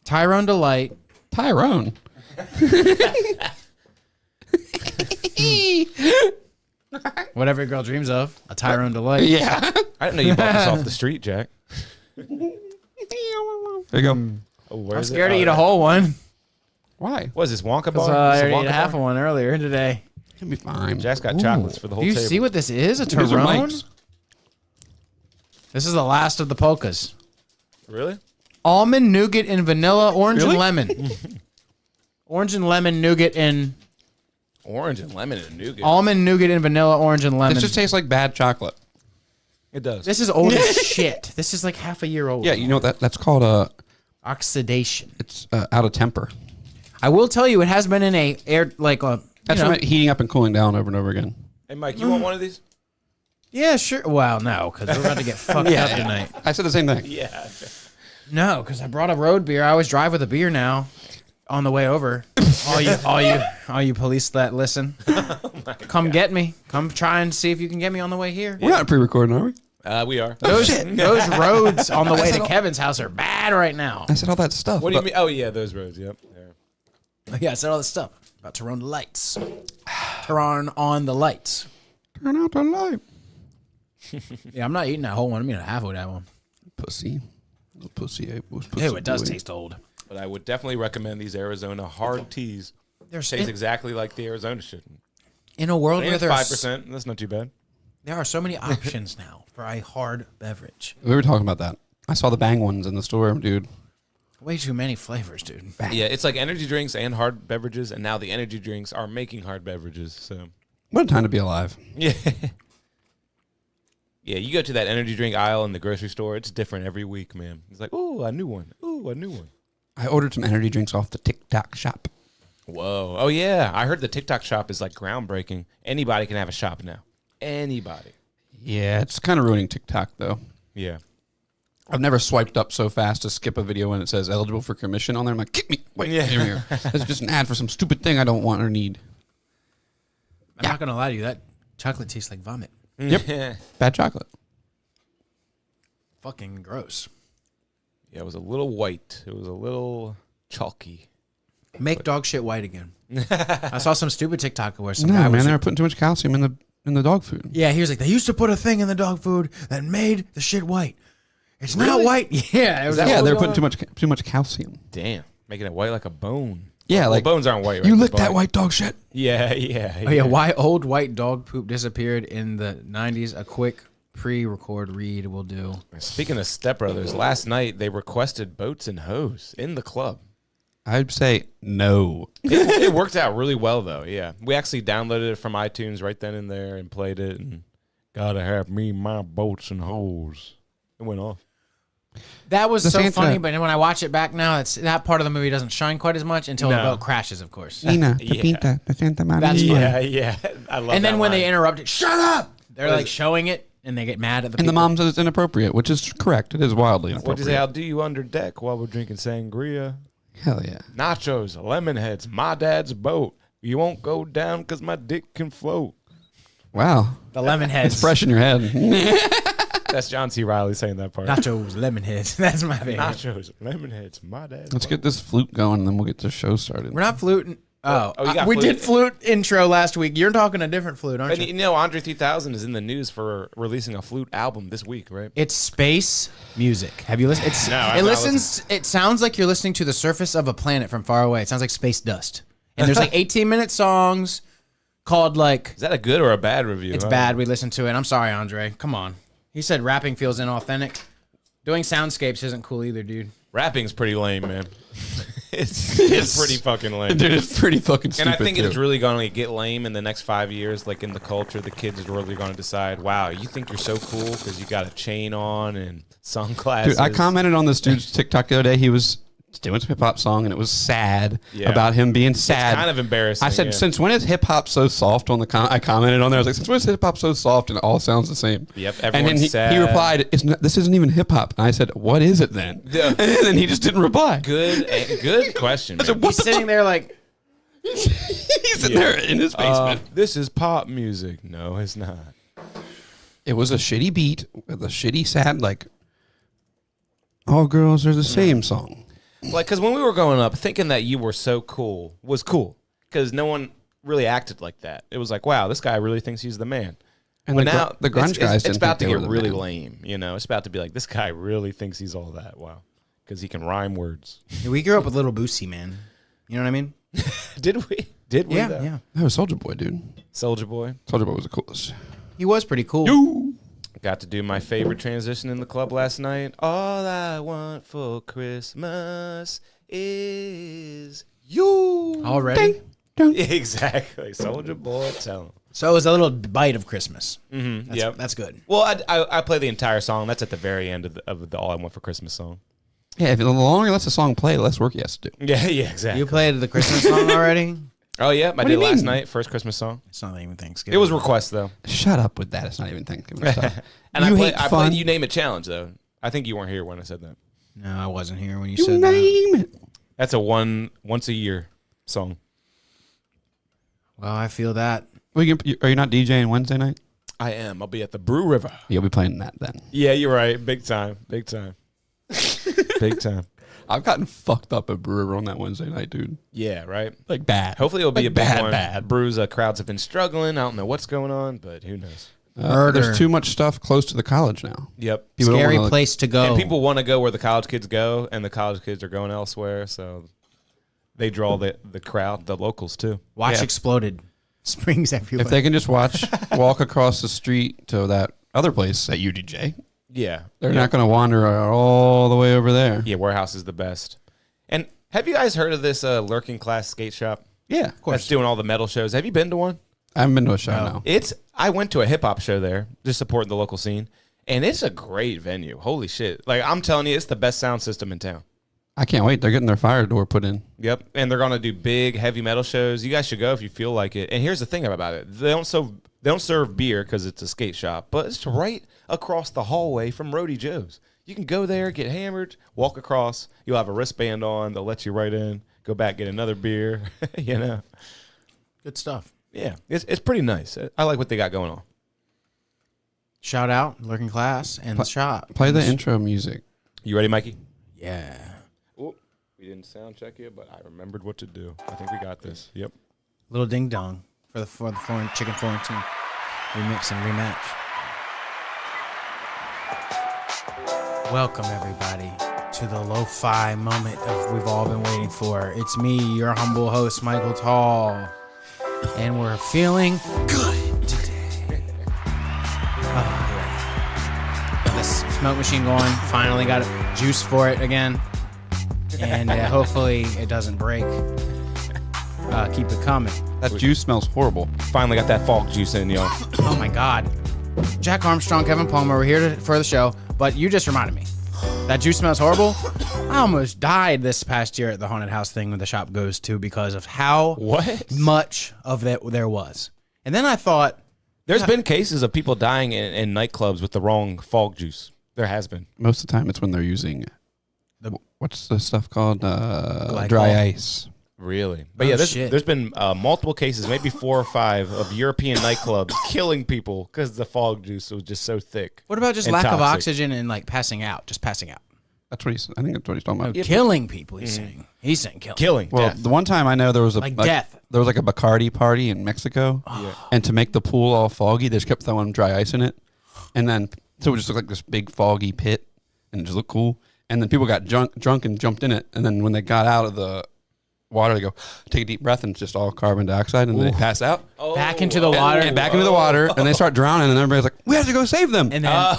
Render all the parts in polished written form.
Tyrone Delight. Tyrone. Whatever a girl dreams of. A Tyrone Delight. Yeah. I didn't know you bought this off the street, Jack. There you go. Oh, I'm scared to eat a whole one. Why? What is this, Wonka Because bar? I Is this already ate Wonka half of bar? one earlier today. It'll be fine. Jack's got chocolates for the whole Do you table. see what this is? A These are Tyrone? mics. This is the last of the polkas. Really? Almond, nougat, and vanilla, orange Really? and lemon. Orange and lemon, nougat, and Orange and lemon and nougat. almond, nougat, and vanilla, orange, and lemon. This just tastes like bad chocolate. It does. This is old as shit. This is like half a year old. Yeah, you know what that's called? Oxidation. It's out of temper. I will tell you, it has been in a air like a. That's from it heating up and cooling down over and over again. Hey, Mike, you want one of these? Yeah, sure. Well, no, because we're about to get fucked up tonight. I said the same thing. Yeah. No, because I brought a road beer. I always drive with a beer now. On the way over, all you police that listen, come get me. Come try and see if you can get me on the way here. We're not pre-recording, are we? We are. Those roads on the way to Kevin's house are bad right now. I said all that stuff. What do you mean? Oh, yeah, those roads. Yep. Yeah. Yeah, I said all this stuff about to run the lights. Turn on the lights. Turn out the light. Yeah, I'm not eating that whole one. I'm eating half of that one. Pussy. Little pussy ape. Pussy Ew, it does boy. taste old. But I would definitely recommend these Arizona hard teas. There's Tastes exactly like the Arizona shit. in a world And where it's there's 5%. That's not too bad. there are so many options now for a hard beverage. We were talking about that. I saw the Bang ones in the store, dude. Way too many flavors, dude. Yeah, it's like energy drinks and hard beverages, and now the energy drinks are making hard beverages. So, What a time to be alive. yeah. Yeah, you go to that energy drink aisle in the grocery store, it's different every week, man. It's like, ooh, a new one. Ooh, a new one. I ordered some energy drinks off the TikTok shop. Whoa. Oh, yeah. I heard the TikTok shop is like groundbreaking. Anybody can have a shop now. Anybody. Yeah, it's kind of ruining TikTok, though. Yeah. I've never swiped up so fast to skip a video when it says eligible for commission on there. I'm like, get me. Wait, Yeah. here. That's just an ad for some stupid thing I don't want or need. I'm not gonna lie to you, that chocolate tastes like vomit. Yep. Bad chocolate. Fucking gross. Yeah, it was a little white. It was a little chalky. Make dog shit white again. I saw some stupid TikTok where some No, guy man, was they were putting too much calcium in the dog food. yeah, he was like, they used to put a thing in the dog food that made the shit white. It's not white. Yeah, it was Yeah, they're going putting too much calcium. Damn. Making it white like a bone. Yeah, Well, like bones aren't white, right? you The licked that bone. white dog shit. Yeah, yeah. Oh yeah, why old white dog poop disappeared in the 90s? A quick pre-record read will do. Speaking of Step Brothers, last night they requested boats and hose in the club. I'd say no. It worked out really well, though. Yeah, we actually downloaded it from iTunes right then and there and played it. And gotta have me my boats and hoes. It went off. That was The so Santa- funny, but when I watch it back now, it's that part of the movie doesn't shine quite as much until the No. boat crashes, of course. Nina, the Yeah. Pinta, the Santa Maria. That's funny. Yeah, yeah. I love. And then that when line. they interrupt it, shut up! They're What is like it? showing it, and they get mad at the And the people. mom says it's inappropriate, which is correct. It is wildly What'd inappropriate. you say? I'll do you under deck while we're drinking sangria. Hell yeah. Nachos, lemon heads, my dad's boat. You won't go down because my dick can float. Wow. The lemon heads. It's fresh in your head. That's John C. Reilly saying that part. Nachos, lemon heads. That's my favorite. Nachos, lemon heads, my dad's Let's boat. get this flute going, and then we'll get the show started. We're not fluting. Oh, Oh, you got we flute? did flute intro last week. You're talking a different flute, aren't And you? you know, Andre 3000 is in the news for releasing a flute album this week, right? It's space music. Have you listened? It's, No, I've it not listens. It sounds like you're listening to the surface of a planet from far away. It sounds like space dust. And there's like 18-minute songs called like. Is that a good or a bad review? It's huh? bad. We listened to it. I'm sorry, Andre. Come on. He said rapping feels inauthentic. Doing soundscapes isn't cool either, dude. Rapping's pretty lame, man. it's pretty fucking lame. Dude, it's pretty fucking And stupid. I think too. it's really going to get lame in the next 5 years. Like in the culture, the kids are really going to decide, wow, you think you're so cool because you got a chain on and sunglasses. Dude, I commented on this dude's TikTok the other day. He was doing some hip hop song, and it was sad Yeah. about him being sad. It's kind of embarrassing. I said, yeah. since when is hip hop so soft? On the I commented on there. I was like, since when is hip hop so soft and it all sounds the same? Yep, And then everyone's he sad. replied, this isn't even hip hop. And I said, what is it then? Yeah. And then he just didn't reply. Good question, man. said, what He's sitting there like, He's in there in his basement. This is pop music. No, it's not. It was a shitty beat with a shitty sad, like, all girls are the same song. Like, because when we were growing up, thinking that you were so cool was cool. Because no one really acted like that. It was like, wow, this guy really thinks he's the man. And But the now the grunge guys it's didn't about to think they get were the really man. lame. You know, it's about to be like, this guy really thinks he's all that. Wow. Because he can rhyme words. Yeah, we grew up with Little Boosie, man. You know what I mean? Did we? Did we? Yeah, though? yeah. That was Soldier Boy, dude. Soldier Boy. Soldier Boy was the coolest. He was pretty cool. Got to do my favorite transition in the club last night. All I want for Christmas is you. Already? Exactly. Soldier Boy, tell him. So it was a little bite of Christmas. Mm-hmm. Yep. That's good. Well, I play the entire song. That's at the very end of the All I Want for Christmas song. Yeah, if the longer he lets the song play, the less work he has to do. Yeah, exactly. You played the Christmas song already? Oh, yeah. I do did you last mean? night. First Christmas song. It's not even Thanksgiving. It was request, though. Shut up with that. It's not even Thanksgiving stuff. And You I hate played fun. You Name It Challenge, though. I think you weren't here when I said that. No, I wasn't here when you You said that. name it. That's a once a year song. Well, I feel that. Are you not DJing Wednesday night? I am. I'll be at the Brew River. You'll be playing that then. Yeah, you're right. Big time. Big time. Big time. I've gotten fucked up at Brewer on that Wednesday night, dude. Yeah, right. Like bad. Hopefully it'll be Like a big bad, one. bad. Brews crowds have been struggling. I don't know what's going on, but who knows. Murder. There's too much stuff close to the college now. Yep. People don't Scary wanna, place to go. And people want to go where the college kids go, and the college kids are going elsewhere, so they draw the crowd, the locals too. Watch Yeah. Exploded. Springs everywhere. If they can just walk across the street to that other place at UDJ, Yeah. they're not going to wander all the way over there. Yeah, Warehouse is the best. And have you guys heard of this Lurking Class skate shop? Yeah, of course. That's doing all the metal shows. Have you been to one? I haven't been to a show No. now. I went to a hip hop show there, just supporting the local scene, and it's a great venue. Holy shit. Like, I'm telling you, it's the best sound system in town. I can't wait. They're getting their fire door put in. Yep, and they're gonna do big heavy metal shows. You guys should go if you feel like it. And here's the thing about it: they don't serve beer because it's a skate shop, but it's right across the hallway from Roadie Joe's. You can go there, get hammered, walk across. You'll have a wristband on. They'll let you right in. Go back, get another beer. You know, Good stuff. yeah, it's pretty nice. I like what they got going on. Shout out, Lurking Class, and the shop. Play the intro music. You ready, Mikey? Yeah. Oh, we didn't sound check yet, but I remembered what to do. I think we got this. Yep. Little ding dong for the foreign chicken Florentine. Remix and rematch. Welcome everybody to the lo-fi moment of we've all been waiting for. It's me, your humble host, Michael Tall, and we're feeling good today. Oh yeah, got this smoke machine going. Finally got juice for it again, and hopefully it doesn't break. Keep it coming. That juice smells horrible. Finally got that fog juice in, y'all. Oh my God. Jack Armstrong, Kevin Palmer, we're here for the show, but you just reminded me. That juice smells horrible. I almost died this past year at the haunted house thing when the shop goes to because of how much of that there was. And then I thought, There's been cases of people dying in nightclubs with the wrong fog juice. There has been. Most of the time, it's when they're using what's the stuff called? Glycol. Dry ice. Really? But Oh, yeah, shit. there's been multiple cases, maybe 4 or 5, of European nightclubs killing people because the fog juice was just so thick. what about just And lack of toxic. oxygen and like passing out? Just passing out. That's what I think that's what he's talking about. Killing people, he's saying. He's saying killing. Killing. Well, death. the one time I know there was a Like death. There was like a Bacardi party in Mexico, and to make the pool all foggy, they just kept throwing dry ice in it, and then so it just looked like this big foggy pit, and it just looked cool. And then people got drunk and jumped in it, and then when they got out of the water, they go take a deep breath, and it's just all carbon dioxide, and then they pass out Back into the water. and back into the water, and they start drowning, and everybody's like, "We have to go save them!" And then,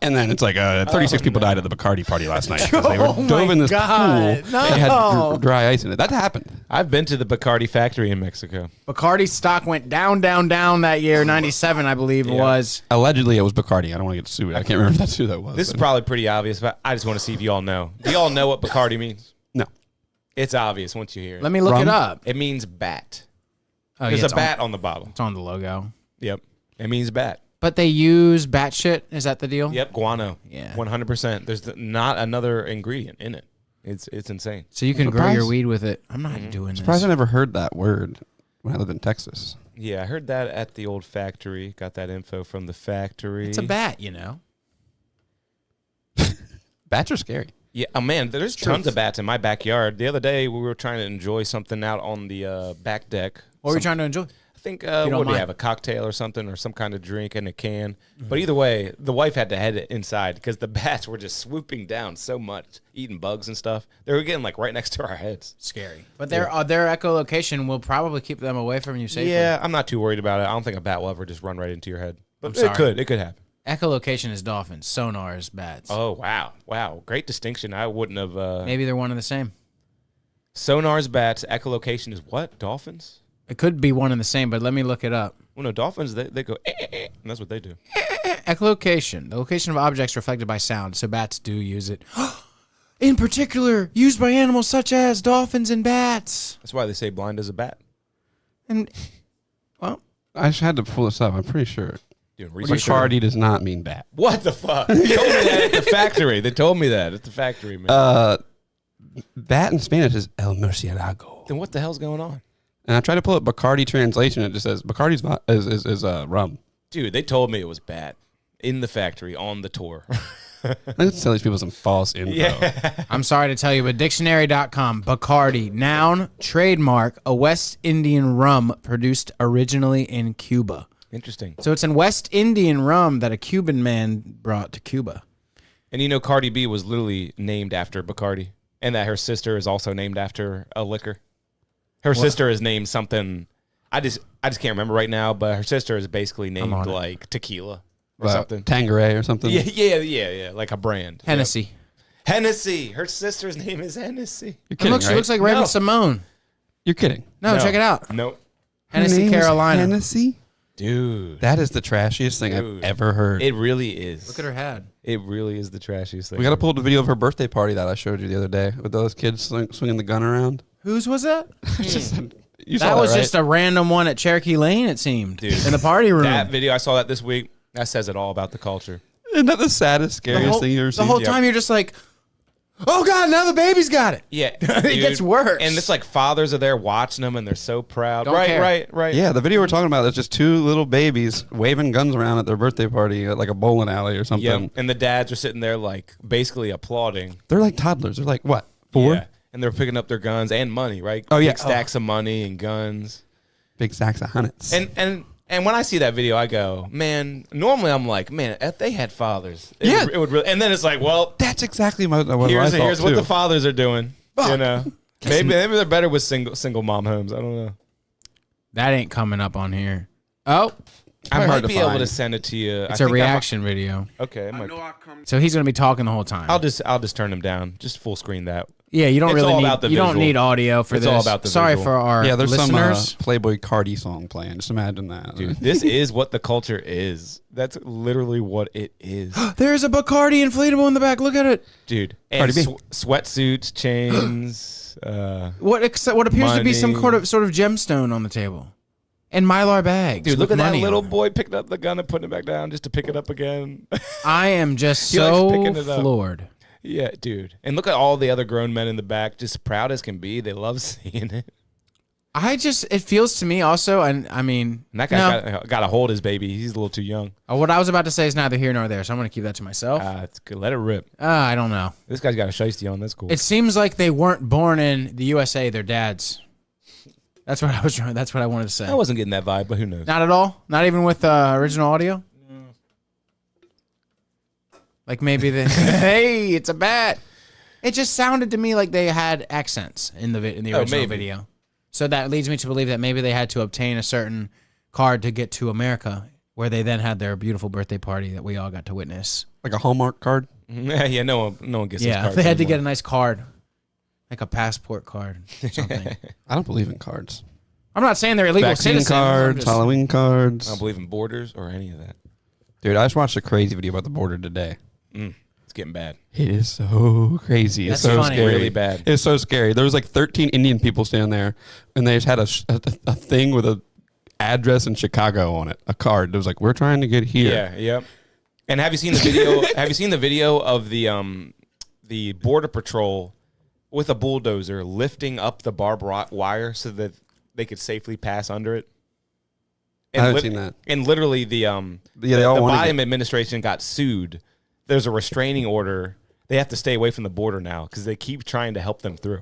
And then it's like 36 people died at the Bacardi party last night because they were Oh dove my in this God, pool no. and had dry ice in it. That happened. I've been to the Bacardi factory in Mexico. Bacardi stock went down that year, 97, I believe it was. Allegedly, it was Bacardi. I don't want to get sued. I can't remember if that's who that was. This is but- probably pretty obvious, but I just want to see if you all know. Do you all know what Bacardi means? no. It's obvious once you hear it. Let me look Rum? it up. It means bat. Oh, There's yeah, a bat on the bottle. It's on the logo. Yep. It means bat. But they use bat shit? Is that the deal? Yep. Guano. Yeah. 100%. There's not another ingredient in it. It's insane. So you can I'm grow your surprised. weed with it. I'm not doing Surprised I this. never heard that word when I lived in Texas. Yeah, I heard that at the old factory. Got that info from the factory. It's a bat, you know. Bats are scary. Yeah, oh man, there's tons of bats in my backyard. The other day, we were trying to enjoy something out on the back deck. What were you trying to enjoy? I think, what do you have, a cocktail or something, or some kind of drink in a can? But either way, the wife had to head it inside because the bats were just swooping down so much, eating bugs and stuff. They were getting, like, right next to our heads. Scary. But their echolocation will probably keep them away from you safely. Yeah, I'm not too worried about it. I don't think a bat will ever just run right into your head. But I'm sorry. It could happen. Echolocation is dolphins. Sonar is bats. Oh, wow. Great distinction. I wouldn't have... Maybe they're one and the same. Sonar's bats, echolocation is what? Dolphins? It could be one and the same, but let me look it up. Well, no, dolphins, they go, and that's what they do. Echolocation, the location of objects reflected by sound. So bats do use it. In particular, used by animals such as dolphins and bats. That's why they say blind as a bat. And, well, I just had to pull this up. I'm pretty sure. Bacardi does not mean bat. What the fuck? They told me that at the factory. They told me that at the factory, man. Bat in Spanish is el murciélago. Then what the hell's going on? And I tried to pull up Bacardi translation. It just says Bacardi's is rum. Dude, they told me it was bat in the factory on the tour. Let's tell these people some false info. Yeah. I'm sorry to tell you, but dictionary.com, Bacardi, noun, trademark, a West Indian rum produced originally in Cuba. Interesting. So it's in West Indian rum that a Cuban man brought to Cuba. And you know Cardi B was literally named after Bacardi, and that her sister is also named after a liquor. Her sister is named something. I just can't remember right now, but her sister is basically named like tequila or something. Tanqueray or something. Yeah. Like a brand. Hennessy. Yep. Hennessy. Her sister's name is Hennessy. You're kidding, She looks like Raven Simone. You're kidding. No, check it out. Nope. Hennessy, Carolina. Hennessy? Dude. That is the trashiest thing I've ever heard. It really is. Look at her head. It really is the trashiest thing. We got to pull up the video of her birthday party that I showed you the other day with those kids swinging the gun around. Whose was that? That was just a random one at Cherokee Lane, it seemed. Dude, in the party room. That video, I saw that this week. That says it all about the culture. Isn't that the saddest, scariest thing you've ever seen? The whole time you're just like, oh, God, now the baby's got it. Yeah. It gets worse. And it's like fathers are there watching them, and they're so proud. Don't care. Right. Yeah, the video we're talking about is just two little babies waving guns around at their birthday party at like a bowling alley or something. Yep. And the dads are sitting there like basically applauding. They're like toddlers. They're like, what, 4? Yeah. And they're picking up their guns and money, right? Oh, yeah. Big stacks of money and guns. Big sacks of hundreds. And when I see that video, I go, man, normally I'm like, man, if they had fathers, it would really, and then it's like, well, that's exactly what I thought here's what too. the fathers are doing. Fuck. You know, maybe they're better with single mom homes. I don't know. That ain't coming up on here. Oh, I hard might to be able find. to send it to you. it's a reaction video. Okay, So he's going to be talking the whole time. I'll just turn them down. Just full screen that. Yeah, you don't It's really all need about the you don't visual. need audio for It's this. all about the Sorry visual. for our there's listeners. some Playboy Cardi song playing. Just imagine that. Dude, this is what the culture is. That's literally what it is. There's a Bacardi inflatable in the back. Look at it. Dude, Cardi and B. sweatsuits, chains. What appears to be some money. sort of gemstone on the table. And Mylar bags. Dude, look with at that money little on it. boy picking up the gun and putting it back down just to pick it up again. I am just He likes so picking it up. floored. Yeah, dude. And look at all the other grown men in the back, just proud as can be. They love seeing it. It feels to me also, and I mean, And that guy got to hold his baby. He's a little too young. what I was about to say is neither here nor there, so I'm going to keep that to myself. It's good. Let it rip. I don't know. This guy's got a shiesty on. That's cool. It seems like they weren't born in the USA. They're dads. That's what I was trying. That's what I wanted to say. I wasn't getting that vibe, but who knows? Not at all. Not even with original audio. No. Like maybe hey, it's a bat. It just sounded to me like they had accents in the original video. So that leads me to believe that maybe they had to obtain a certain card to get to America, where they then had their beautiful birthday party that we all got to witness. Like a Hallmark card? Yeah, no one gets those Yeah, cards they had to anymore. get a nice card, like a passport card or something. I don't believe in cards. I'm not saying they're illegal Vaccine citizens. I'm cards, just- Halloween I cards. don't believe in borders or any of that. Dude, I just watched a crazy video about the border today. It's getting bad. It is so crazy. It's That's so funny. scary. Really bad. It's so scary. There was like 13 Indian people standing there, and they just had a thing with a address in Chicago on it, a card that was like, "We're trying to get here." Yeah, yep. And have you seen the video? Have you seen the video of the border patrol with a bulldozer lifting up the barbed wire so that they could safely pass under it? And I haven't seen that. And literally the they all wanna Biden administration got sued. There's a restraining order they have to stay away from the border now because they keep trying to help them through.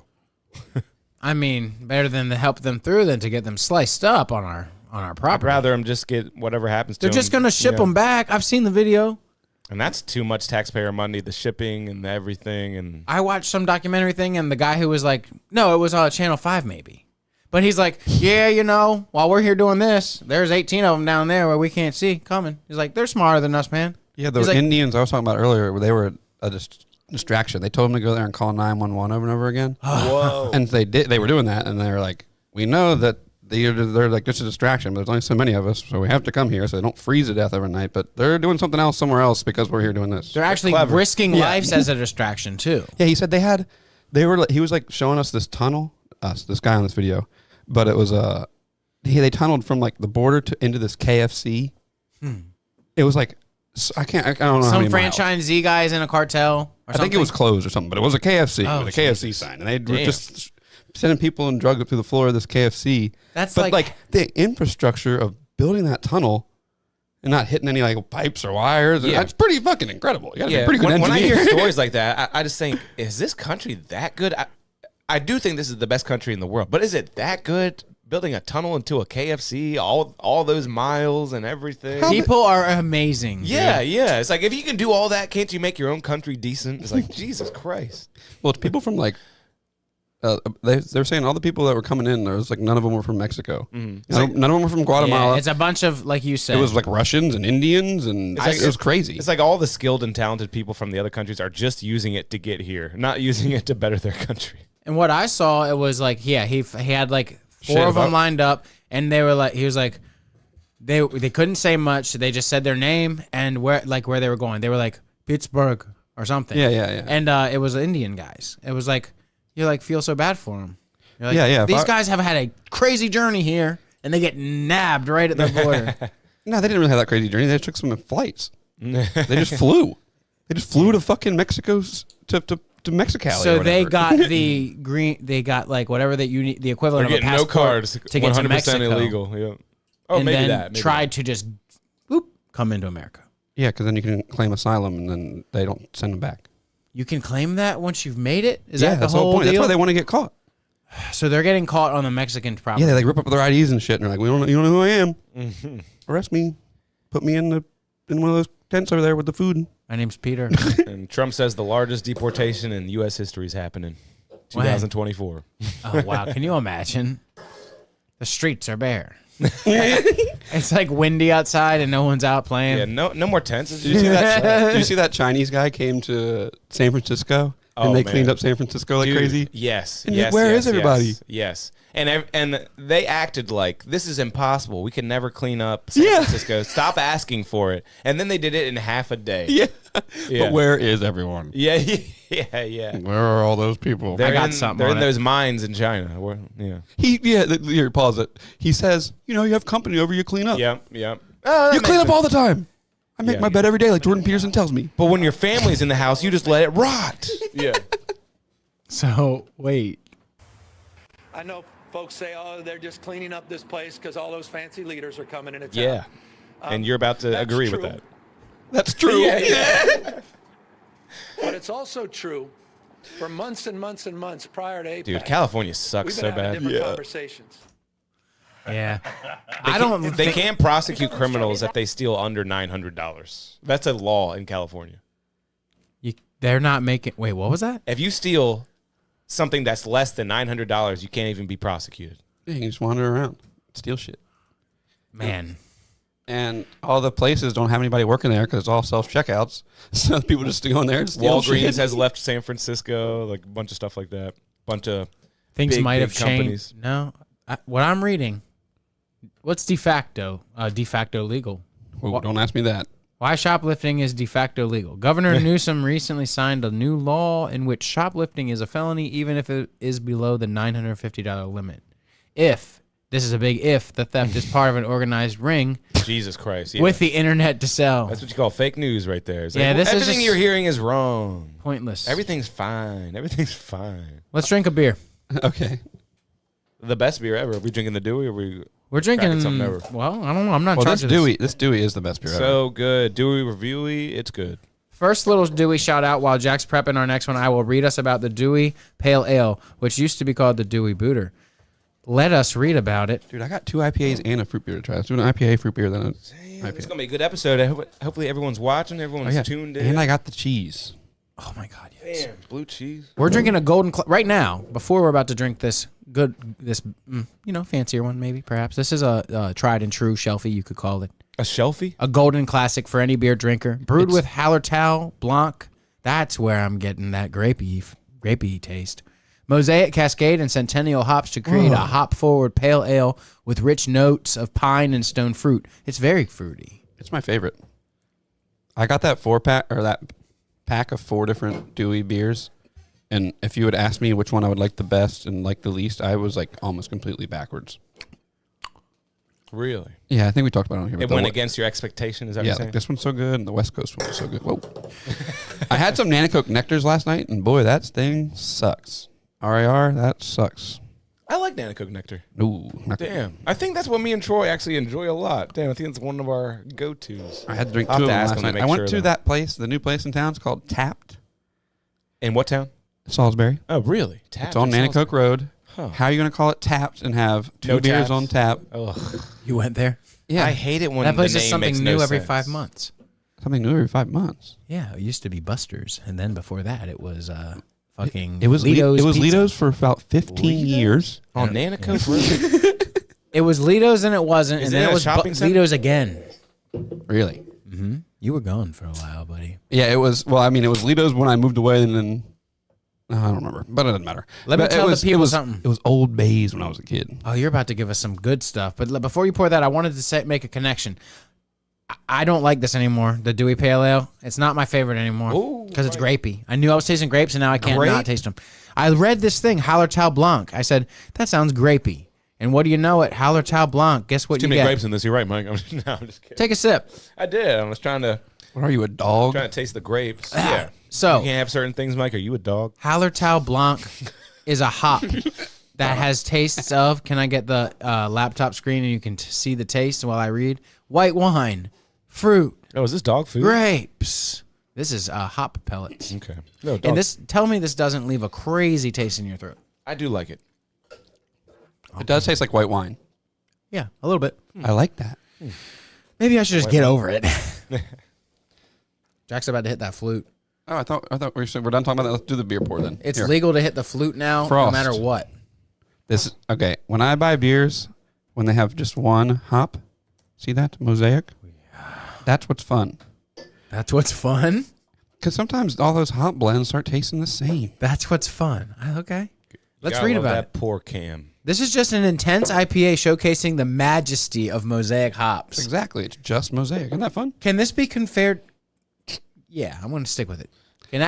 I mean, better than to help them through than to get them sliced up on our I'd property. rather them just get whatever happens to They're them. just gonna ship them back. I've seen the video. And that's too much taxpayer money, the shipping and everything. And I watched some documentary thing, and the guy who was like, no, it was on Channel 5 maybe. But he's like, yeah, you know, while we're here doing this, there's 18 of them down there where we can't see coming. He's like, they're smarter than us, man. Yeah, the He's like, Indians I was talking about earlier, where they were a distraction. They told them to go there and call 911 over and over again. whoa. And they did. They were doing that, and they were like, we know that they're like, this is a distraction, but there's only so many of us, so we have to come here so they don't freeze to death every night. But they're doing something else somewhere else because we're here doing this. they're actually clever. risking lives as a distraction, too. Yeah, he said he was like showing us this tunnel, this guy on this video, but it was they tunneled from like the border into this KFC. It was like, I don't know how Some many miles. franchisee guys in a cartel or I think it was closed or something, but it was a KFC with a KFC Jesus. sign, and they were Damn. just sending people and drugs up through the floor of this KFC. That's but like the infrastructure of building that tunnel and not hitting any like pipes or wires. Yeah. That's pretty fucking incredible. You gotta be Yeah, a pretty good when I engineer. hear stories like that, I just think, is this country that good? I do think this is the best country in the world, but is it that good? Building a tunnel into a KFC, all those miles and everything. people are amazing. dude. Yeah, yeah. It's like, if you can do all that, can't you make your own country decent? It's like, Jesus Christ. Well, it's people from like, they're saying all the people that were coming in, there was like none of them were from Mexico. None of them were from Guatemala. Yeah, it's a bunch of, like you said. It was like Russians and Indians, and it was crazy. It's like all the skilled and talented people from the other countries are just using it to get here, not using it to better their country. And what I saw, it was like, yeah, he had like four Shit, of them about- lined up, and they were like, he was like, they couldn't say much. They just said their name and where they were going. They were like Pittsburgh or something. Yeah. And it was Indian guys. It was like, you like feel so bad for them. You're like, Yeah. These guys have had a crazy journey here, and they get nabbed right at the border. No, they didn't really have that crazy journey. They took some flights. They just flew. They just flew to fucking Mexico's to Mexicali. So or they whatever. got the green. They got like whatever that you need, the equivalent They're of a getting no passport cards, to get to 100% Mexico. illegal. Yeah. Oh, and maybe then that. Maybe tried to just come into America. Yeah, because then you can claim asylum, and then they don't send them back. You can claim that once you've made it. Is Yeah, that the that's the whole whole point. deal? That's why they want to get caught. So they're getting caught on the Mexican property. Yeah, they like rip up their IDs and shit, and they're like, you don't know who I am. Mm-hmm. Arrest me, put me in one of those tents over there with the food. My name's Peter. And Trump says the largest deportation in U.S. history is happening. 2024. Oh wow! Can you imagine? The streets are bare. It's like windy outside and no one's out playing. Yeah, no more tents. Did you see that? Did you see that Chinese guy came to San Francisco and Oh, they man. cleaned up San Francisco like Dude, crazy? Yes. And yes. where yes, is everybody? Yes. yes. And they acted like this is impossible. We can never clean up San Yeah. Francisco. Stop asking for it. And then they did it in half a day. Yeah. Yeah. But where is everyone? Yeah. Yeah. Where are all those people? They're got in, something They're on in it. those mines in China. Yeah. Here, pause it. He says, you have company over, you clean up. Yep. Yep. Oh, You clean up all the time. I make Yeah. my bed every day like Jordan Peterson tells me. But when your family's in the house, you just let it rot. Yeah. So wait. I know folks say, oh, they're just cleaning up this place because all those fancy leaders are coming into town. Yeah. And you're about to that's agree with true. that. That's true. But it's also true for months and months and months prior to APEC. Dude, California we've sucks been so having bad. different conversations. Yeah. They can't prosecute criminals if they steal under $900. That's a law in California. They're not making. Wait, what was that? If you steal something that's less than $900, you can't even be prosecuted. Yeah, you can just wander around, steal shit. Man. And all the places don't have anybody working there because it's all self-checkouts. So people just go in there and steal Walgreens shit. has left San Francisco, like a bunch of stuff like that. Bunch of Things big, might big have companies. changed. No. What I'm reading. What's de facto? De facto legal. Ooh, don't ask me that. Why shoplifting is de facto legal. Governor Newsom recently signed a new law in which shoplifting is a felony even if it is below the $950 limit. If, this is a big if, the theft is part of an organized ring Jesus Christ. Yeah. with the internet to sell. That's what you call fake news right there. It's Yeah, like, this is everything just- you're hearing is wrong. Pointless. Everything's fine. Everything's fine. Let's drink a beer. Okay. The best beer ever. Are we drinking the Dewey or are we We're drinking. cracking something over? Well, I don't know. I'm not Well, charged this Dewey is the best beer ever. So good. Dewey Reviewy, it's good. First little Dewey shout out while Jack's prepping our next one. I will read us about the Dewey Pale Ale, which used to be called the Dewey Booter. Let us read about it. Dude, I got 2 IPAs and a fruit beer to try. Let's do an IPA, fruit beer, then an IPA. It's gonna be a good episode. Hopefully everyone's watching. Everyone's tuned in. And I got the cheese. Oh my God, yes. Damn, blue cheese. We're drinking a golden right now. Before we're about to drink this fancier one, maybe perhaps. This is a tried and true shelfie, you could call it. A shelfie? A golden classic for any beer drinker. Brewed with Hallertau Blanc. That's where I'm getting that grapey taste. Mosaic, Cascade, and Centennial hops to create a hop-forward pale ale with rich notes of pine and stone fruit. It's very fruity. It's my favorite. I got that 4-pack or that pack of 4 different Dewey beers, and if you would ask me which one I would like the best and like the least, I was like almost completely backwards. Really? Yeah, I think we talked about it on here. It went against your expectation, is that what you're saying? Like this one's so good, and the West Coast one was so good. Whoa. I had some Nanacoke Nectars last night, and boy, that thing sucks. RAR, that sucks. I like Nanacoke Nectar. Ooh, Damn. I think that's what me and Troy actually enjoy a lot. Damn, I think it's one of our go-tos. I had to drink I'll 2 of have to them ask last him to night. I make went sure to though. that place, the new place in town. It's called Tapped. In what town? Salisbury. Oh, really? It's on Nanacoke Road. Huh. How are you going to call it Tapped and have 2 No beers taps? on tap? Ugh. You went there? Yeah. I hate it when That place the is name something makes new no every sense. 5 months. Something new every 5 months. Yeah, it used to be Buster's, and then before that, it was fucking It was Lido's. It was Pizza. Lido's for about 15 years. On Nanacoke Road? It was Lido's, and it wasn't, Is and then it it a was shopping center? Lido's again. Really? You were gone for a while, buddy. Yeah, it was. Well, I mean, it was Lido's when I moved away, and then I don't remember, but it doesn't matter. Let me But tell it the was, people it was, something. It was Old Bay's when I was a kid. Oh, you're about to give us some good stuff. But before you pour that, I wanted to make a connection. I don't like this anymore, the Dewey Pale Ale. It's not my favorite anymore because it's grapey. I knew I was tasting grapes, and now I can't not taste them. I read this thing, Hallertau Blanc. I said, that sounds grapey. And what do you know it? Hallertau Blanc. Guess what Too you many get? grapes in this. You're right, Mike. I'm just kidding. Take a sip. I did. I was trying to What are you, a dog? taste the grapes. Yeah. So You can't have certain things, Mike. Are you a dog? Hallertau Blanc is a hop that has tastes of. Can I get the laptop screen and you can see the taste while I read? White wine, fruit, Oh, is this dog food? grapes. This is hop pellets. Okay. No, dog. And this, tell me this doesn't leave a crazy taste in your throat. I do like it. It does taste like white wine. Yeah, a little bit. I like that. Maybe I should just get over it. Jack's about to hit that flute. Oh, I thought we we're done talking about that. Let's do the beer pour then. It's Here. legal to hit the flute now, Frost. no matter what. This okay. When I buy beers, when they have just one hop, see that mosaic? That's what's fun. That's what's fun. Because sometimes all those hop blends start tasting the same. That's what's fun. Okay. Let's Gotta read love about that it. poor Cam. This is just an intense IPA showcasing the majesty of mosaic hops. Exactly. It's just mosaic. Isn't that fun? Can this be compared? Yeah, I'm going to stick with it. Can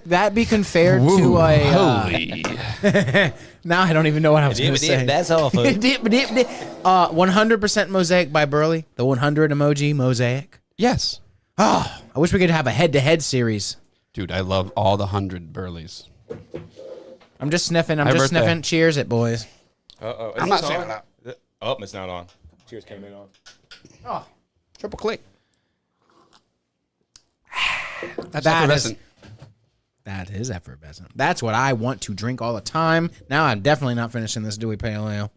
that be compared to a? Holy. Now I don't even know what I was going to say. That's awful. 100% mosaic by Burley. The 100 emoji mosaic. Yes. Oh, I wish we could have a head-to-head series. Dude, I love all the 100 Burleys. I'm just sniffing. I'm Happy just birthday. sniffing. Cheers, it boys. Uh-oh. I'm not saying that. Oh, it's not on. Cheers came in on. Oh, triple click. That's That effervescent. That is effervescent. That's what I want to drink all the time. Now I'm definitely not finishing this Dewey Pale Ale.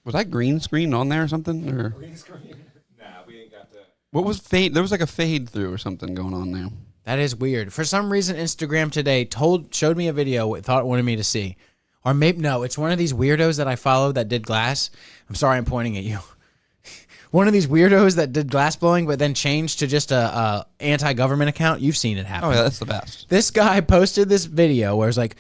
Was that green screen on there or something? Or Green screen? Nah, we ain't got that. what was fade? There was like a fade through or something going on there. That is weird. For some reason, Instagram today showed me a video it thought it wanted me to see. Or maybe, no, it's one of these weirdos that I follow that did glass. I'm sorry I'm pointing at you. One of these weirdos that did glass blowing but then changed to just a anti-government account. You've seen it happen. Oh, yeah, that's the best. This guy posted this video where it's like,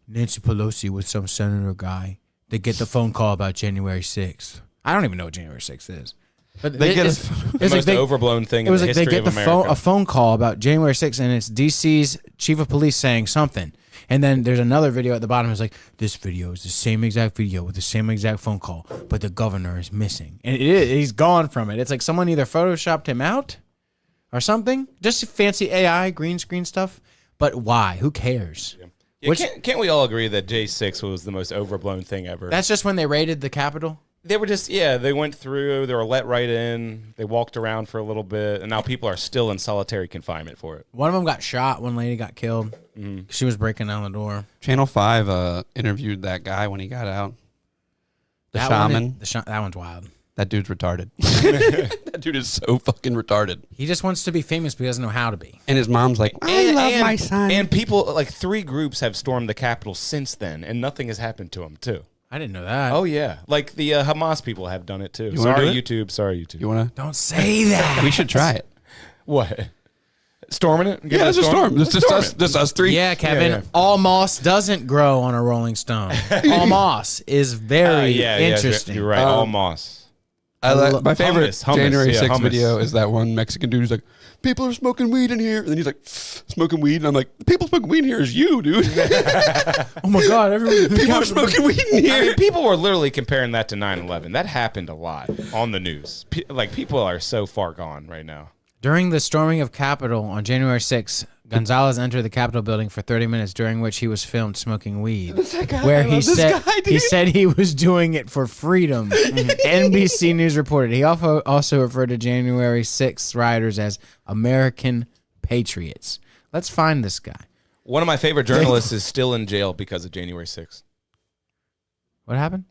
Nancy Pelosi with some senator guy. They get the phone call about January 6th. I don't even know what January 6th is. But They get it's, a- The it's most like overblown thing it in was the like they history get of the America. a phone call about January 6th, and it's DC's chief of police saying something. And then there's another video at the bottom. It's like, this video is the same exact video with the same exact phone call, but the governor is missing. And he's gone from it. It's like someone either photoshopped him out or something. Just fancy AI, green screen stuff. But why? Who cares? Yeah, can't we all agree that J6 was the most overblown thing ever? That's just when they raided the Capitol. They were just, they went through, they were let right in, they walked around for a little bit, and now people are still in solitary confinement for it. One of them got shot. One lady got killed. She was breaking down the door. Channel 5 interviewed that guy when he got out. The That shaman. That one's wild. That dude's retarded. That dude is so fucking retarded. He just wants to be famous, but he doesn't know how to be. And his mom's like, I love my son. And people, like 3 groups have stormed the Capitol since then, and nothing has happened to them, too. I didn't know that. Oh, yeah. Like the Hamas people have done it, too. You wanna Sorry, do it? YouTube. Sorry, YouTube. You want to? Don't say that. We should try it. What? Storming it? Yeah, it's a storm. It's just us 3. Yeah, Kevin. Yeah. All moss doesn't grow on a Rolling Stone. All moss is very interesting. You're right. All moss. I like my favorite Hummus, January 6th hummus. video is that one Mexican dude who's like, people are smoking weed in here. And then he's like, smoking weed. And I'm like, the people smoking weed in here is you, dude. Oh my God! Everyone. People are smoking weed in I here. mean, people were literally comparing that to 9/11. That happened a lot on the news. People are so far gone right now. During the storming of Capitol on January 6th, Gonzalez entered the Capitol building for 30 minutes, during which he was filmed smoking weed. Where he said he was doing it for freedom. NBC News reported. He also referred to January 6th rioters as American patriots. Let's find this guy. One of my favorite journalists is still in jail because of January 6th. What happened?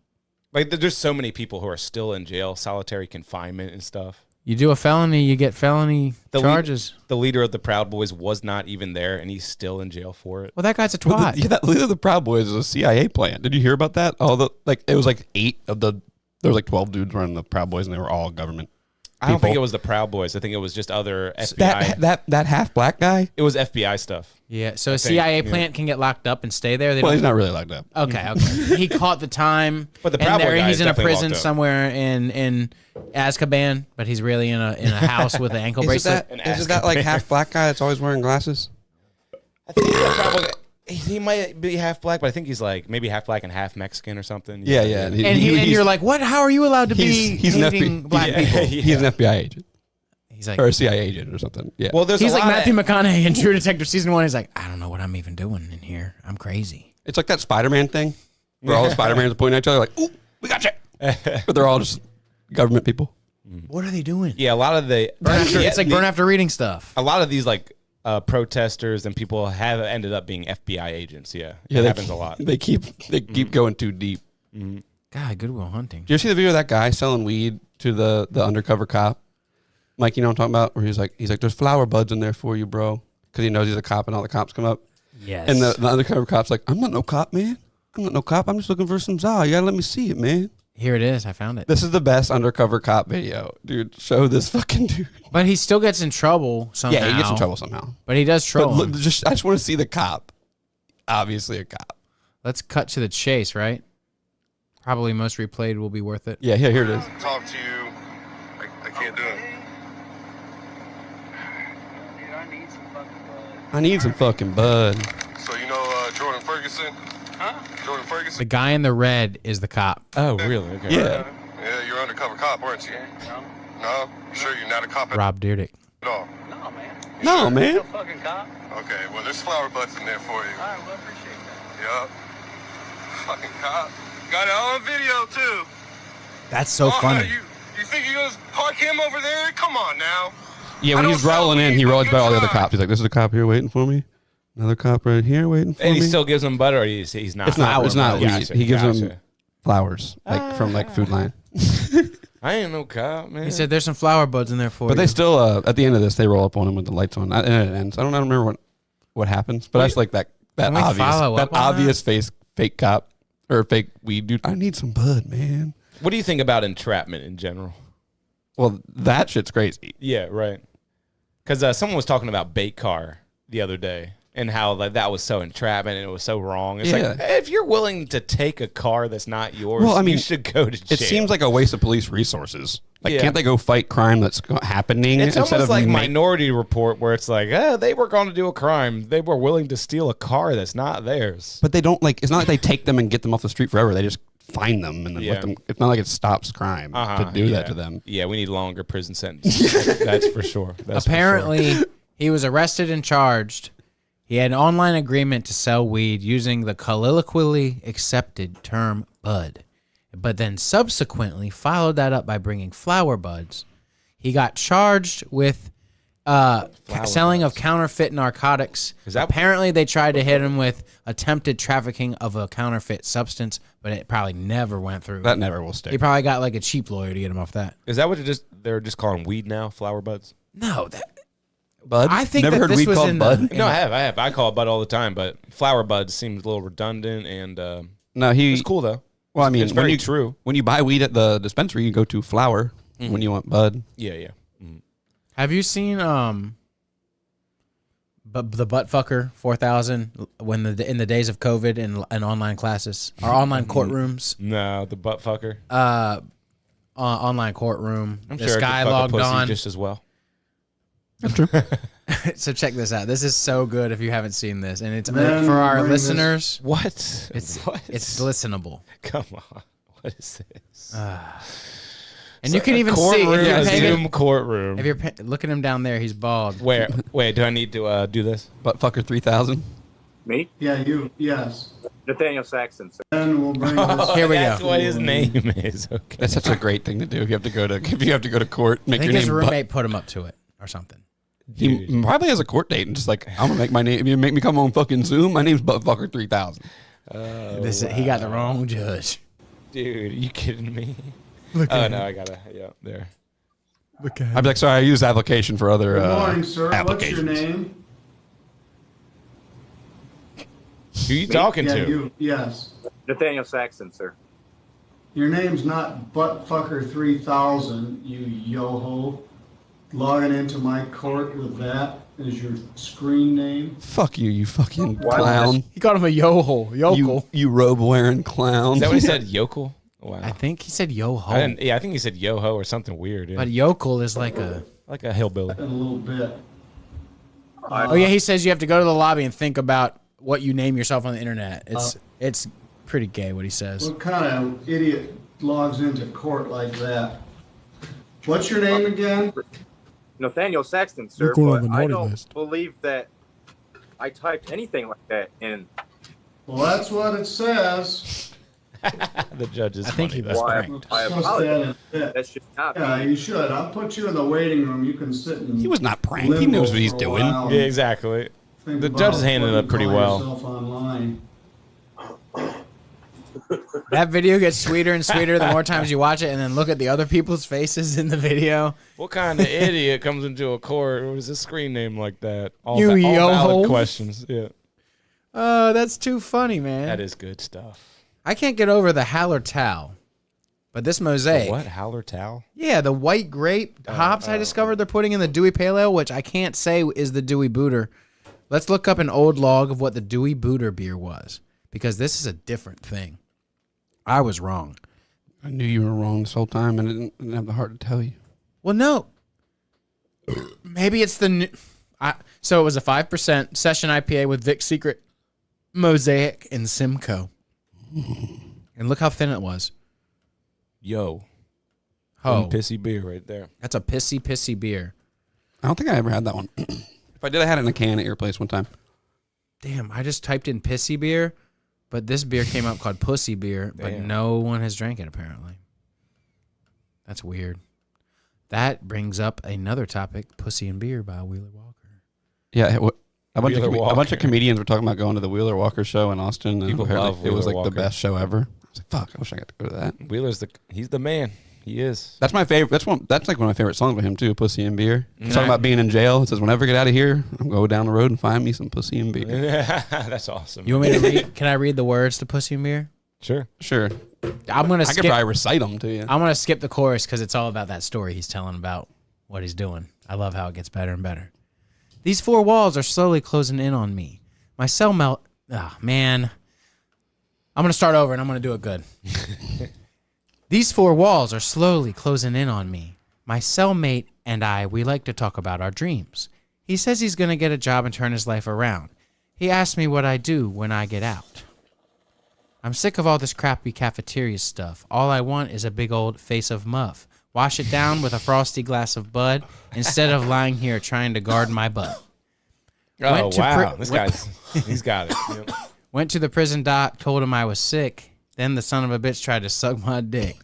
Like, there's so many people who are still in jail, solitary confinement and stuff. You do a felony, you get felony charges. The leader of the Proud Boys was not even there, and he's still in jail for it. Well, that guy's a twat. That leader of the Proud Boys is a CIA plant. Did you hear about that? It was like 8 of the, there was like 12 dudes running the Proud Boys, and they were all government. I don't think it was the Proud Boys. I think it was just other FBI. That half black guy? It was FBI stuff. Yeah, so a CIA plant can get locked up and stay there. They Well, don't. he's not really locked up. Okay. He caught the time. But the Proud Boy guy he's is in a definitely prison locked up. somewhere in Azkaban, but he's really in a house with an ankle bracelet. Is that like half black guy that's always wearing glasses? I think the Proud Boy guy, he might be half black, but I think he's like maybe half black and half Mexican or something. Yeah. And you're like, what? How are you allowed to be hating black people? He's an FBI agent. He's like, Or a CIA agent or something. Yeah. Well, there's he's a like lot Matthew of, McConaughey in True Detective season 1. He's like, I don't know what I'm even doing in here. I'm crazy. It's like that Spider-Man thing where all the Spider-Mans are pointing at each other like, ooh, we got you. But they're all just government people. What are they doing? Yeah, a lot of the It's like burn after reading stuff. a lot of these like protesters and people have ended up being FBI agents. Yeah, it happens a lot. They keep going too deep. God, Goodwill Hunting. Did you see the video of that guy selling weed to the undercover cop? Mike, you know what I'm talking about? Where he's like, there's flower buds in there for you, bro. Because he knows he's a cop and all the cops come up. Yes. And the undercover cop's like, I'm not no cop, man. I'm not no cop. I'm just looking for some za. You gotta let me see it, man. Here it is. I found it. This is the best undercover cop video. Dude, show this fucking dude. But he still gets in trouble somehow. Yeah, he gets in trouble somehow. But he does troll. But look, him. I just want to see the cop. Obviously a cop. Let's cut to the chase, right? Probably most replayed will be worth it. Yeah, here it is. Talk to you. I can't do it. Dude, I need some fucking blood. I need some fucking bud. So you know Jordan Ferguson? Huh? Jordan Ferguson? The guy in the red is the cop. Oh, really? Okay. Yeah. Yeah, you're undercover cop, weren't you? No. No? You sure you're not a cop at Rob Dyrdek. all? No, man. No, man. Real fucking cop. Okay, well there's flower buds in there for you. All right, well, appreciate that. Yup. Fucking cop. Got it all on video too. That's so funny. You think you're gonna park him over there? Come on now. Yeah, when I he's don't sell rolling in, weed, he but rolls good by all the other try. cops. He's like, this is a cop here waiting for me. Another cop right here waiting for And me. he still gives them butter, or he's not. It's not weed. Gotcha, He gives them gotcha. flowers, like from like Food Line. I ain't no cop, man. He said there's some flower buds in there for But you. they still, at the end of this, they roll up on him with the lights on, and it ends. I don't remember what happens, but that's like that Can we follow up on obvious fake cop or fake weed dude. I need some bud, man. What do you think about entrapment in general? Well, that shit's crazy. Yeah, right. Because someone was talking about bait car the other day and how like that was so entrapment and it was so wrong. It's Yeah. like, if you're willing to take a car that's not yours, Well, I mean, you should go to jail. It seems like a waste of police resources. Like, Yeah. can't they go fight crime that's happening it's instead almost of like Minority Report, where it's like, they were going to do a crime. They were willing to steal a car that's not theirs. But they don't like. It's not like they take them and get them off the street forever. They just find them and then Yeah. let them. It's not like it stops crime to do that to them. Yeah, we need longer prison sentences. That's for sure. That's for sure. Apparently, he was arrested and charged. He had an online agreement to sell weed using the colloquially accepted term bud. but then subsequently followed that up by bringing flower buds. He got charged with selling of counterfeit narcotics. Apparently, they tried to hit him with attempted trafficking of a counterfeit substance, but it probably never went through. That never will stick. He probably got like a cheap lawyer to get him off that. Is that what they're just calling weed now? Flower buds? No, Bud? I think never that heard this weed was called in bud. No, I have. I call it bud all the time, but flower buds seems a little redundant and No, it's cool though. Well, I mean, it's very true. When you buy weed at the dispensary, you go to flower. When you want bud, Yeah. Have you seen the Buttfucker 4000 when in the days of COVID and online classes or online courtrooms? No, the butt fucker. Online courtroom. I'm this sure guy I could fuck a logged pussy on. just as well. that's true. So check this out. This is so good if you haven't seen this, and it's Man, for our bring this- listeners. What? It's What? it's listenable, Come on. What is this? and you can even see if courtroom, you're a paying, Zoom courtroom. if you're look at him down there. He's bald. Wait, do I need to do this? Buttfucker 3000. Me? Yeah, you. Yes. Nathaniel Saxon, sir. Then we'll bring this. Here we That's go. what his name is. Okay. That's such a great thing to do. If you have to go to court, I make think your his name. roommate put him up to it or something. He probably has a court date and just like, I'm gonna make my name. If you make me come on fucking Zoom, my name's Buttfucker 3000. He got the wrong judge. Dude, are you kidding me? Look at him. No, I gotta. Yeah, there. Look at him. I'd be like, sorry, I used the application for other Good morning, sir. What's your applications. name? Who you talking Yeah, to? you. Yes. Nathaniel Saxon, sir. Your name's not Buttfucker 3000, you yo-ho. Logging into my court with that as your screen name. Fuck you, you fucking clown. He called him a yokel. You robe wearing clown. Is that what he said? Yokel? Wow. I think he said yo-ho. I think he said yo-ho or something weird. Yeah. But yokel is like a... Like a hillbilly. In a little bit. Oh, yeah, he says you have to go to the lobby and think about what you name yourself on the internet. It's pretty gay what he says. What kind of idiot logs into court like that? What's your name again? Nathaniel Saxon, sir. going on But the I naughty don't list. believe that I typed anything like that in. Well, that's what it says. The judge is I think funny, he was though. Why? correct. I Discuss apologize. that in a bit. That should not be. Yeah, you should. I'll put you in the waiting room. You can sit in He was not pranked. He limbo knows what he's for a doing. while and Yeah, exactly. think The about judge is handling what it you pretty call well. yourself online. That video gets sweeter and sweeter the more times you watch it, and then look at the other people's faces in the video. What kind of idiot comes into a court with a screen name like that? All You all yo-ho. valid questions. Yeah, That's too funny, man. that is good stuff. I can't get over the Hallertau, but this mosaic. What? Howler Towel? Yeah, the white grape hops I discovered they're putting in the Dewey Pale Ale, which I can't say is the Dewey Booter. Let's look up an old log of what the Dewey Booter beer was, because this is a different thing. I was wrong. I knew you were wrong this whole time, and I didn't have the heart to tell you. Well, no. Maybe it's the new. So it was a 5% session IPA with Vic's Secret, Mosaic, and Smmwo. And look how thin it was. Yo. Oh, Pissy beer right there. that's a pissy beer. I don't think I ever had that one. If I did, I had it in a can at your place one time. Damn, I just typed in pissy beer, but this beer came up called pussy beer, but Damn. no one has drank it apparently. That's weird. That brings up another topic, Pussy and Beer by Wheeler Walker. Yeah, a bunch Wheeler of Walker. comedians were talking about going to the Wheeler Walker show in Austin. And People apparently love it was Wheeler like the Walker. best show ever. I was like, fuck, I wish I got to go to that. Wheeler's he's the man. He is. That's my favorite. That's like one of my favorite songs by him too. Pussy and Beer. He's talking I- about being in jail. It says, "Whenever I get out of here, I'm going down the road and find me some pussy and beer." That's awesome. You want me to read? Can I read the words to Pussy and Beer? Sure. Sure, I'm gonna I could skip. probably recite them to you. I'm gonna skip the chorus because it's all about that story he's telling about what he's doing. I love how it gets better and better. These four walls are slowly closing in on me. My cell melt. Ah, man. I'm gonna start over and I'm gonna do it good. These four walls are slowly closing in on me. My cellmate and I, we like to talk about our dreams. He says he's gonna get a job and turn his life around. He asks me what I do when I get out. I'm sick of all this crappy cafeteria stuff. All I want is a big old face of muff. Wash it down with a frosty glass of bud instead of lying here trying to guard my butt. Oh, Went to wow. This guy's, he's got it. Yep. Went to the prison doc, told him I was sick. Then the son of a bitch tried to suck my dick.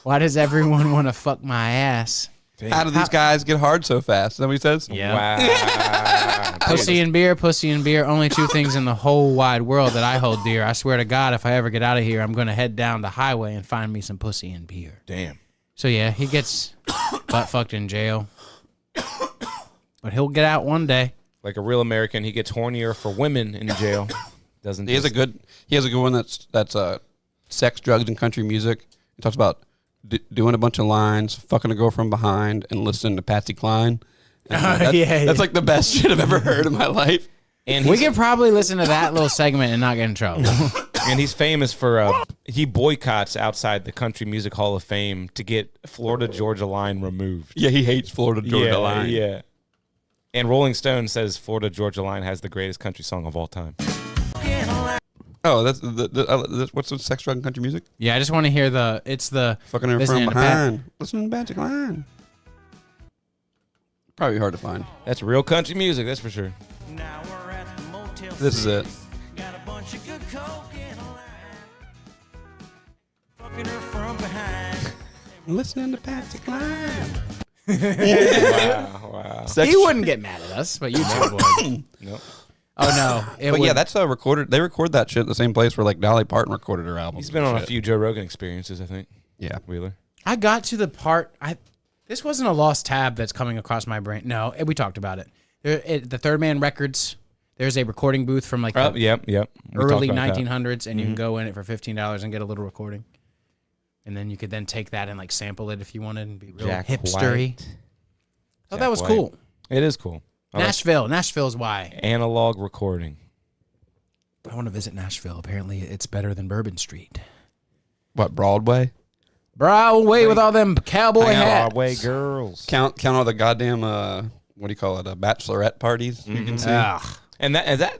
Why does everyone want to fuck my ass? How do these guys get hard so fast? Is that what he says? Yeah. Wow. Pussy and beer, pussy and beer. Only two things in the whole wide world that I hold dear. I swear to God, if I ever get out of here, I'm going to head down the highway and find me some pussy and beer. Damn. So, yeah, he gets butt fucked in jail. But he'll get out one day. Like a real American, he gets hornier for women in jail. Doesn't He has a good one that's sex, drugs, and country music. He talks about doing a bunch of lines, fucking a girl from behind, and listening to Patsy Cline. That's like the best shit I've ever heard in my life. And we could probably listen to that little segment and not get in trouble. And he's famous for he boycotts outside the Country Music Hall of Fame to get Florida Georgia Line removed. Yeah, he hates Florida Georgia Line. Yeah. And Rolling Stone says Florida Georgia Line has the greatest country song of all time. Oh, that's what's the sex, drug, and country music? Yeah, I just want to hear the Fucking her listening from to behind. Listening to Patsy Cline. Probably hard to find. That's real country music, that's for sure. This is it. Got a bunch of good coke and a line. Fucking her from behind. Listening to Patsy Cline. Wow. He wouldn't get mad at us, but you two would. Nope. Oh, no. Yeah, that's recorded. They record that shit at the same place where like Dolly Parton recorded her album. He's been on a few Joe Rogan experiences, I think. Yeah. Wheeler. I got to the part. This wasn't a lost tab that's coming across my brain. No, we talked about it. The Third Man Records. There's a recording booth from like the Yep. early 1900s, and you can go in it for $15 and get a little recording. And then you could then take that and like sample it if you wanted and be real Jack hipstery. White. Oh, that was White. cool. It is cool. Nashville's why. Analog recording. I want to visit Nashville. Apparently, it's better than Bourbon Street. What, Broadway? Broadway with all them cowboy hats. Broadway girls. Count all the goddamn what do you call it? Bachelorette parties you can see. Ugh. And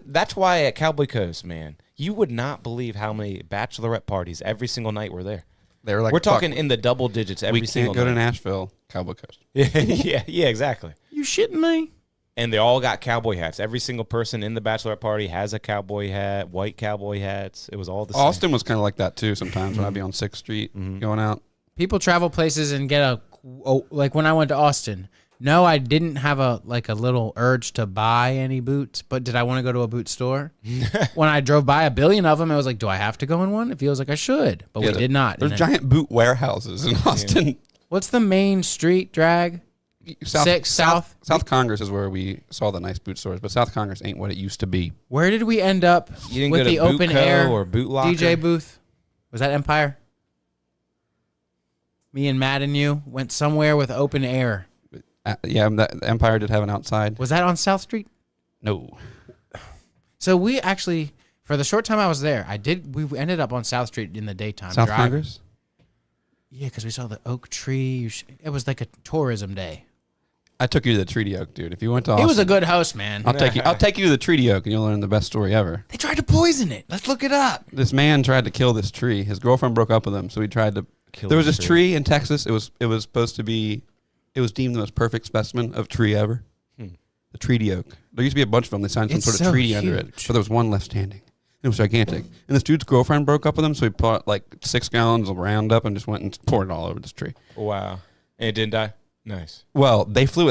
that's why at Cowboy Coast, man, you would not believe how many bachelorette parties every single night were there. They were like, we're talking in the double digits every single night. We can't go to Nashville, Cowboy Coast. yeah, exactly. You shitting me? And they all got cowboy hats. Every single person in the bachelorette party has a cowboy hat, white cowboy hats. It was all the same. Austin was kind of like that too sometimes when I'd be on 6th Street going out. People travel places and get like when I went to Austin. No, I didn't have a little urge to buy any boots, but did I want to go to a boot store? When I drove by a billion of them, I was like, do I have to go in one? It feels like I should, but we did not. There's giant boot warehouses in Austin. Yeah. What's the main street drag? South Congress is where we saw the nice boot stores, but South Congress ain't what it used to be. Where did we end up with the open air or Boot Locker? DJ booth? Was that Empire? Me and Matt and you went somewhere with open air. Yeah, Empire did have an outside. Was that on South Street? No. So we actually, for the short time I was there, we ended up on South Street in the daytime. South Congress? Yeah, because we saw the oak tree. It was like a tourism day. I took you to the Treaty Oak, dude. If you went to Austin, he was a good host, man. I'll take you to the Treaty Oak, and you'll learn the best story ever. They tried to poison it. Let's look it up. This man tried to kill this tree. His girlfriend broke up with him, so he tried to kill. There was this tree in Texas. It was supposed to be. It was deemed the most perfect specimen of tree ever. The treaty oak. There used to be a bunch of them. They signed some sort of treaty under it, but there was one left standing. It was gigantic. And this dude's girlfriend broke up with him, so he put like 6 gallons of Roundup and just went and poured it all over this tree. Wow. And it didn't die? Nice. Well, they flew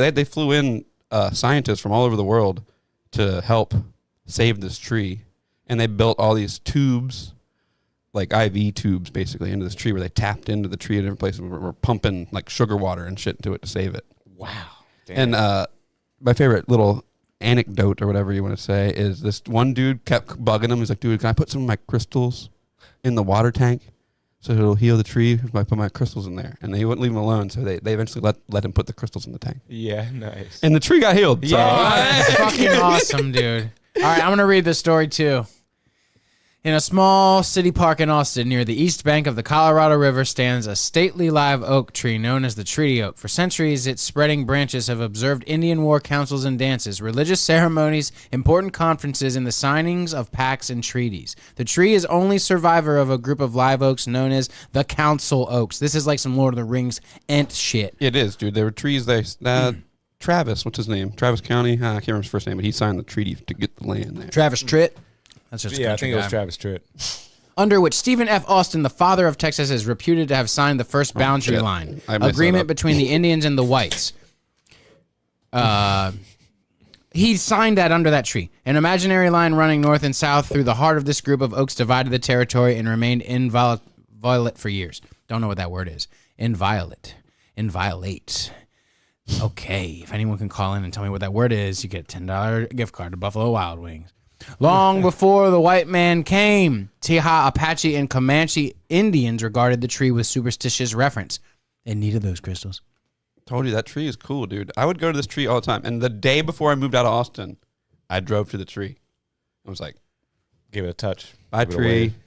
in scientists from all over the world to help save this tree. And they built all these tubes, like IV tubes, basically, into this tree where they tapped into the tree at different places. We're pumping like sugar water and shit into it to save it. Wow. Damn. And my favorite little anecdote or whatever you want to say is this one dude kept bugging him. He's like, dude, can I put some of my crystals in the water tank so it'll heal the tree if I put my crystals in there? And they wouldn't leave him alone, so they eventually let him put the crystals in the tank. Yeah, nice. And the tree got healed. So. That's fucking awesome, dude. All right, I'm going to read this story too. In a small city park in Austin near the east bank of the Colorado River stands a stately live oak tree known as the treaty oak. For centuries, its spreading branches have observed Indian war councils and dances, religious ceremonies, important conferences, and the signings of pacts and treaties. The tree is only survivor of a group of live oaks known as the Council Oaks. This is like some Lord of the Rings Ent shit. It is, dude. There were trees. Travis, what's his name? Travis County. I can't remember his first name, but he signed the treaty to get the land there. Travis Tritt. That's just I think it was Travis Tritt. under which Stephen F. Austin, the father of Texas, is reputed to have signed the first boundary shit. line I messed that agreement up. between the Indians and the whites. He signed that under that tree. An imaginary line running north and south through the heart of this group of oaks divided the territory and remained inviolate for years. Don't know what that word is. Inviolate. Okay, if anyone can call in and tell me what that word is, you get a $10 gift card to Buffalo Wild Wings. Long before the white man came, Teja, Apache, and Comanche Indians regarded the tree with superstitious reverence. They needed those crystals. Told you that tree is cool, dude. I would go to this tree all the time. And the day before I moved out of Austin, I drove to the tree. I was like, Give it a touch. bye, Give it a wave. tree.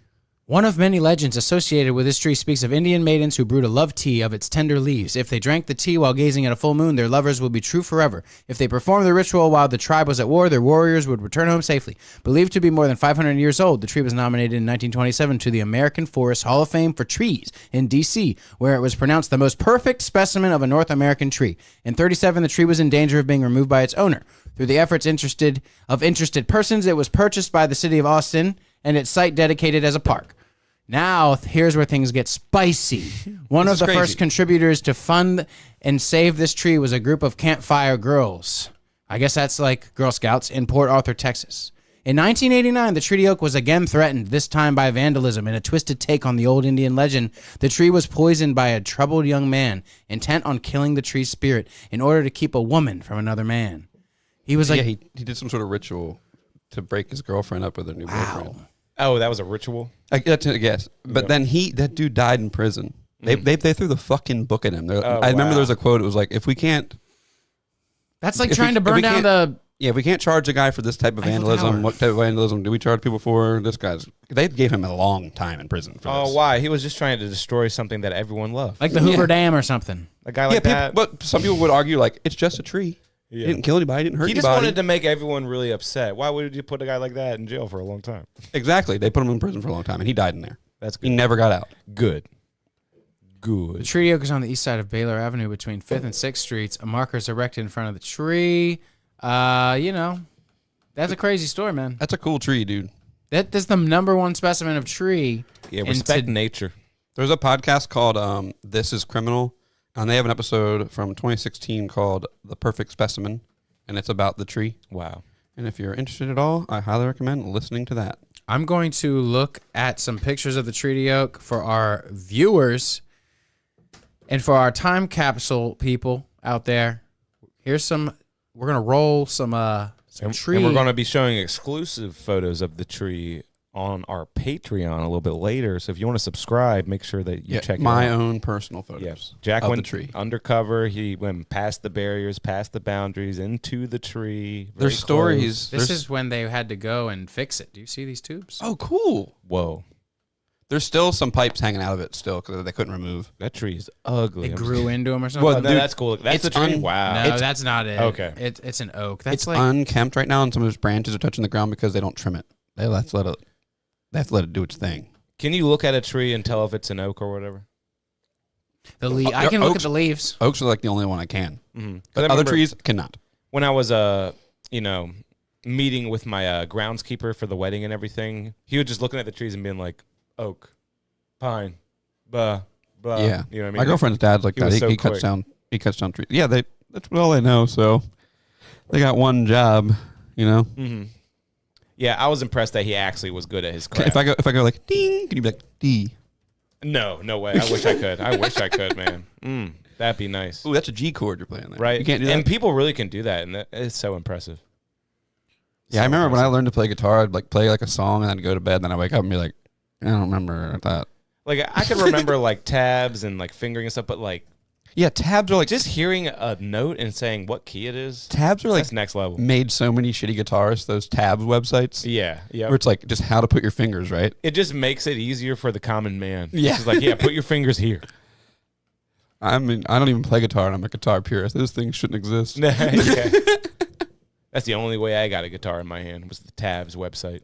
One of many legends associated with this tree speaks of Indian maidens who brewed a love tea of its tender leaves. If they drank the tea while gazing at a full moon, their lovers would be true forever. If they performed the ritual while the tribe was at war, their warriors would return home safely. Believed to be more than 500 years old, the tree was nominated in 1927 to the American Forest Hall of Fame for Trees in D.C., where it was pronounced the most perfect specimen of a North American tree. In 1937, the tree was in danger of being removed by its owner. Through the efforts of interested persons, it was purchased by the city of Austin and its site dedicated as a park. Now, here's where things get spicy. One of the first contributors to fund and save this tree was a group of campfire girls. I guess that's like Girl Scouts in Port Arthur, Texas. In 1989, the treaty oak was again threatened, this time by vandalism. In a twisted take on the old Indian legend, the tree was poisoned by a troubled young man, intent on killing the tree's spirit in order to keep a woman from another man. He was like... Yeah, he did some sort of ritual to break his girlfriend up with her new boyfriend. Oh, that was a ritual? That's I guess. But then that dude died in prison. They threw the fucking book at him. I remember there was a quote. It was like, if we can't... That's like trying to burn down the... Yeah, if we can't charge a guy for this type of vandalism, what type of vandalism do we charge people for? This guy's... They gave him a long time in prison for this. Oh, why? He was just trying to destroy something that everyone loved. Like the Hoover Dam or something. A guy like that. But some people would argue, like, it's just a tree. He didn't kill anybody, didn't hurt He anybody. just wanted to make everyone really upset. Why would you put a guy like that in jail for a long time? Exactly. They put him in prison for a long time, and he died in there. That's good. He never got out. Good. The tree oak is on the east side of Baylor Avenue between 5th and 6th Streets. A marker is erected in front of the tree. That's a crazy story, man. That's a cool tree, dude. That's the number one specimen of tree. Yeah, respect nature. There's a podcast called This is Criminal, and they have an episode from 2016 called The Perfect Specimen, and it's about the tree. Wow. And if you're interested at all, I highly recommend listening to that. I'm going to look at some pictures of the treaty oak for our viewers and for our time capsule people out there. Here's some. We're gonna roll some tree. And we're going to be showing exclusive photos of the tree on our Patreon a little bit later. So if you want to subscribe, make sure that you check my it out. own personal photos. Yes. Jack of went the tree. undercover. He went past the barriers, past the boundaries, into the tree. There's stories. This is when they had to go and fix it. Do you see these tubes? Oh, cool. Whoa. There's still some pipes hanging out of it still because they couldn't remove. That tree is ugly. It grew into them or something? Well, Oh, no, dude, that's cool. That's the it's tree? Wow. No, that's not it. Okay. It's an oak. That's It's like unkempt right now, and some of its branches are touching the ground because they don't trim it. They have to let it do its thing. Can you look at a tree and tell if it's an oak or whatever? I can look at the leaves. Oaks are like the only one I can. Mm-hmm. But other trees cannot. When I was meeting with my groundskeeper for the wedding and everything, he was just looking at the trees and being like, oak, pine, blah. Yeah. You know what I mean? My girlfriend's dad's like He that. was so He cuts quick. down. He cuts down trees. Yeah, that's all they know. So they got one job. You know. Mm-hmm. Yeah, I was impressed that he actually was good at his craft. If I go like ding, can you be like D? No way. I wish I could. I wish I could, man. That'd be nice. Ooh, that's a G chord you're playing there. Right? You can't do that. And people really can do that, and it's so impressive. Yeah, I remember when I learned to play guitar, I'd like play like a song and then go to bed. Then I wake up and be like, I don't remember that. Like I could remember like tabs and like fingering and stuff, but like Yeah, tabs are like just hearing a note and saying what key it is. tabs are like That's next level. made so many shitty guitarists those tabs websites. Yeah, yeah. Where it's like just how to put your fingers right. It just makes it easier for the common man. Yeah. It's like, yeah, put your fingers here. I mean, I don't even play guitar, and I'm a guitar purist. Those things shouldn't exist. Yeah. That's the only way I got a guitar in my hand was the tabs website.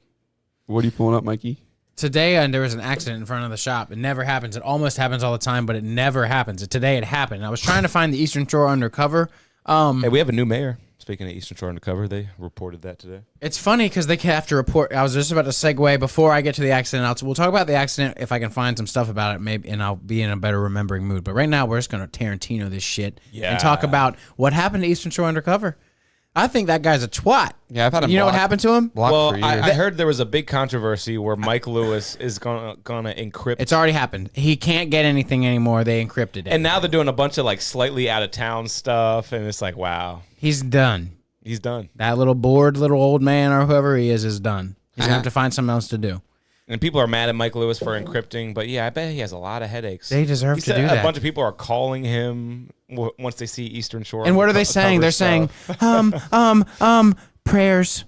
What are you pulling up, Mikey? Today, there was an accident in front of the shop. It never happens. It almost happens all the time, but it never happens. Today, it happened. I was trying to find the Eastern Shore undercover. Hey, we have a new mayor. Speaking of Eastern Shore Undercover, they reported that today. It's funny because they have to report. I was just about to segue before I get to the accident. We'll talk about the accident if I can find some stuff about it, maybe, and I'll be in a better remembering mood. But right now, we're just going to Tarantino this shit and talk about what happened to Eastern Shore Undercover. I think that guy's a twat. Yeah, I've had him. You know what happened to him? Well, I heard there was a big controversy where Mike Lewis is gonna encrypt. It's already happened. He can't get anything anymore. They encrypted it. And now they're doing a bunch of like slightly out of town stuff, and it's like, wow, He's done. he's done. That little bored little old man or whoever he is done. He's going to have to find something else to do. And people are mad at Mike Lewis for encrypting, but yeah, I bet he has a lot of headaches. They deserve He to said do a that. bunch of people are calling him once they see Eastern Shore. And what are they saying? They're saying, prayers.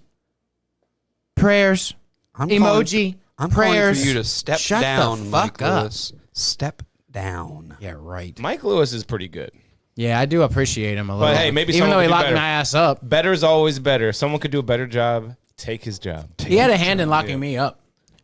Prayers. Emoji. I'm prayers. calling for you to step Shut down, the Mike fuck up. Lewis. Step down. Yeah, right. Mike Lewis is pretty good. Yeah, I do appreciate him a little. But hey, maybe even someone though he could do locked better. my ass up, Better is always better. If someone could do a better job, take his job. he had a hand in locking me up.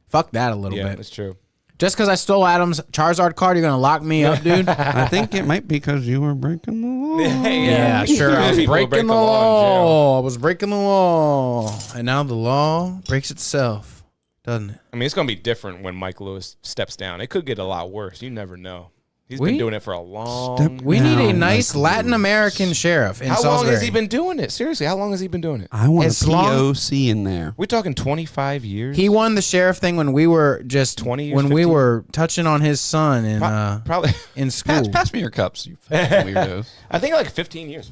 Fuck that a little Yeah, bit. that's true. Just because I stole Adam's Charizard card, you're gonna lock me up, dude? I think it might be because you were breaking the law. Yeah, sure. I was People breaking break the the law in jail. law. I was breaking the law, and now the law breaks itself, doesn't it? I mean, it's going to be different when Mike Lewis steps down. It could get a lot worse. You never know. He's We- been doing it for a long We need a Now, nice Michael Latin Lewis. American sheriff in How long Salisbury. has he been doing it? Seriously, how long has he been doing it? I want As a long- POC in there. We're talking 25 years? He won the sheriff thing when we were just 20 years, when we 15? were touching on his son in Probably. in school. Pass me your cups, you fucking weirdos. I think like 15 years.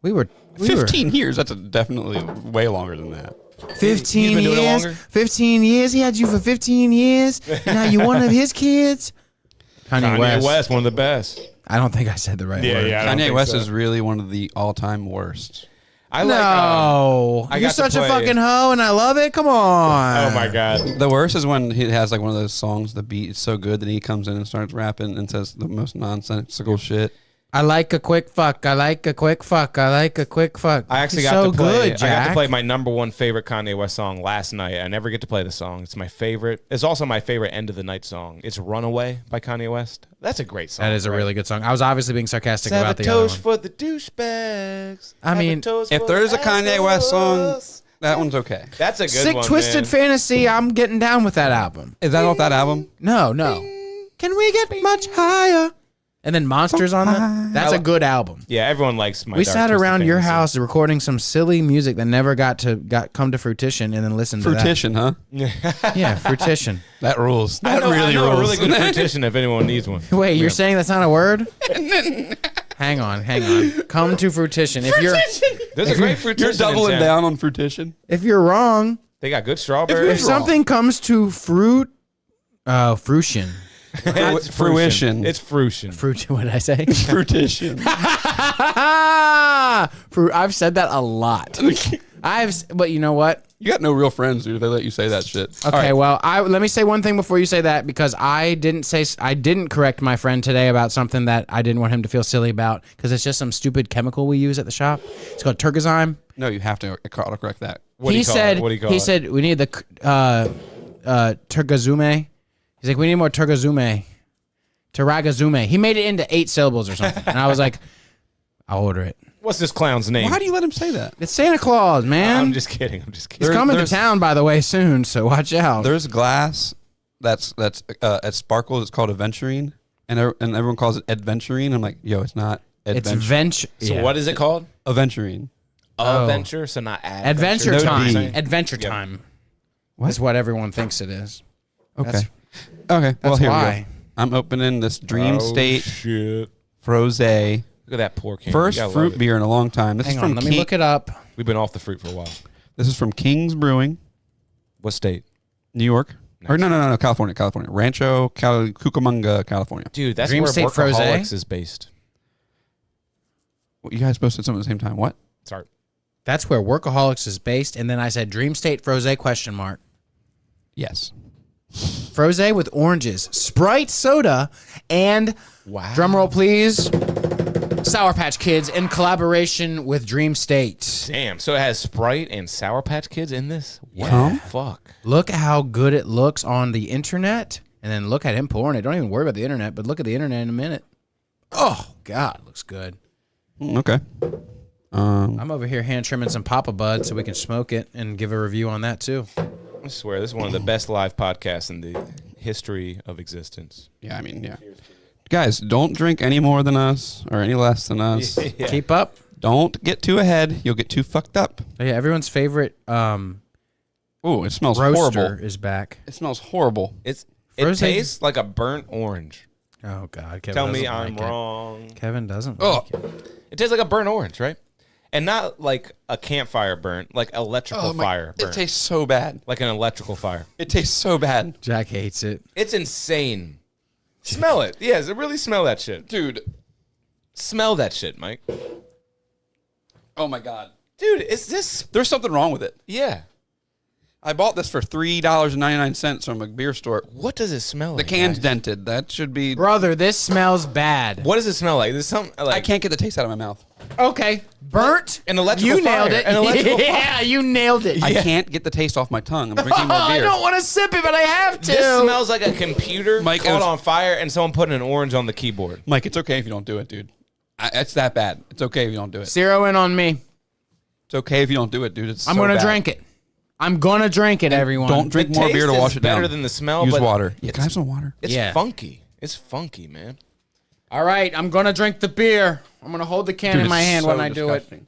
We were 15 years? That's definitely way longer than that. 15 He's been doing it years. longer? 15 years. He had you for 15 years. And now you one of his kids. Kanye West. one of the best. I don't think I said the right word. I don't Kanye think West so. is really one of the all-time worst. I like. No, I you're got to such a play- fucking hoe, and I love it. Come on. Oh my God. The worst is when he has like one of those songs, the beat is so good that he comes in and starts rapping and says the most nonsensical shit. I like a quick fuck. I like a quick fuck. I like a quick fuck. I actually He's got so to play. good, I got Jack. to play my number one favorite Kanye West song last night. I never get to play the song. It's my favorite. It's also my favorite end of the night song. It's "Runaway" by Kanye West. That's a great song. That is a right? really good song. I was obviously being sarcastic about the other Toast one. for the douchebags. I mean, If there's a Kanye West song, that one's okay. That's a good Sick one. Twisted man. Fantasy. I'm getting down with that album. Is that off that album? No. Can we get much higher? And then Monsters on that. That's a good album. Yeah, everyone likes my. We Dark sat Twisted around your Fantasy. house recording some silly music that never got come to fruition, and then listened to Fruition, huh? that. Yeah, fruition. That rules. I That know, really I know rules. a really good fruition if anyone needs one. Wait, you're saying that's not a word? Hang on. Come to fruition. If There's a great fruition. You're doubling down on fruition. you're wrong, They got good strawberries. if something comes to fruition. It's Fruition. It's fruition. Fruit. What did I say? Fruition. I've said that a lot. But you know what? You got no real friends, dude. They let you say that shit. Okay, well, let me say one thing before you say that, because I didn't correct my friend today about something that I didn't want him to feel silly about, because it's just some stupid chemical we use at the shop. It's called Turkazyme. No, you have to autocorrect that. What do you call it? What do you call he it? said we need the Turgazume. He's like, we need more Turgazume. Turagazume. He made it into 8 syllables or something, and I was like, I'll order it. What's this clown's name? Why do you let him say that? It's Santa Claus, man. I'm just kidding. He's coming to town, by the way, soon, so watch out. There's glass that's at Sparkles. It's called Aventurine, and everyone calls it Adventurine. I'm like, yo, it's not It's Adventure. venture. So what is it called? Aventurine. Adventure, so not Adventure No time. D. Adventure time. What? Is what everyone thinks it is. Okay. That's- Okay. Well, that's here why. we go. I'm opening this Dream State Shit. Froze. Look at that poor can. First You gotta love fruit it. beer in a long time. This Hang is on, from let me look it up. We've been off the fruit for a while. This is from King's Brewing, What state? New York. Or no, California. Rancho Cucamonga, California. Dude, that's Dream where State Froze? Workaholics is based. Well, you guys posted something at the same time. What? Sorry. That's where Workaholics is based, and then I said Dream State Froze ? Yes. Froze with oranges, Sprite soda, and Wow. drumroll please, Sour Patch Kids in collaboration with Dream State. Damn. So it has Sprite and Sour Patch Kids in this? Yeah. Fuck. Look how good it looks on the internet, and then look at him pouring it. Don't even worry about the internet, but look at the internet in a minute. Oh God, it looks good. Okay. I'm over here hand trimming some Papa Bud so we can smoke it and give a review on that too. I swear, this is one of the best live podcasts in the history of existence. Yeah, I mean, yeah. Guys, don't drink any more than us or any less than us. Yeah. Keep up. Don't get too ahead. You'll get too fucked up. Oh, yeah, everyone's favorite Oh, it smells roaster horrible. is back. It smells horrible. It Frozen- tastes like a burnt orange. Oh God, Kevin Tell me doesn't I'm like it. wrong. Kevin doesn't Oh. like it. It tastes like a burnt orange, right? And not like a campfire burnt, like electrical fire burnt. It tastes so bad. Like an electrical fire. It tastes so bad. Jack hates it. It's insane. Smell it. Yes, really smell that shit. Dude. Smell that shit, Mike. Oh my God. Dude, is this... There's something wrong with it. Yeah. I bought this for $3.99 from a beer store. What does it smell The like? can's guys? dented. That should be... Brother, this smells bad. What does it smell like? There's some like I can't get the taste out of my mouth. Okay, burnt. An electrical You nailed fire. it. An electrical Yeah, you nailed it. I can't get the taste off my tongue. I'm drinking more I beer. don't want to sip it, but I have to. This smells like a computer Mike, it caught was- on fire and someone putting an orange on the keyboard. Mike, it's okay if you don't do it, dude. It's that bad. It's okay if you don't do it. Zero in on me. It's okay if you don't do it, dude. It's I'm so gonna bad. drink it. I'm gonna drink it, everyone. Don't drink The more beer to taste wash is it down. better than the smell, Use but water. Yeah, it's- can I have some water? It's Yeah. funky. It's funky, man. All right, I'm gonna drink the beer. I'm gonna hold the can Dude, in my it's hand so when I do it. disgusting.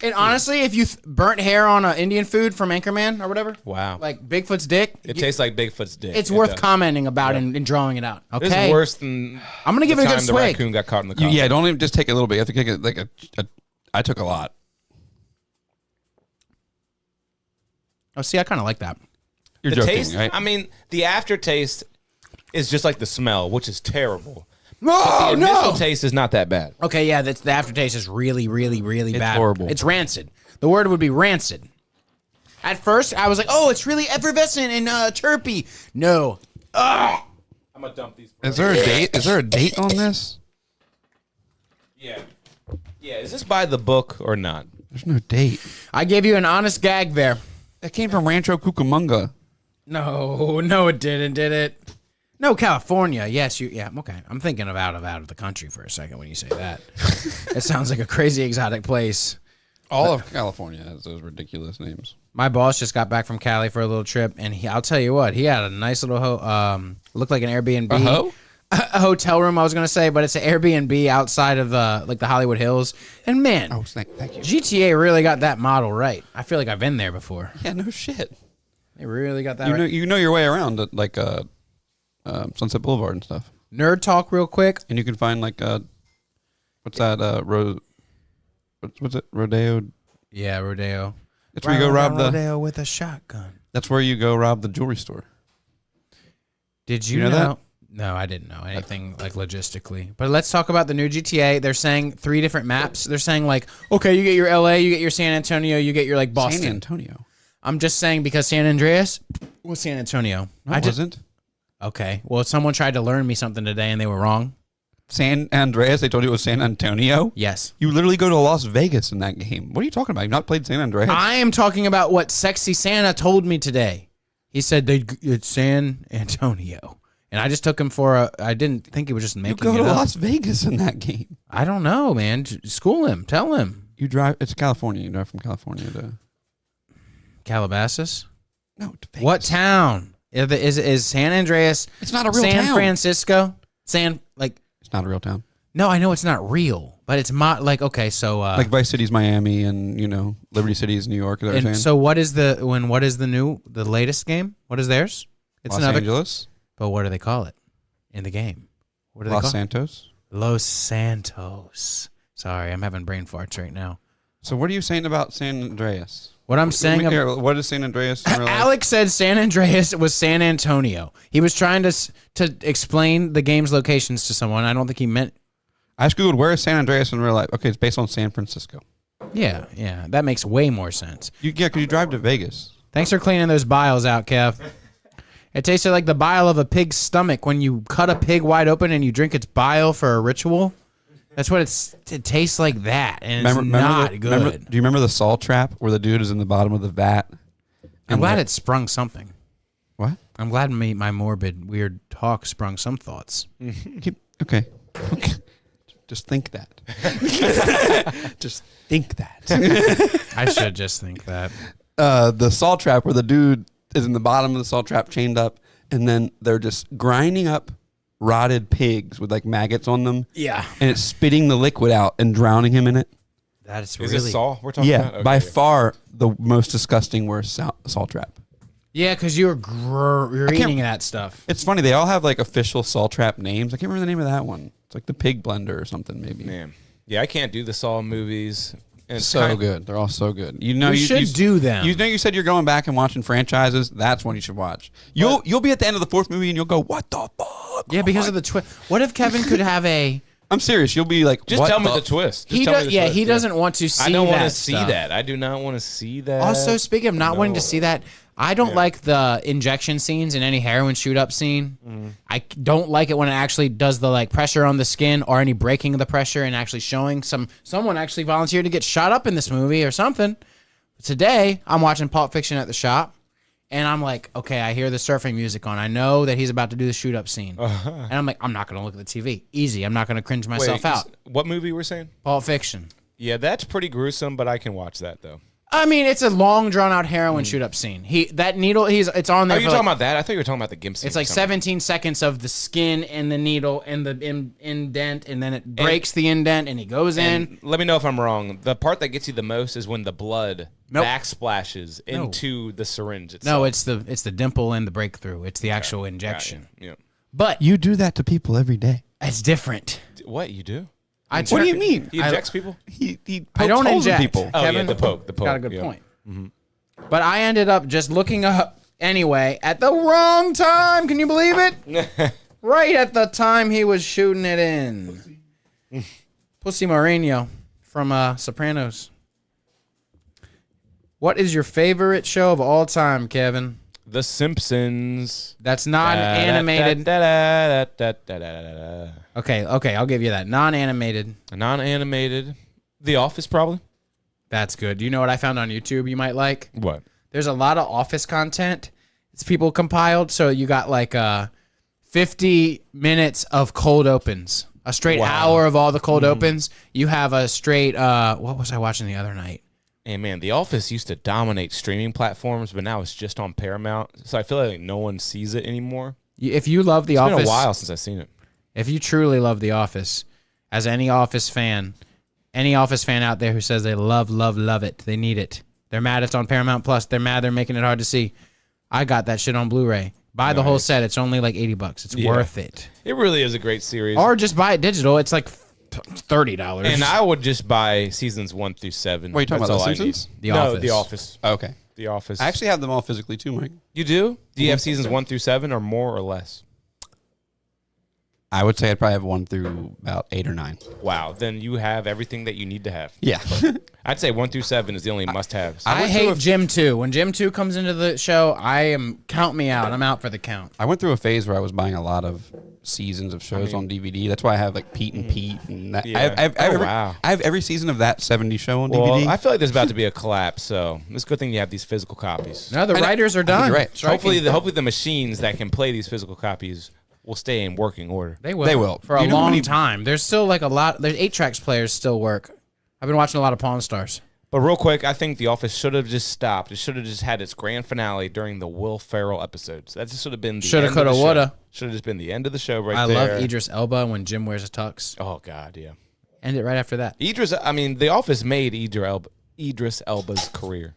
And honestly, if you burnt hair on Indian food from Anchorman or whatever, Wow. like Bigfoot's dick, It tastes like Bigfoot's dick. it's It worth does. commenting about and drawing it out. This is Okay, worse than I'm gonna give the it a good time the swig. raccoon got caught in the car. Yeah, don't even just take a little bit. You have to take it like a I took a lot. Oh, see, I kind of like that. You're The joking, taste, right? I mean, the aftertaste is just like the smell, which is terrible. Oh The initial taste is not that bad. Okay, yeah, that's the aftertaste is really, really, really bad. horrible. It's rancid. The word would be rancid. At first, I was like, "Oh, it's really effervescent and chirpy." No, I'm gonna dump these. Is there a date? Is there a date on this? Yeah. Yeah, is this by the book or not? There's no date. I gave you an honest gag there. That came from Rancho Cucamonga. No, it didn't, did it? No, California. Yes, yeah, okay. I'm thinking of out of the country for a second when you say that. It sounds like a crazy exotic place. All of California has those ridiculous names. My boss just got back from Cali for a little trip, and I'll tell you what, he had a nice little looked like an Airbnb. A hoe? A hotel room, I was gonna say, but it's an Airbnb outside of the Hollywood Hills. And man, Oh, thank you. GTA really got that model right. I feel like I've been there before. Yeah, no shit. They really got that You right. know your way around at, like Sunset Boulevard and stuff. Nerd talk, real quick. And you can find like what's that what's it Rodeo? Yeah, Rodeo. That's where you go rob the. Rodeo with a shotgun. That's where you go rob the jewelry store. Did you, You know that? No, I didn't know anything like logistically. But let's talk about the new GTA. They're saying 3 different maps. They're saying like, okay, you get your LA, you get your San Antonio, you get your like Boston. San Antonio. I'm just saying because San Andreas was San Antonio. No, I it just wasn't. okay. Well, someone tried to learn me something today and they were wrong. San Andreas. They told you it was San Antonio. Yes. You literally go to Las Vegas in that game. What are you talking about? You've not played San Andreas. I am talking about what Sexy Santa told me today. He said it's San Antonio. And I just took him for a. I didn't think he was just You making go it to up. Las Vegas in that game. I don't know, man. School him. Tell him. You drive. It's California. You drive from California to. Calabasas. No, to Vegas. What town? Is San Andreas? It's not a real San town. Francisco. It's not a real town. No, I know it's not real, but it's okay. So Like Vice City's Miami, and Liberty City is New York. Is that what you're and saying? so what is the latest game? What is theirs? It's Los Angeles, But what do they call it in the game? What do they Los call it? Santos. Los Santos. Sorry, I'm having brain farts right now. So what are you saying about San Andreas? What I'm saying about Here, what is San Andreas? in real life? Alex said San Andreas was San Antonio. He was trying to explain the game's locations to someone. I don't think he meant. I just googled where is San Andreas in real life. Okay, it's based on San Francisco. Yeah, that makes way more sense. Because you drive to Vegas. Thanks for cleaning those biles out, Kev. It tasted like the bile of a pig's stomach when you cut a pig wide open and you drink its bile for a ritual. That's what it tastes like that, and it's not good. Do you remember the Saw trap where the dude is in the bottom of the vat? I'm glad it sprung something. What? I'm glad my morbid, weird talk sprung some thoughts. Okay. Just think that. Just think that. I should just think that. The salt trap where the dude is in the bottom of the salt trap chained up, and then they're just grinding up rotted pigs with like maggots on them. Yeah. And it's spitting the liquid out and drowning him in it. That is Is really... this Saw we're talking about? Yeah, Okay, by yeah. far the most disgusting worst salt trap. Yeah, because you're eating that stuff. It's funny, they all have like official salt trap names. I can't remember the name of that one. It's like the pig blender or something maybe. Man. Yeah, I can't do the Saw movies. And it's So good. They're all so good. You know, We should do them. You know, you said you're going back and watching franchises. That's one you should watch. You'll be at the end of the fourth movie and you'll go, "What the fuck?" Yeah, because of the twist. What if Kevin could have a... I'm serious. You'll be like, Just what tell me the twist. Just tell me the twist. He doesn't want to see that I don't want to see stuff. that. I do not want to see that. Also, speaking of not wanting to No. see that, I don't like the injection scenes in any heroin shoot up scene. I don't like it when it actually does the like pressure on the skin or any breaking of the pressure and actually showing someone actually volunteered to get shot up in this movie or something. Today, I'm watching Pulp Fiction at the shop, and I'm like, okay, I hear the surfing music on. I know that he's about to do the shoot up scene, and I'm like, I'm not gonna look at the TV. Easy, I'm not gonna cringe myself out. What movie we're saying? Pulp Fiction. Yeah, that's pretty gruesome, but I can watch that though. I mean, it's a long, drawn-out heroin shoot-up scene. That needle, it's on there. Are you talking about that? I thought you were talking about the gimp scene. It's like 17 seconds of the skin and the needle and the indent, and then it breaks the indent, and he goes in. Let me know if I'm wrong. The part that gets you the most is when the blood backsplashes into the syringe itself. No, it's the dimple and the breakthrough. It's the actual injection. Yeah. But You do that to people every day. it's different. What you do? What do you mean? He injects people? He pokes I don't holes in inject. people. Oh, yeah, Kevin, the poke. got a good yeah. point. But I ended up just looking up anyway at the wrong time. Can you believe it? Right at the time he was shooting it in. Pussy Mourinho from Sopranos. What is your favorite show of all time, Kevin? The Simpsons. That's non-animated. Okay, I'll give you that. Non-animated. Non-animated. The Office, probably. That's good. Do you know what I found on YouTube you might like? What? There's a lot of Office content. It's people compiled. So you got like 50 minutes of cold opens. A straight hour of all the cold opens. You have a straight, what was I watching the other night? And man, The Office used to dominate streaming platforms, but now it's just on Paramount. So I feel like no one sees it anymore. If you love The It's Office. been a while since I've seen it. If you truly love The Office, as any Office fan out there who says they love it, they need it. They're mad it's on Paramount Plus. They're mad they're making it hard to see. I got that shit on Blu-ray. Buy the whole set. It's only like $80. It's worth it. It really is a great series. Or just buy it digital. It's like $30. And I would just buy seasons 1 through 7. Wait, you talking That's about The all I Simpsons? need. The No, Office. The Office. Okay. The Office. I actually have them all physically too, Mike. You do? Do you have seasons 1 through 7 or more or less? I would say I'd probably have 1 through about 8 or 9. Wow. Then you have everything that you need to have. Yeah. I'd say 1 through 7 is the only must-haves. I went through hate Gym 2. When Gym 2 comes into the show, count me out. I'm out for the count. I went through a phase where I was buying a lot of seasons of shows on DVD. That's why I have like Pete and Pete. And that. Yeah. I have every season of that 70s show on Well, DVD. I feel like there's about to be a collapse, so it's a good thing you have these physical copies. No, the writers are done. you're right. Striking. Hopefully the machines that can play these physical copies will stay in working order. They will. They will. For a You know how long many- time. There's still like a lot. There's 8-tracks players still work. I've been watching a lot of Pawn Stars. But real quick, I think The Office should have just stopped. It should have just had its grand finale during the Will Ferrell episodes. That just should have been the Shoulda, end coulda, of the show. woulda. Should have just been the end of the show right I there. love Idris Elba when Jim wears a tux. Oh, God, yeah. End it right after that. The Office made Idris Elba's career.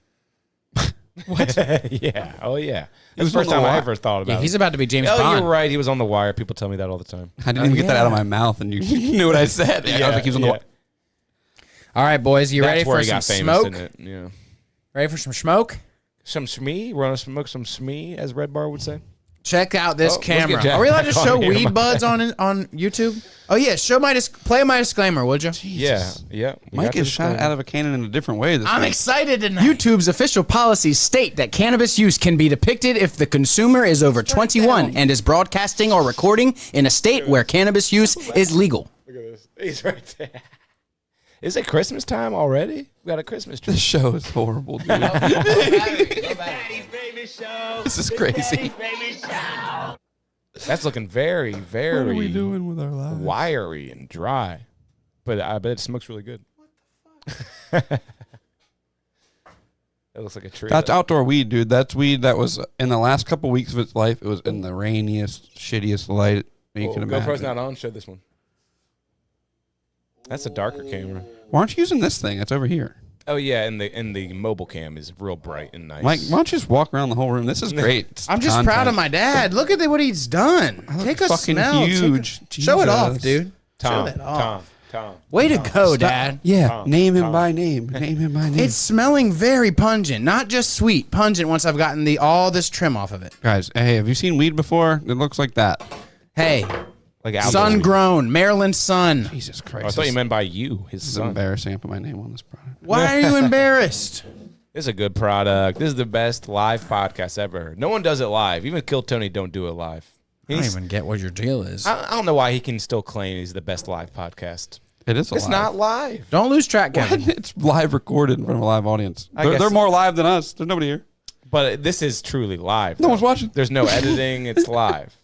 What? Yeah. Oh, yeah. That's was the first on The time I Wire. ever thought about Yeah, it. he's about to be James Oh, Bond. you're right. He was on The Wire. People tell me that all the time. I didn't even get that out of my mouth, and you knew what I said. I was like, he was on the yeah. wa- All right, boys, you That's ready where for he some got famous, smoke? isn't it? Yeah. Ready for some smoke? Some Shmee? We're going to smoke some Shmee, as Red Bar would say. Check out this let's get camera. Jack Are we allowed to back on show here. weed buds on YouTube? Oh yeah, play my disclaimer, would you? Yeah. Yeah. We Mike got is this shot thing. out of a cannon in a different way this I'm week. excited tonight. YouTube's official policies state that cannabis use can be depicted if the consumer is over 21 and is broadcasting or recording in a state where cannabis use is legal. Look at this. He's right there. Is it Christmas time already? We got a Christmas tree. This show is horrible, dude. This is crazy. That's looking very, very What are we doing with our lives? wiry and dry. but I bet it smokes really good. What the fuck? It looks like a tree. That's outdoor weed, dude. That's weed that was in the last couple weeks of its life. It was in the rainiest, shittiest light you can imagine. GoPro's not on. Show this one. That's a darker camera. Why aren't you using this thing? It's over here. Oh yeah, and the mobile cam is real bright and nice. Mike, why don't you just walk around the whole room? This is great. I'm just proud of my dad. Look at what he's done. Take a fucking smell. huge. Show it off, Jesus. dude. Tom, Show that off. Tom. Way to go, Dad. Yeah, name him by name. Name him by name. It's smelling very pungent, not just sweet. Pungent once I've gotten all this trim off of it. Guys, hey, have you seen weed before? It looks like that. Hey, Like outdoor sun weed. grown, Maryland sun. Jesus Oh, Christ. I thought you meant by you, his This is son. embarrassing. I put my name on this product. Why are you embarrassed? This is a good product. This is the best live podcast ever. No one does it live. Even Kill Tony don't do it live. I don't even get what your deal is. I don't know why he can still claim he's the best live podcast. It is It's not live. Don't lose track, Kevin. It's live recorded in front of a live audience. I guess They're so. more live than us. There's nobody here. But this is truly live. No one's watching. There's no editing. It's live.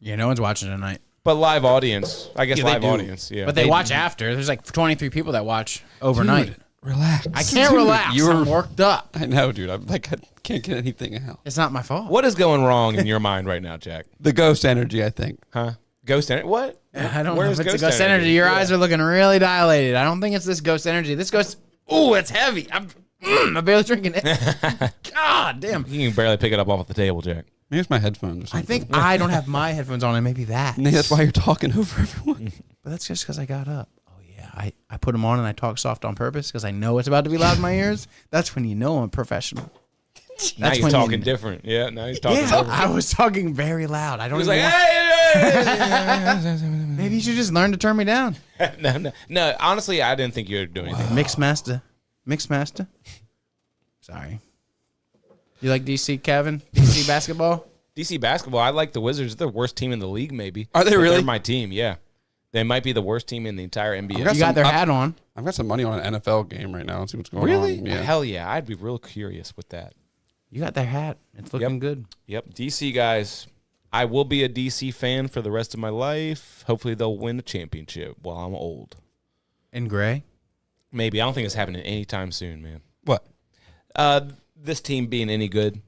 Yeah, no one's watching tonight. But live audience. I guess Yeah, they live do. audience. Yeah. But they watch after. There's like 23 people that watch overnight. Dude, relax. I can't relax. You were I'm worked up. I know, dude. I'm like, I can't get anything out. It's not my fault. What is going wrong in your mind right now, Jack? The ghost energy, I think. Huh? Ghost energy? What? I don't Where's know if it's a ghost energy. Your eyes are looking really dilated. I don't think it's this ghost energy. This ghost, ooh, it's heavy. I'm barely drinking it. God damn. You can barely pick it up off the table, Jack. Maybe it's my headphones or I something. think I don't have my headphones on, and maybe that. Maybe that's why you're talking over everyone. But that's just because I got up. Oh, yeah. I put them on and I talk soft on purpose because I know it's about to be loud in my ears. That's when you know I'm a professional. Now That's he's when talking you- different. Yeah, now he's talking Yeah, different. I was talking very loud. I don't He's even like, want- hey! Maybe you should just learn to turn me down. No, honestly, I didn't think you would do anything. Mixed master. Sorry. You like DC, Kevin? DC basketball? DC basketball, I like the Wizards. They're the worst team in the league, maybe. Are they But really? They're my team, yeah. They might be the worst team in the entire NBA. You got their hat on. I've got some money on an NFL game right now. Let's see what's going Really? on. Yeah. Hell yeah. I'd be real curious with that. You got their hat. It's looking Yep. good. Yep. DC guys. I will be a DC fan for the rest of my life. Hopefully they'll win a championship while I'm old. In gray? Maybe. I don't think it's happening anytime soon, man. What? This team being any good.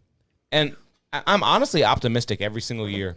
And I'm honestly optimistic every single year.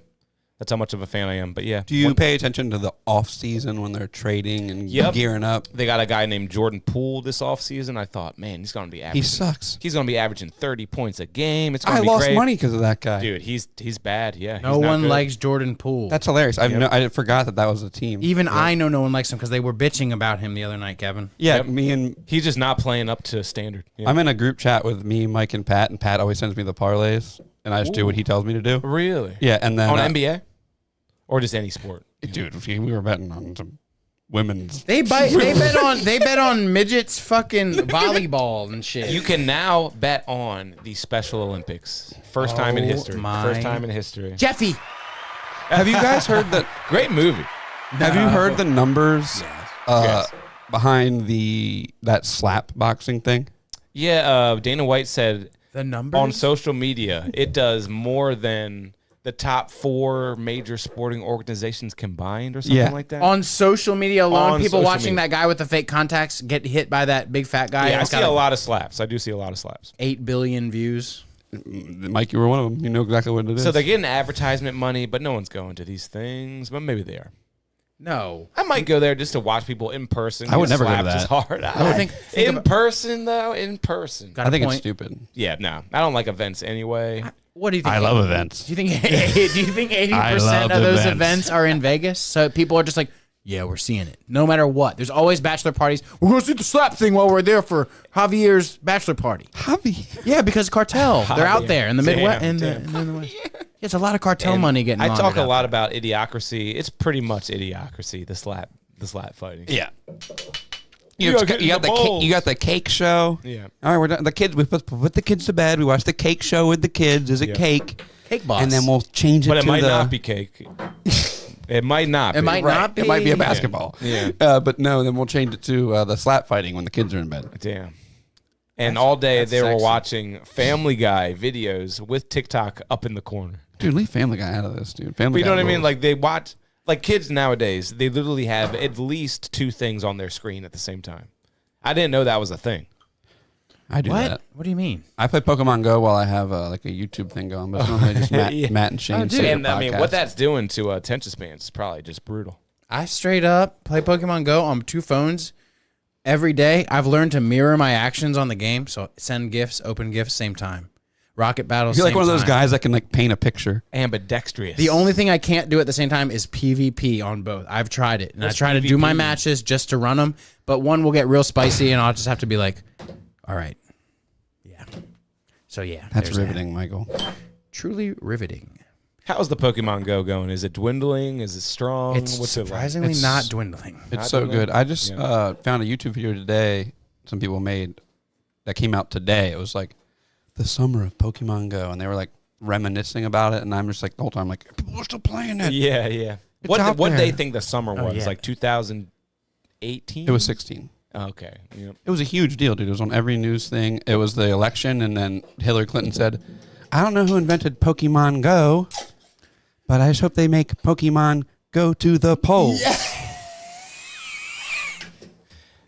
That's how much of a fan I am. But yeah. Do you pay attention to the off season when they're trading and Yep. gearing up? They got a guy named Jordan Poole this offseason. I thought, man, he's going to be averaging. He sucks. He's going to be averaging 30 points a game. It's going I to be lost great. money because of that guy. Dude, he's bad. Yeah. No he's not one good. likes Jordan Poole. That's hilarious. I forgot that was a team. Even I know no one likes him because they were bitching about him the other night, Kevin. Yeah, Yep. me and He's just not playing up to standard. Yeah. I'm in a group chat with me, Mike, and Pat always sends me the parlays, and I just do what he tells me to do. Really? Yeah, and then On NBA? Or just any sport? dude, we were betting on some women's. They bet on midgets fucking volleyball and shit. You can now bet on the Special Olympics. First time in Oh history. my- First time in history. Jeffy. Have you guys heard that? Great movie. Have you heard the numbers Yes. behind that slap boxing thing? Yeah, Dana White said The numbers? on social media, it does more than the top 4 major sporting organizations combined or something Yeah. like that. On social media alone, On people social watching media. that guy with the fake contacts get hit by that big fat guy. Yeah, I It's see got a lot of slaps. I do see a lot of slaps. 8 billion views. Mike, you were one of them. You know exactly what it is. So they're getting advertisement money, but no one's going to these things. But maybe they are. No. I might go there just to watch people in person. I would get never go to slapped as that. hard. I would think in about- person though. In person. Got I a think point. it's stupid. Yeah, no, I don't like events anyway. What do you think? events. Do you think 80% of those events are in Vegas? So people are just like, yeah, we're seeing it. No matter what. There's always bachelor parties. We're going to see the slap thing while we're there for Javier's bachelor party. Javi. Yeah, because cartel. They're out there in the Midwest. Damn, In the West. Yeah, it's a lot of cartel money getting I laundered talk a out lot about idiocracy. It's pretty much idiocracy. The slap fighting. Yeah. You You, gotta get in got the the balls. you got the cake show. Yeah. All right, we're done. The kids. We put the kids to bed. We watch the cake show with the kids. Is it Yeah. cake? Cake boss. And then we'll change it. But it to might the, not be cake. It might not. It be. might not be. It might be a basketball. Yeah. But no, then we'll change it to the slap fighting when the kids are in bed. Damn. And all day that's they were sexy. watching Family Guy videos with TikTok up in the corner. Dude, leave Family Guy out of this, dude. But Family you know Guy what I mean? rules. Like they watch. Like kids nowadays, they literally have at least 2 things on their screen at the same time. I didn't know that was a thing. I do What? that. What do you mean? I play Pokemon Go while I have like a YouTube thing going, but it's normally just Matt and Shane. say And their I mean, podcast. what that's doing to attention spans is probably just brutal. I straight up play Pokemon Go on 2 phones every day. I've learned to mirror my actions on the game. So send gifts, open gifts, same time. Rocket battles. You're like same one of those time. guys that can like paint a picture. Ambidextrous. The only thing I can't do at the same time is PvP on both. I've tried it, and I try to do my matches just to run them, but one will get real spicy, and I'll just have to be like, all right. Yeah. So, yeah. That's there's riveting, Michael. that. Truly riveting. How's the Pokemon Go going? Is it dwindling? Is it strong? It's What's it like? surprisingly It's- not dwindling. It's Not so doing good. that? I just Yeah. found a YouTube video today some people made that came out today. It was like the summer of Pokemon Go, and they were like reminiscing about it, and I'm just like the whole time like people are still playing it. Yeah, yeah. It's What out what there. they think the summer was? yeah. Like 2018? It was 16. Okay. Yep. It was a huge deal, dude. It was on every news thing. It was the election, and then Hillary Clinton said, "I don't know who invented Pokemon Go, but I just hope they make Pokemon go to the polls."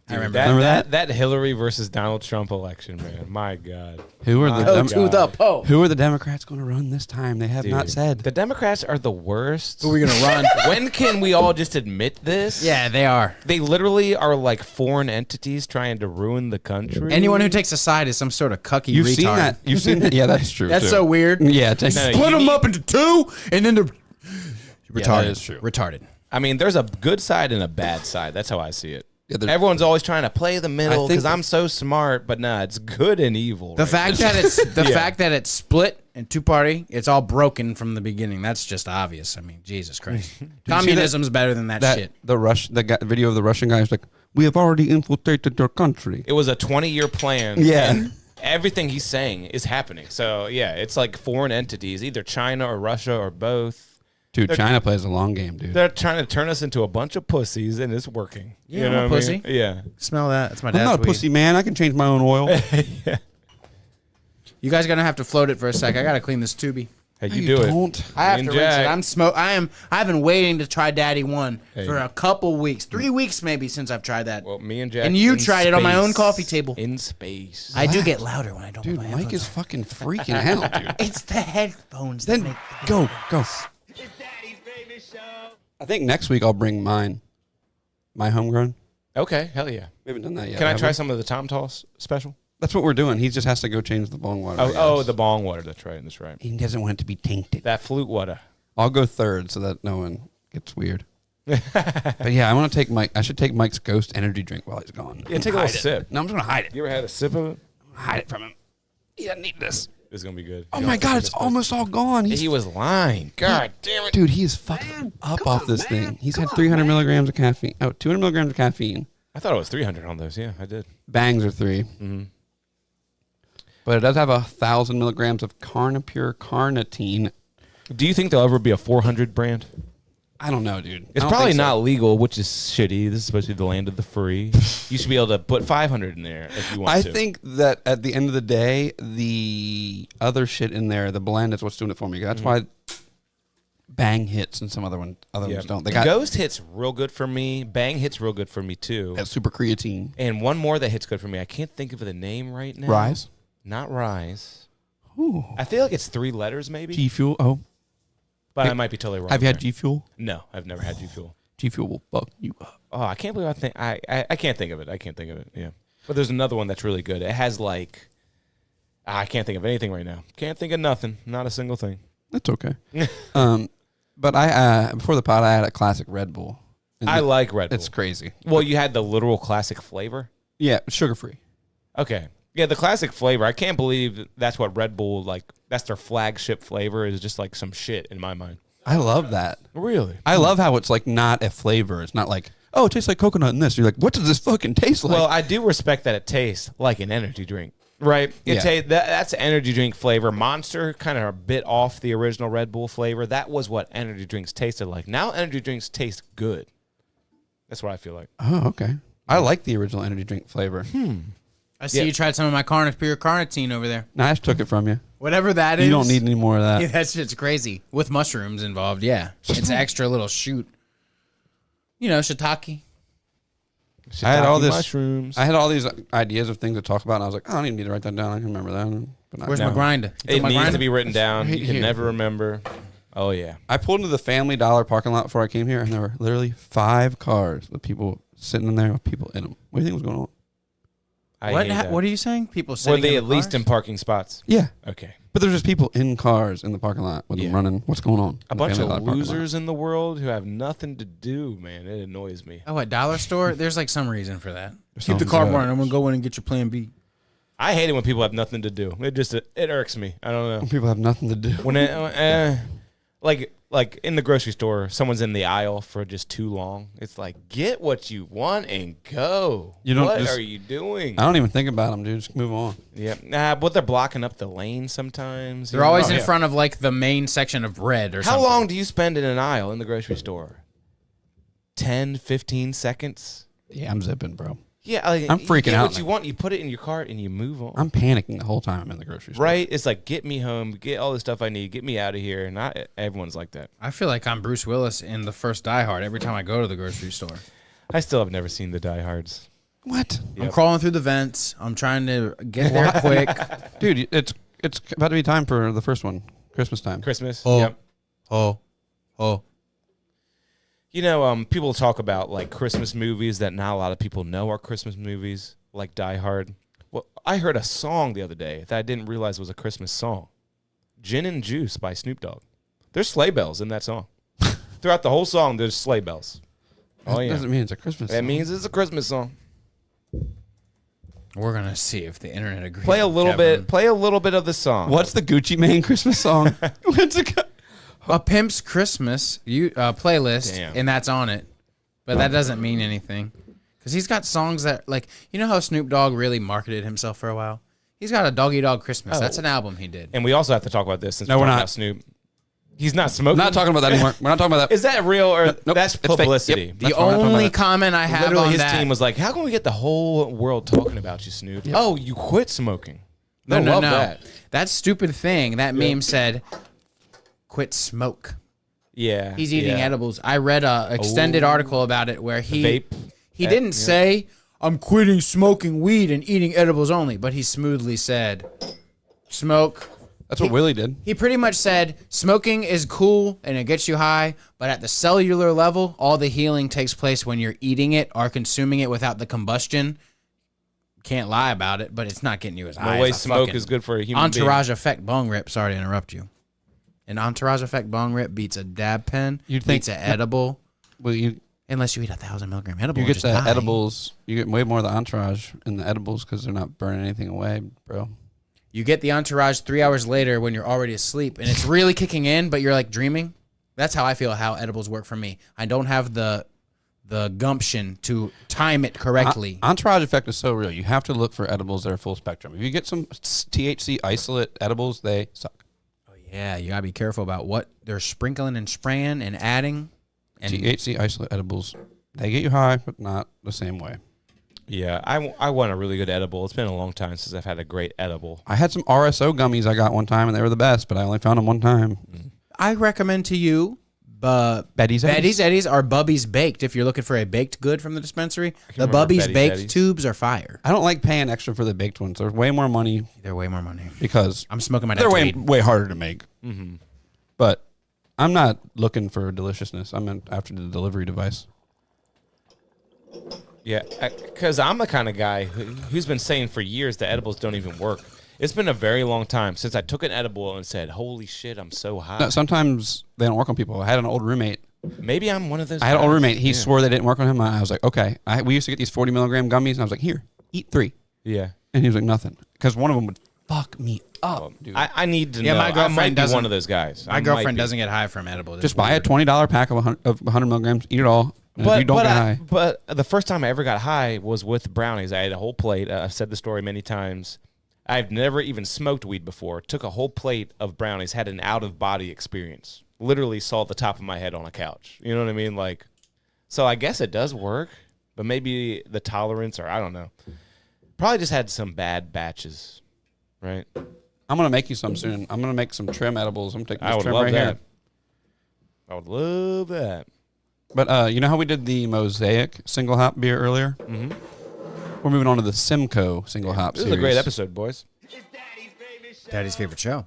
Dude, remember that Hillary versus Donald Trump election, man. My God. Who are the Oh, Dem- to the pole. who are the Democrats going to run this time? They have not Dude, said. The Democrats are the worst. Who are we going to run? When can we all just admit this? Yeah, they are. They literally are like foreign entities trying to ruin the country. Anyone who takes a side is some sort of cucky You've retard. seen that? You've seen that? Yeah, that's true. That's too. so weird. Yeah, take, No, Split you them need- up into 2, and then they're retarded. that is true. Retarded. I mean, there's a good side and a bad side. That's how I see it. Yeah, there- Everyone's always trying to play the middle I think because that- I'm so smart, but nah, it's good and evil. The right? fact that it's the Yeah. fact that it's split and 2-party, it's all broken from the beginning. That's just obvious. I mean, Jesus Christ. Communism's better than that shit. the video of the Russian guy is like, "We have already infiltrated your country." It was a 20-year plan. Yeah. and everything he's saying is happening. So yeah, it's like foreign entities, either China or Russia or both. Dude, China plays a long game, dude. They're trying to turn us into a bunch of pussies, and it's working. Yeah, you know I'm a what I mean? pussy. Yeah. Smell that. That's my I'm dad's not a weed. pussy, man. I can change my own oil. You guys gonna have to float it for a sec. I gotta clean this tubie. Hey, you do it. don't. I have Me to and rinse it. Jack. I've been waiting to try Daddy 1 Hey. for a couple weeks. 3 weeks maybe since I've tried that. Well, me and Jack. And you in tried it on my own space. coffee table. In space. I do get louder when I don't Dude, put my Mike headphones is fucking freaking out, dude. on. It's the headphones that Then make the go. I think next week I'll bring mine. My homegrown. Okay, hell yeah. We haven't done that yet. Can I have try we? some of the Tom Toss special? That's what we're doing. He just has to go change the bong water. I Oh, guess. the bong water. That's right. That's right. He doesn't want it to be tainted. That flute water. I'll go third so that no one gets weird. But yeah, I want to take Mike. I should take Mike's Ghost energy drink while he's gone. Yeah, take a little Hide it. sip. No, I'm just gonna hide it. You ever had a sip of it? Hide it from him. He doesn't need this. It's gonna be good. Oh my god, it's almost all gone. He was lying. God damn it. Dude, he is fucking up off this thing. He's had 300 milligrams of caffeine. Oh, 200 milligrams of caffeine. I thought it was 300 on those. Yeah, I did. Bangs are 3. Mm-hmm. But it does have 1,000 milligrams of Carnipure carnitine. Do you think there'll ever be a 400 brand? I don't know, dude. It's probably not legal, which is shitty. This is supposed to be the land of the free. You should be able to put 500 in there if you want I to. think that at the end of the day, the other shit in there, the blend is what's doing it for me. That's why Bang hits and some other ones don't. They got Ghost hits real good for me. Bang hits real good for me too. that super creatine. And one more that hits good for me. I can't think of the name right now. Rise? Not Rise. Ooh. I feel like it's 3 letters maybe. G Fuel. Oh, But I might be totally wrong. have you had there. G Fuel? No, I've never had G Fuel. G Fuel will fuck you up. Oh, I can't believe I can't think of it. I can't think of it. Yeah. But there's another one that's really good. It has like I can't think of anything right now. Can't think of nothing. Not a single thing. That's okay. But I before the pod, I had a classic Red Bull. And I like Red Bull. It's crazy. Well, you had the literal classic flavor. Yeah, sugar free. Okay. Yeah, the classic flavor. I can't believe that's what Red Bull like. That's their flagship flavor. Is just like some shit in my mind. I love that. Really? I love how it's like not a flavor. It's not like, oh, it tastes like coconut in this. You're like, what does this fucking taste like? Well, I do respect that it tastes like an energy drink. Right? Yeah. That's energy drink flavor. Monster kind of a bit off the original Red Bull flavor. That was what energy drinks tasted like. Now energy drinks taste good. That's what I feel like. Oh, okay. I like the original energy drink flavor. I see Yeah. you tried some of my Carnipure carnitine over there. No, I just took it from you. Whatever that is. You don't need any more of that. Yeah, that shit's crazy. With mushrooms involved, yeah. It's an extra little shoot. shiitake. I had all Shiitake this. mushrooms. I had all these ideas of things to talk about, and I was like, I don't even need to write that down. I can remember that. But not Where's now. my grinder? You It took my needs grinder? to be written down. You can Here. never remember. Oh yeah. I pulled into the Family Dollar parking lot before I came here, and there were literally 5 cars with people sitting in there with people in them. What do you think was going on? I What? hate that. What are you saying? People Were sitting they in at the least cars? in parking spots? Yeah, Okay. but there's just people in cars in the parking lot with them Yeah. running. What's going on? A in the bunch Family of Dollar parking lot? losers in the world who have nothing to do, man. It annoys me. Oh, at dollar store? There's like some reason for that. Keep the Sounds car bad. running. I'm gonna go in and get your plan B. I hate it when people have nothing to do. It irks me. I don't know. People have nothing to do. When like in the grocery store, someone's in the aisle for just too long. It's like, get what you want and go. You don't what just- are you doing? I don't even think about them, dude. Just move on. Yeah, but they're blocking up the lane sometimes. They're always Oh, in yeah. front of like the main section of bread or How something. long do you spend in an aisle in the grocery store? 10, 15 seconds? Yeah, I'm zipping, bro. Yeah, like, I'm you freaking get out what in you the- want, you put it in your cart and you move on. I'm panicking the whole time I'm in the grocery store. Right? It's like, get me home, get all the stuff I need, get me out of here. Not everyone's like that. I feel like I'm Bruce Willis in the first Die Hard every time I go to the grocery store. I still have never seen the Die Hards. What? I'm crawling through the vents. I'm trying to get there quick. Dude, it's about to be time for the first one. Christmas time. Christmas. Oh. Yep. Oh. You know, people talk about like Christmas movies that not a lot of people know are Christmas movies, like Die Hard. Well, I heard a song the other day that I didn't realize was a Christmas song. Gin and Juice by Snoop Dogg. There's sleigh bells in that song. Throughout the whole song, there's sleigh bells. Oh, That yeah. doesn't mean it's a Christmas That song. means it's a Christmas song. We're gonna see if the internet agrees. Play a little Kevin. bit. Play a little bit of the song. What's the Gucci Mane Christmas song? What's it called? A Pimp's Christmas playlist, Damn. and that's on it. But that doesn't mean anything. Because he's got songs that, like, you know how Snoop Dogg really marketed himself for a while? He's got a Doggy Dog Christmas. That's an album he did. And we also have to talk about this since No, we're we're talking not. about Snoop. He's not smoking. We're not talking about that anymore. We're not talking about that. Is that real or Nope, that's it's fake. publicity? Yep. The That's why we're not talking only about it. comment I have Literally, on his that... team was like, "How can we get the whole world talking about you, Snoop? Oh, you quit smoking? They'll love that. That stupid thing, that meme said, quit smoke. Yeah, He's eating yeah. edibles. I read a extended article about it where he Vape. he didn't say I'm quitting smoking weed and eating edibles only, but he smoothly said smoke. That's what Willie did. He pretty much said smoking is cool and it gets you high, but at the cellular level, all the healing takes place when you're eating it or consuming it without the combustion. Can't lie about it, but it's not getting you as high. No way as a smoke fucking is good for a human Entourage effect bong rip. Sorry to interrupt you. An entourage effect bong rip beats a dab pen. You'd think- beats an edible. Well, you Unless you eat 1,000 milligram edible. you and get just the die. edibles. You get way more of the entourage in the edibles because they're not burning anything away, bro. You get the entourage 3 hours later when you're already asleep, and it's really kicking in, but you're like dreaming. That's how I feel how edibles work for me. I don't have the gumption to time it correctly. Entourage effect is so real. You have to look for edibles that are full spectrum. If you get some THC isolate edibles, they suck. Yeah, you gotta be careful about what they're sprinkling and spraying and adding. And THC isolate edibles, they get you high, but not the same way. Yeah, I want a really good edible. It's been a long time since I've had a great edible. I had some RSO gummies I got one time, and they were the best, but I only found them one time. I recommend to you Betty's Eddie's or Bubby's Baked if you're looking for a baked good from the dispensary. The remember Bubby's Betty's Baked Eddie's. tubes are fire. I don't like paying extra for the baked ones. They're way more money They're way more money. because I'm smoking my they're dad's way weed. way harder to make. But I'm not looking for deliciousness. I'm after the delivery device. Yeah, because I'm the kind of guy who's been saying for years that edibles don't even work. It's been a very long time since I took an edible and said, "Holy shit, I'm so high." No, sometimes they don't work on people. I had an old roommate. Maybe I'm one of those. I had an old guys. roommate. He Yeah. swore they didn't work on him. I was like, okay. We used to get these 40 milligram gummies, and I was like, here, eat 3. Yeah. And he was like, nothing. Because one of them would fuck me up, dude. I need to Yeah, know. my I girlfriend might be doesn't- one of those guys. My girlfriend doesn't get high from edible. Just buy a $20 pack of 100 milligrams, eat it all. And if you don't get high. But the first time I ever got high was with brownies. I had a whole plate. I've said the story many times. I've never even smoked weed before. Took a whole plate of brownies. Had an out of body experience. Literally saw the top of my head on a couch. You know what I mean? Like, so I guess it does work, but maybe the tolerance, or I don't know. Probably just had some bad batches, right? I'm going to make you some soon. I'm going to make some trim edibles. I'm taking I this would trim love right that. here. I would love that. But you know how we did the Mosaic single hop beer earlier? Mm-hmm. We're moving on to the Smmwo single hop This series. is a great episode, boys. Daddy's favorite show.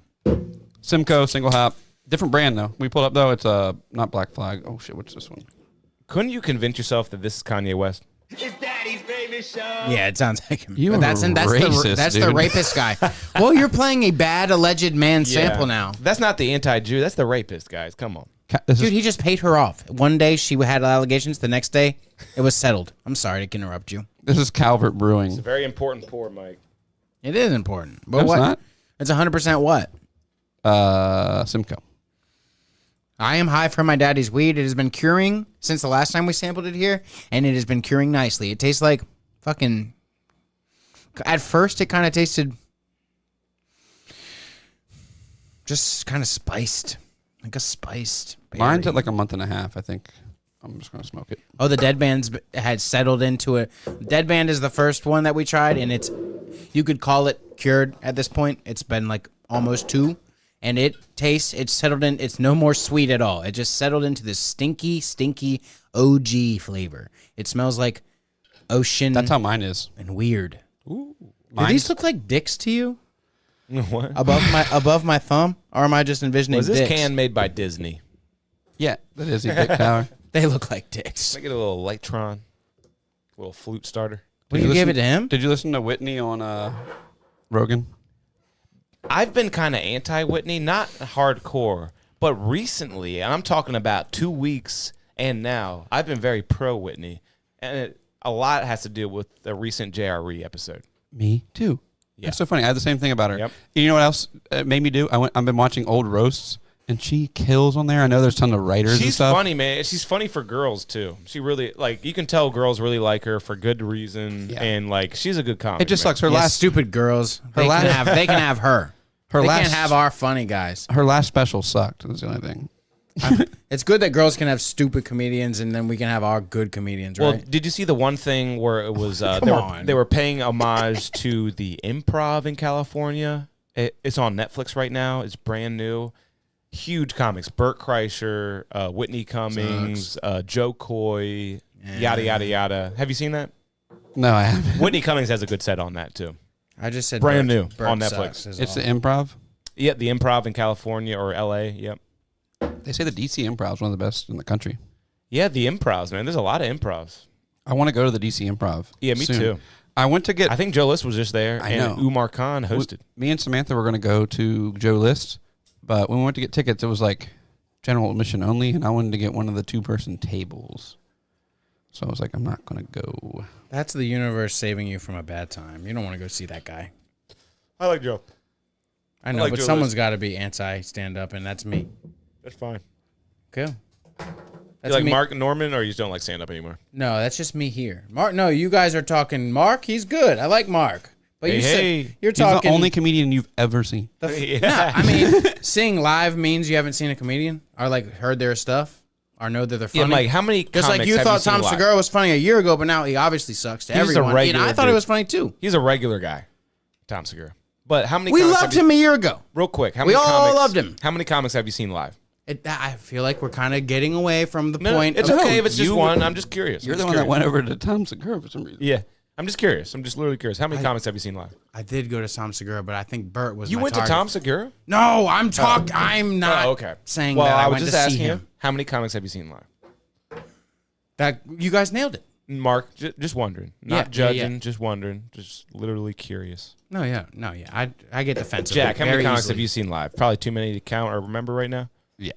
Smmwo single hop. Different brand, though. We pulled up, though. It's not Black Flag. Oh, shit. What's this one? Couldn't you convince yourself that this is Kanye West? Yeah, it sounds like him. You But that's are the racist, rapist guy. Well, you're playing a bad alleged man sample now. That's not the anti-Jew. That's the rapist, guys. Come on. This Dude, is, he just paid her off. One day she had allegations. The next day, it was settled. I'm sorry to interrupt you. this is Calvert Brewing. It's a very important pour, Mike. It is important. But No, it's what? not. It's 100% what? Smmwo. I am high from my daddy's weed. It has been curing since the last time we sampled it here, and it has been curing nicely. It tastes like fucking... At first, it kind of tasted... just kind of spiced. Like a spiced berry. Mine's at like a month and a half, I think. I'm just going to smoke it. Oh, the Dead Band's had settled into it. Dead Band is the first one that we tried, and it's... You could call it cured at this point. It's been like almost 2. And it's settled in, it's no more sweet at all. It just settled into this stinky, stinky OG flavor. It smells like ocean That's how mine is. and weird. Ooh. Do these look like dicks to you? What? Above my thumb? Or am I just envisioning Was this dicks? can made by Disney? Yeah, that is a dick tower. They look like dicks. Can I get a little Lightron? A little flute starter? Will you give it to him? Did you listen to Whitney on Rogan? I've been kind of anti-Whitney, not hardcore, but recently, and I'm talking about 2 weeks and now, I've been very pro-Whitney. And a lot has to do with the recent JRE episode. Me too. Yeah. That's so funny. I had the same thing about her. Yep. You know what else it made me do? I've been watching old roasts, and she kills on there. I know there's a ton of writers and She's stuff. funny, man. She's funny for girls, too. She really, like, you can tell girls really like her for good reason, Yeah. and, like, she's a good comic. It just man. sucks. Her Yeah, last stupid girls. They last- can have her. Her They last can't have our funny guys. her last special sucked. That's the only thing. It's good that girls can have stupid comedians, and then we can have our good comedians, Well, right? did you see the one thing where it was Come on. they were paying homage to the Improv in California? It's on Netflix right now. It's brand new. Huge comics: Burt Kreischer, Whitney Cummings, Joe Coy, yada yada yada. Have you seen that? No, I haven't. Whitney Cummings has a good set on that too. I just said brand new Bert on sucks Netflix. is It's all. the Improv. Yeah, the Improv in California or LA. Yep. They say the DC Improv is one of the best in the country. Yeah, the improvs, man. There's a lot of improvs. I want to go to the DC Improv. Yeah, me soon. too. I went to get. I think Joe List was just there, I and know. Umar Khan hosted. Me and Samantha were going to go to Joe List, but when we went to get tickets, it was like general admission only, and I wanted to get one of the 2-person tables. So I was like, I'm not going to go. That's the universe saving you from a bad time. You don't want to go see that guy. I like Joe. I know, like but Joe someone's List. got to be anti-stand-up, and that's me. That's fine. Cool. You That's like me. Mark Norman, or you just don't like stand up anymore? No, that's just me here. Mark, no, you guys are talking. Mark, he's good. I like Mark. But Hey, you said hey. you're He's talking. the only comedian you've ever seen. Yeah. I mean, seeing live means you haven't seen a comedian or like heard their stuff or know that they're funny. Yeah, Mike, how many Just comics like you have thought seen Tom live? Segura was funny a year ago, but now he obviously sucks to He's a everyone. And regular I thought dude. he was funny too. He's a regular guy, Tom Segura. But how many? We comics loved have him a year ago. Real quick, how We many all comics, loved him. How many comics have you seen live? I feel like we're kind of getting away from the No, point. it's of, okay if it's just you- one. I'm just curious. You're I'm the just one that curious. went over to Tom Segura for some reason. Yeah, I'm just curious. I'm just literally curious. How many comics have you seen live? I did go to Tom Segura, but I think Bert was. You my went target. to Tom Segura? No, I'm talking. I'm not. Oh, okay. Saying well, that I I was went just to see asking you. him. How many comics have you seen live? That you guys nailed it. Mark, just wondering, not Yeah, judging, yeah. just wondering, just literally curious. No, yeah. I get defensive. Jack, how many very comics easily. have you seen live? Probably too many to count or remember right now. Yeah,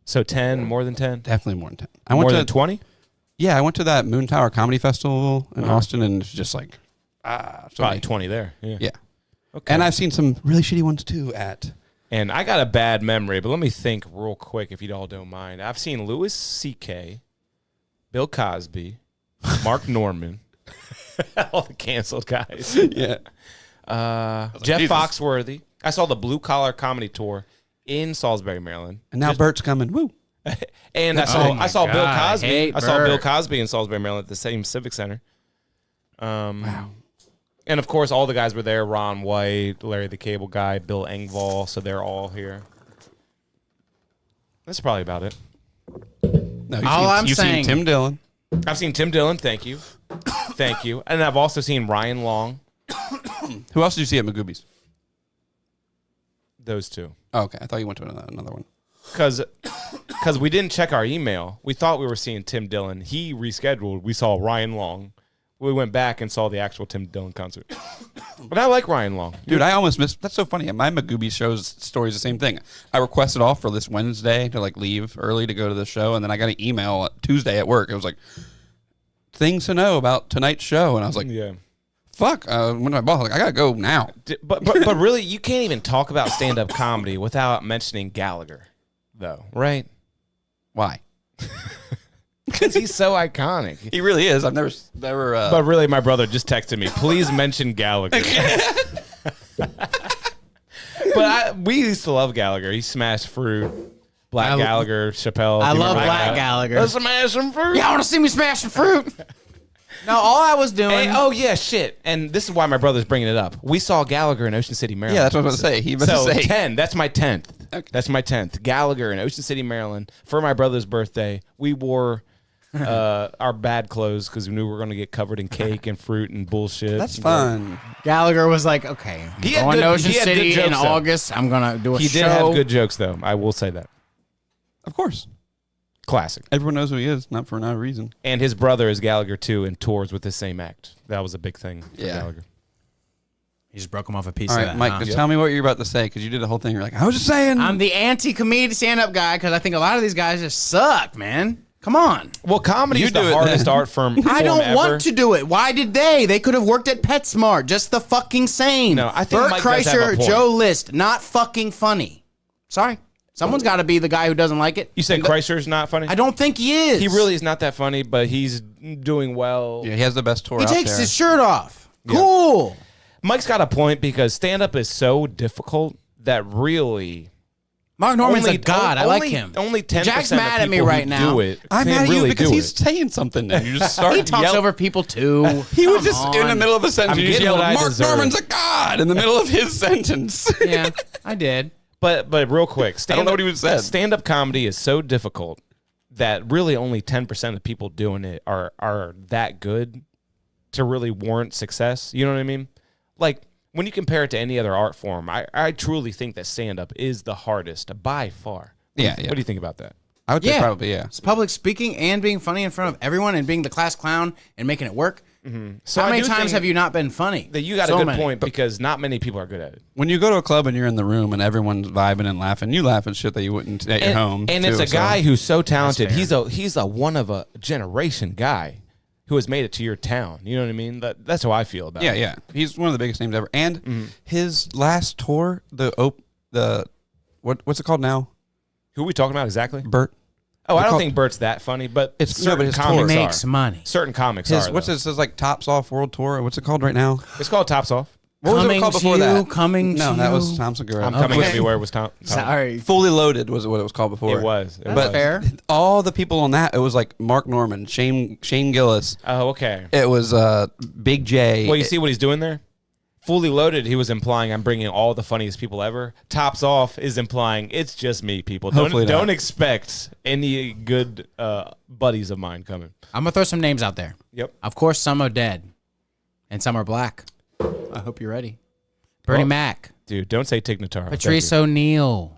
So 10, more than 10, definitely more than 10. I more went than to 20. Yeah, I went to that Moon Tower Comedy Festival in Uh-huh. Austin, and it's just like so Probably many. 20 there. Yeah. Yeah, Okay. and I've seen some really shitty ones too. And I got a bad memory, but let me think real quick if you all don't mind. I've seen Louis C.K., Bill Cosby, Mark Norman, all the canceled guys. Yeah, Jeff Jesus. Foxworthy. I saw the Blue Collar Comedy Tour in Salisbury, Maryland. and now Bert's coming. Woo! And I saw Oh my Bill God, I Cosby. hate I saw Bill Bert. Cosby in Salisbury, Maryland at the same Civic Center. Wow. And of course, all the guys were there: Ron White, Larry the Cable Guy, Bill Engvall. So they're all here. That's probably about it. No, I'm saying- seen Tim Dillon. I've seen Tim Dillon. Thank you. Thank you. And I've also seen Ryan Long. Who else did you see at Magoobies? Those two. Oh, okay. I thought you went to another one. Because we didn't check our email. We thought we were seeing Tim Dillon. He rescheduled. We saw Ryan Long. We went back and saw the actual Tim Dillon concert. But I like Ryan Long. Dude, I almost missed. That's so funny. My Magoobies show's story is the same thing. I requested off for this Wednesday to like leave early to go to the show, and then I got an email Tuesday at work. It was like, things to know about tonight's show. And I was like, Yeah. fuck. When my boss, like, I got to go now. But really, you can't even talk about stand-up comedy without mentioning Gallagher, though, right? Why? Because he's so iconic. He really is. I've never. But really, my brother just texted me, please mention Gallagher. But we used to love Gallagher. He smashed fruit. Black Gallagher, Chappelle. I Do you love remember Black that? Gallagher. Let's smash some fruit. Y'all want to see me smash some fruit? No, all I was doing. Hey, oh, yeah, shit. And this is why my brother's bringing it up. We saw Gallagher in Ocean City, Maryland. Yeah, that's what I was going to say. He must So say 10. That's my 10th. Okay. That's my 10th. Gallagher in Ocean City, Maryland. For my brother's birthday, we wore our bad clothes because we knew we were going to get covered in cake and fruit and bullshit. That's fun. Gallagher was like, okay, He had going good- to Ocean he had good City jokes, in though. August. I'm going to do a He show. did have good jokes, though. I will say that. Of course. Classic. Everyone knows who he is, not for no reason. And his brother is Gallagher, too, and tours with the same act. That was a big thing for Yeah. Gallagher. He just broke him off a piece All of right, that. Mike, huh? just tell me what you're about to say, because you did the whole thing. You're like, I was just saying. I'm the anti-comedian stand-up guy because I think a lot of these guys just suck, man. Come on. Well, comedy You is do the it hardest then. art form I don't ever. want to do it. Why did they? They could have worked at PetSmart. Just the fucking same. No, I think Bert Mike does have a Kreischer, point. Joe List, not fucking funny. Sorry. Someone's got to be the guy who doesn't like it. You said Kreischer's not funny? I don't think he is. He really is not that funny, but he's doing well. Yeah, he has the best tour He out takes there. his shirt off. Cool. Mike's got a point because stand-up is so difficult that really... Mark Norman's a god. I like only- him. Only 10% Jack's of mad at me people right who now. do it I'm can mad at really you because do he's it. saying something and you just start He talks yelling. over people too. He was Come just in the on. middle of a sentence. I'm You just getting yelled, what I Mark deserve. Norman's a god in the middle of his sentence. Yeah, I did. But real quick, I don't know what he said. Stand-up comedy is so difficult that really only 10% of people doing it are that good to really warrant success. You know what I mean? Like, when you compare it to any other art form, I truly think that stand-up is the hardest by far. Yeah, What do you think about that? I would say Yeah. probably, yeah. It's public speaking and being funny in front of everyone and being the class clown and making it work. So How I many do times think have you not been funny? that you got So a good many. point because not many people are good at it. When you go to a club and you're in the room and everyone's vibing and laughing, you laugh at shit that you wouldn't at your home. And too, it's a so. guy who's so talented. fair. He's a one of a generation guy who has made it to your town. You know what I mean? That's how I feel about Yeah, it. yeah. He's one of the biggest names ever. And his last tour, what's it called now? Who are we talking about exactly? Bert. Oh, I don't call- think Bert's that funny, but It's- no, certain but his tour comics makes are. money. Certain comics His are. what's though. this? His like Tops Off World Tour. What's it called right now? It's called Tops Off. What was it Coming called to before you, that? coming No, to that you. was Tom Segura. I'm coming everywhere was Tom. Sorry. Fully Loaded was what it was called before. It was. It That's was. fair. All the people on that, it was like Mark Norman, Shane Gillis. Oh, okay. It was Big J. Well, you see what he's doing there? Fully Loaded, he was implying I'm bringing all the funniest people ever. Tops Off is implying it's just me, people. Hopefully Don't not. expect any good buddies of mine coming. I'm gonna throw some names out there. Yep. Of course, some are dead, and some are black. I hope you're ready. Bernie Well, Mac, Dude, don't say Tig Notaro. Patrice O'Neill,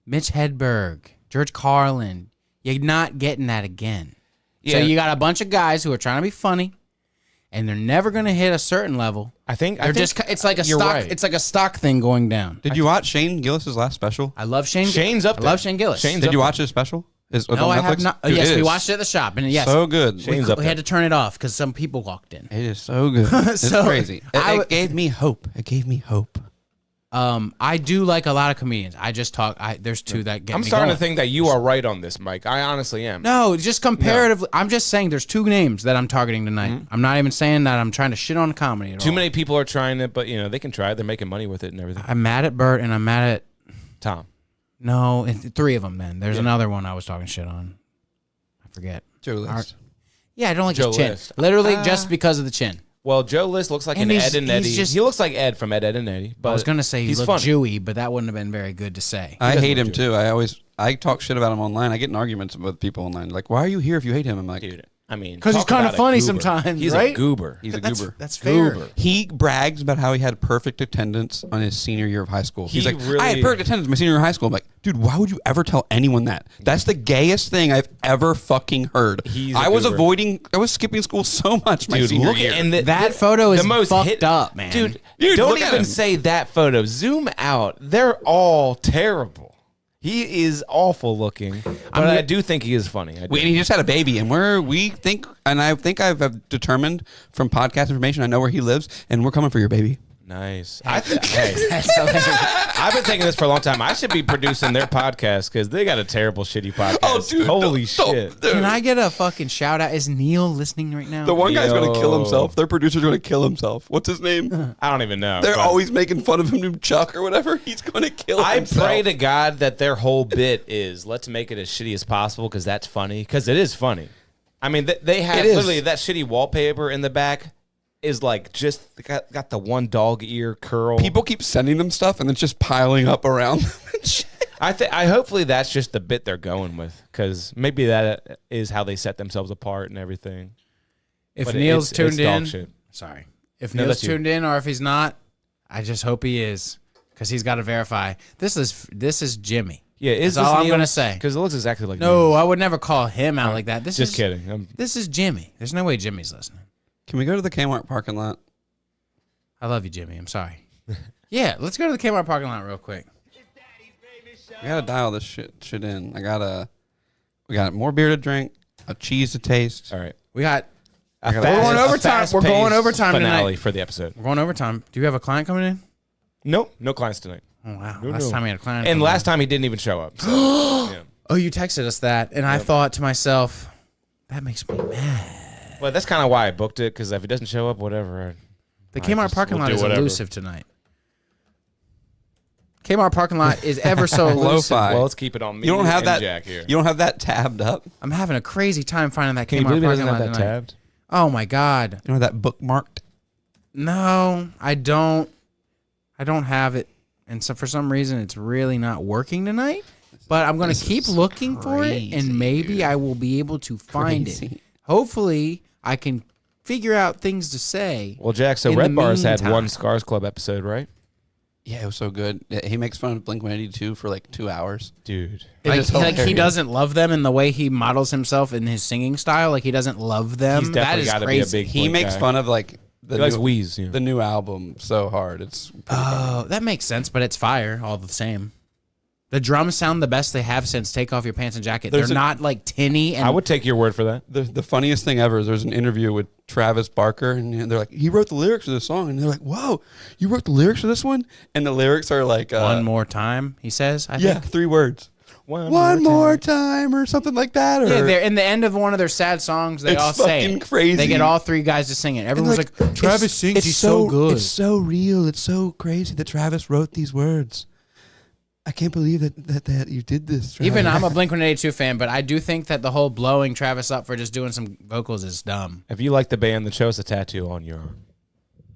Mitch Hedberg, George Carlin. You're not getting that again. Yeah. So you got a bunch of guys who are trying to be funny, and they're never gonna hit a certain level. I think They're just. It's like a you're stock. right. It's like a stock thing going down. Did you watch Shane Gillis's last special? I love Shane. Shane's up I there. love Shane Gillis. Shane's Did up you there. watch his special? Is No, on I have Netflix? not. Dude, Yes, it we is watched it at the shop, and yes, so good. Shane's up we there. had to turn it off because some people walked in. It is so good. It's So, crazy. It gave me hope. It gave me hope. I do like a lot of comedians. I just talk. There's two that get I'm me starting going. to think that you are right on this, Mike. I honestly am. No, just comparatively. I'm just saying there's two names that I'm targeting tonight. I'm not even saying that I'm trying to shit on comedy at Too all. many people are trying it, but they can try. They're making money with it and everything. I'm mad at Bert and I'm mad at Tom. no, three of them. Then there's another one I was talking shit on. I forget. Joe List. Yeah, I don't like Joe his chin. List. Literally just because of the chin. Well, Joe List looks like And an he's- Ed and Eddie. he's just- He looks like Ed from Ed, and Eddie. But I was gonna say he he's looked funny. Jewy, but that wouldn't have been very good to say. I does hate look him Jewish. too. I talk shit about him online. I get in arguments with people online. Like, why are you here if you hate him? I'm like, Dude, I mean, Because he's talk kind about of a funny goober. sometimes, He's right? a goober. he's a goober. That's fair. Goober. He brags about how he had perfect attendance on his senior year of high school. He's He like, really- I had perfect attendance my senior year of high school. I'm like, dude, why would you ever tell anyone that? That's the gayest thing I've ever fucking heard. He's a I was goober. I was skipping school so much my Dude, senior look year. at and That photo is fucked up, man. Dude, Dude, don't look at even him. say that photo. Zoom out. They're all terrible. He is awful looking, but I do think he is funny. I do. And he just had a baby, and I think I've determined from podcast information, I know where he lives, and we're coming for your baby. Nice. That's hilarious. I've been thinking this for a long time. I should be producing their podcast because they got a terrible, shitty podcast. Holy shit. Can I get a fucking shout out? Is Neil listening right now? The one guy's going to kill Yo. himself. Their producer's going to kill himself. What's his name? I don't even know. They're but always making fun of him to Chuck or whatever. He's going to kill I himself. pray to God that their whole bit is let's make it as shitty as possible because that's funny. Because it is funny. I mean, they have It is. literally that shitty wallpaper in the back is like just got the one dog ear curl. People keep sending them stuff, and it's just piling up around them. and shit. I hopefully that's just the bit they're going with because maybe that is how they set themselves apart and everything. If But Neil's it's tuned dog in, shit. sorry. If No, Neil's that's you. tuned in, or if he's not, I just hope he is, because he's got to verify. This is Jimmy. Yeah, is That's all I'm gonna say. Because it looks exactly like No, Neil's. I would never call him out like that. This Just is kidding. This is Jimmy. There's no way Jimmy's listening. Can we go to the Kmart parking lot? I love you, Jimmy. I'm sorry. Yeah, let's go to the Kmart parking lot real quick. I gotta dial this shit in. We got more beer to drink, a cheese to taste. All right. We got. A We're going overtime. We're going fast-paced overtime finale tonight. for the episode. We're going overtime. Do you have a client coming in? Nope, no clients tonight. Oh wow! No, Last no. time we had a client. And come last in. time he didn't even show up. So, yeah. Oh, you texted us that, and I thought to myself, that makes me mad. Well, that's kind of why I booked it because if he doesn't show up, whatever. The Kmart parking we'll lot do is whatever. elusive tonight. Kmart parking lot is ever so elusive. Lo-fi. Well, let's keep it on me. You don't have and that. Jack here. You don't have that tabbed up. You I'm having a crazy time finding that Can you Kmart believe he parking doesn't lot have that tonight. tabbed? Oh my god! don't have that bookmarked. No, I don't. I don't have it, and so for some reason it's really not working tonight. But I'm gonna keep looking for it, crazy, and maybe dude. I will be able to find it. Crazy. Hopefully, I can figure out things to say. Well, Jack, so In Red the Bar's had meantime. one Scars Club episode, right? Yeah, it was so good. Yeah, he makes fun of Blink-182 for like 2 hours. Dude. Like, is like he hilarious. doesn't love them in the way he models himself in his singing style. Like he doesn't love them. He's That definitely is got to be a crazy. big He Blink makes guy. fun of like the He likes new, Wheeze. Yeah. the new album so hard. It's Oh, that makes sense, but it's fire all the same. The drums sound the best they have since Take Off Your Pants and Jacket. There's They're a- not like tinny and I would take your word for that. the funniest thing ever is there's an interview with Travis Barker, and they're like, he wrote the lyrics of this song, and they're like, whoa, you wrote the lyrics of this one? And the lyrics are like, one more time, he says. I yeah, think. 3 words. One more time, or something like that. Or, Yeah, they're in the end of one of their sad songs. They It's all say fucking it. crazy. They get all 3 guys to sing it. and Everyone's like, Travis it's- sings. it's He's so good. It's so real. It's so crazy that Travis wrote these words. I can't believe that you did this. Travis. Even I'm a Blink-182 fan, but I do think that the whole blowing Travis up for just doing some vocals is dumb. If you like the band, then show us a tattoo on your arm.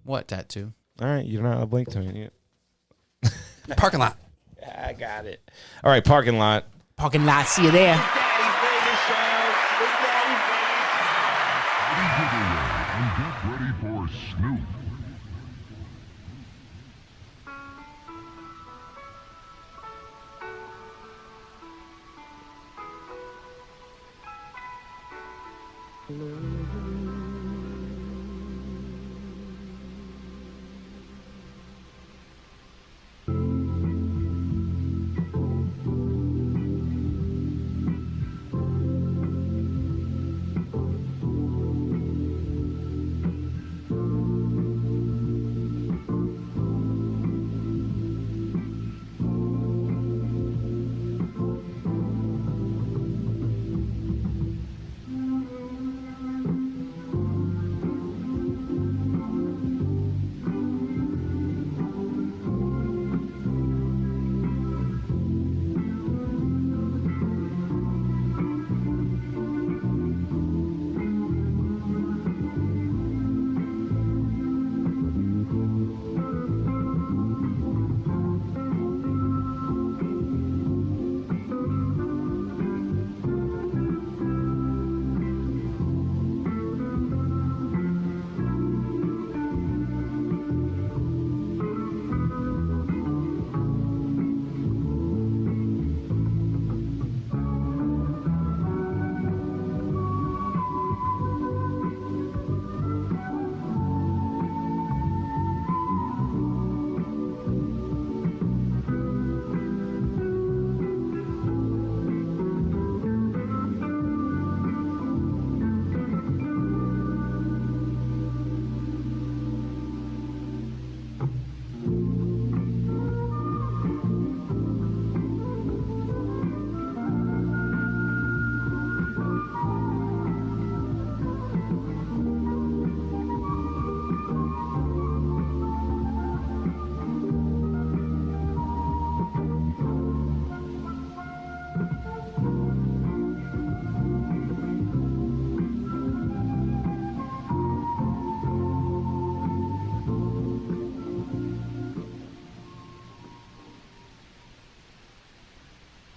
What tattoo? All right, you're not a Blink to me. parking lot. I got it. All right, parking lot. Parking lot. See you there. Get ready for Snoop.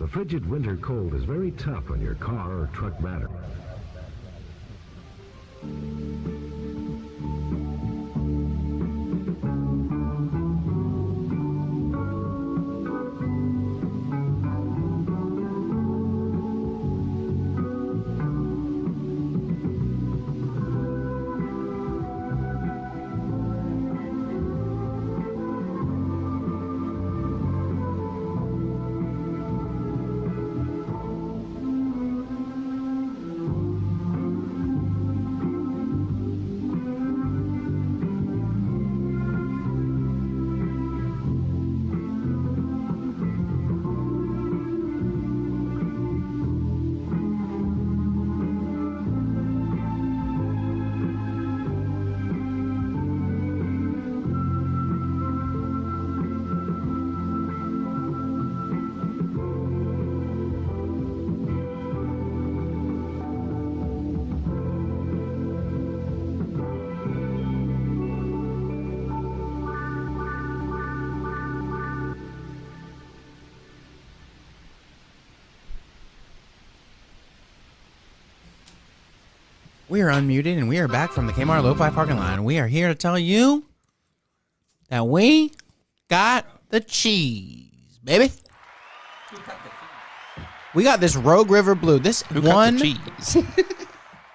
The frigid winter cold is very tough on your car or truck battery. We are unmuted, and we are back from the Kmart Lo-Fi parking lot. And we are here to tell you that we got the cheese, baby. We got this Rogue River Blue. This Who cut one, the cheese?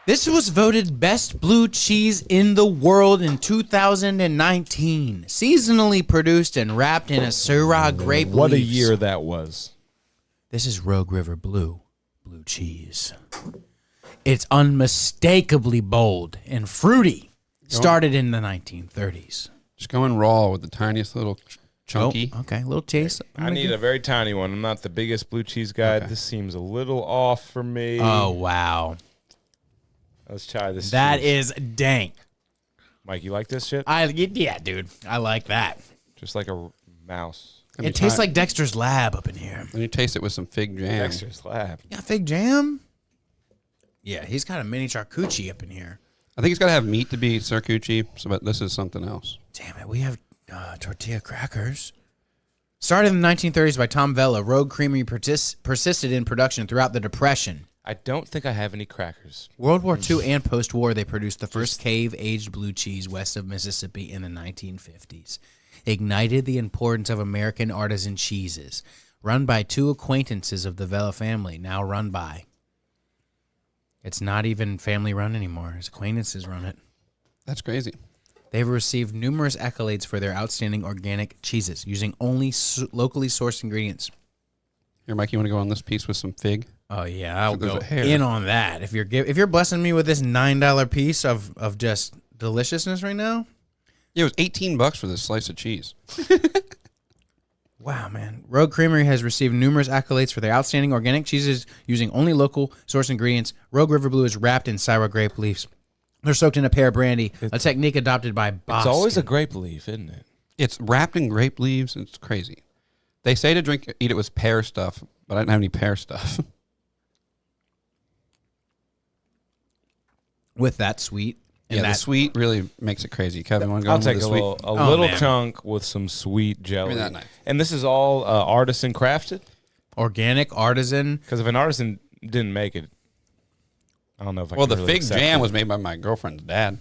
this was voted best blue cheese in the world in 2019. Seasonally produced and wrapped in a Syrah grape What a leaves. year that was. This is Rogue River Blue cheese. It's unmistakably bold and fruity. Started in the 1930s. Just going raw with the tiniest little chunky. Oh, okay, little taste. I need a very tiny one. I'm not the biggest blue cheese guy. Okay. This seems a little off for me. Oh, wow. Let's try this. That cheese. is dank. Mike, you like this shit? Yeah, dude. I like that. Just like a mouse. It tastes like Dexter's Lab up in here. When you taste it with some fig jam. Dexter's Lab. You got fig jam? Yeah, he's got a mini charcuterie up in here. I think it's got to have meat to be charcuterie, but this is something else. Damn it, we have tortilla crackers. Started in the 1930s by Tom Vella, Rogue Creamery persisted in production throughout the Depression. I don't think I have any crackers. World War II and post-war, they produced the first cave-aged blue cheese west of Mississippi in the 1950s. Ignited the importance of American artisan cheeses, run by two acquaintances of the Vella family, now run by. It's not even family run anymore. His acquaintances run it. That's crazy. They've received numerous accolades for their outstanding organic cheeses, using only locally sourced ingredients. Here, Mike, you want to go on this piece with some fig? Oh yeah, I'll There's go a hair. in on that. If you're blessing me with this $9 piece of just deliciousness right now. Yeah, it was $18 for this slice of cheese. Wow, man. Rogue Creamery has received numerous accolades for their outstanding organic cheeses using only local source ingredients. Rogue River Blue is wrapped in Syrah grape leaves. They're soaked in a pear brandy, a technique adopted by Boston. It's always a grape leaf, isn't it? It's wrapped in grape leaves. It's crazy. They say to eat it with pear stuff, but I didn't have any pear stuff. With that sweet. And Yeah, that the sweet really makes it crazy. Kevin, want to go I'll on with take the a sweet? little man. chunk with some sweet jelly. Give me that knife. And this is all artisan crafted? organic artisan. Because if an artisan didn't make it, I don't know if I Well, can the really fig accept jam it. was made by my girlfriend's dad.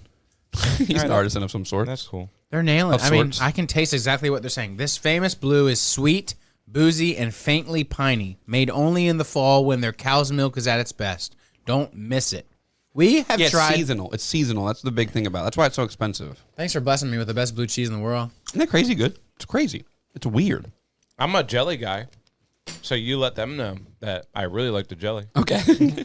He's I an know. artisan of some sort. That's cool. They're nailing it. Of I mean, sorts. I can taste exactly what they're saying. This famous blue is sweet, boozy, and faintly piney, made only in the fall when their cow's milk is at its best. Don't miss it. We have Yeah, tried. it's seasonal. It's seasonal. That's the big thing about it. That's why it's so expensive. Thanks for blessing me with the best blue cheese in the world. Isn't that crazy good? It's crazy. It's weird. I'm a jelly guy, so you let them know that I really like the jelly. Okay.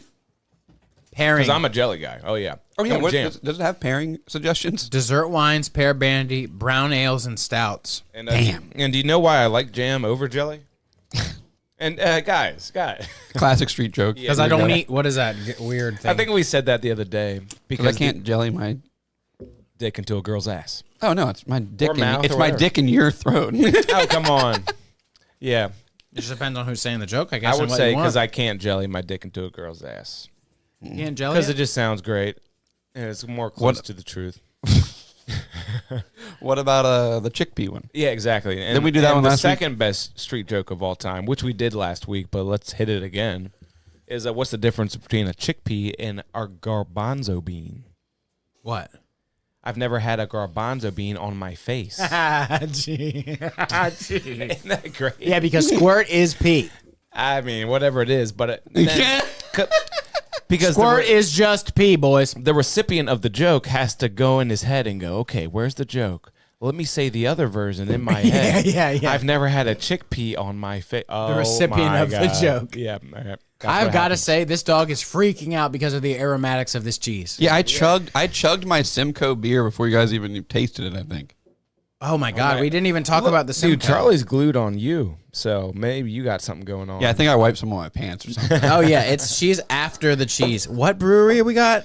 Pairing Because I'm a jelly guy. Oh, yeah. Oh, yeah. Come What, jam. does it have pairing suggestions? dessert wines, pear brandy, brown ales, and stouts. And, Damn. And do you know why I like jam over jelly? And guys. Classic street joke. Because I don't eat. What is that weird thing? I think we said that the other day. Because I can't jelly my... dick into a girl's ass. Oh, no. It's my dick. mouth It's or my whatever. dick in your throat. Oh, come on. Yeah. It just depends on who's saying the joke, I guess. I would and what say you want. because I can't jelly my dick into a girl's ass. You can't jelly Because it? it just sounds great. And it's more close What- to the truth. What about the chickpea one? Yeah, exactly. And, Did we do that one the last week? second best street joke of all time, which we did last week, but let's hit it again, is what's the difference between a chickpea and a garbanzo bean? What? I've never had a garbanzo bean on my face. Gee. Isn't that great? Yeah, because squirt is pee. I mean, whatever it is, but because Squirt is just pee, boys. the recipient of the joke has to go in his head and go, okay, where's the joke? Let me say the other version in my head. yeah. I've never had a chickpea on my face. Oh, The recipient my of the God. joke. Yeah. I've got to say, this dog is freaking out because of the aromatics of this cheese. Yeah, I chugged my Smmwo beer before you guys even tasted it, I think. Oh my God, we didn't even talk about the Dude, Smmwo. Charlie's glued on you, so maybe you got something going on. Yeah, I think I wiped some on my pants or something. Oh yeah, she's after the cheese. What brewery we got?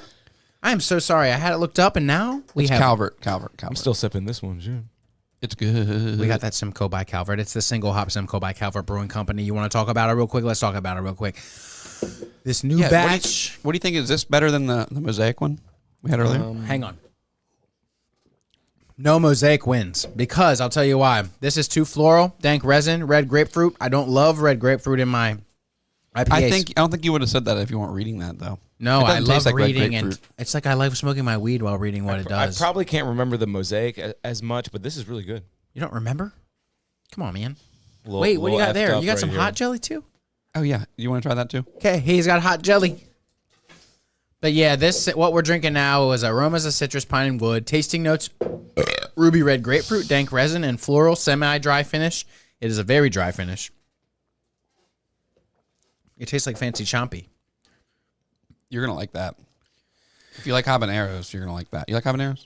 I am so sorry. I had it looked up and now we It's have Calvert. I'm still sipping this one, too. It's good. we got that Smmwo by Calvert. It's the single hop Smmwo by Calvert Brewing Company. You want to talk about it real quick? Let's talk about it real quick. This new batch. What do you think? Is this better than the Mosaic one we had earlier? Hang on. No Mosaic wins because I'll tell you why. This is too floral, dank resin, red grapefruit. I don't love red grapefruit in my IPAs. I don't think you would have said that if you weren't reading that though. No, It I doesn't love taste like red reading, and grapefruit. it's like I love smoking my weed while reading what it does. I probably can't remember the Mosaic as much, but this is really good. You don't remember? Come on, man. Little- Wait, what do you little got there? effed You got up some right hot here. jelly too? Oh yeah, you want to try that too? Okay, he's got hot jelly. But yeah, what we're drinking now is aromas of citrus, pine, and wood. Tasting notes: ruby red grapefruit, dank resin, and floral semi-dry finish. It is a very dry finish. It tastes like fancy chompy. You're gonna like that. If you like habaneros, you're gonna like that. You like habaneros?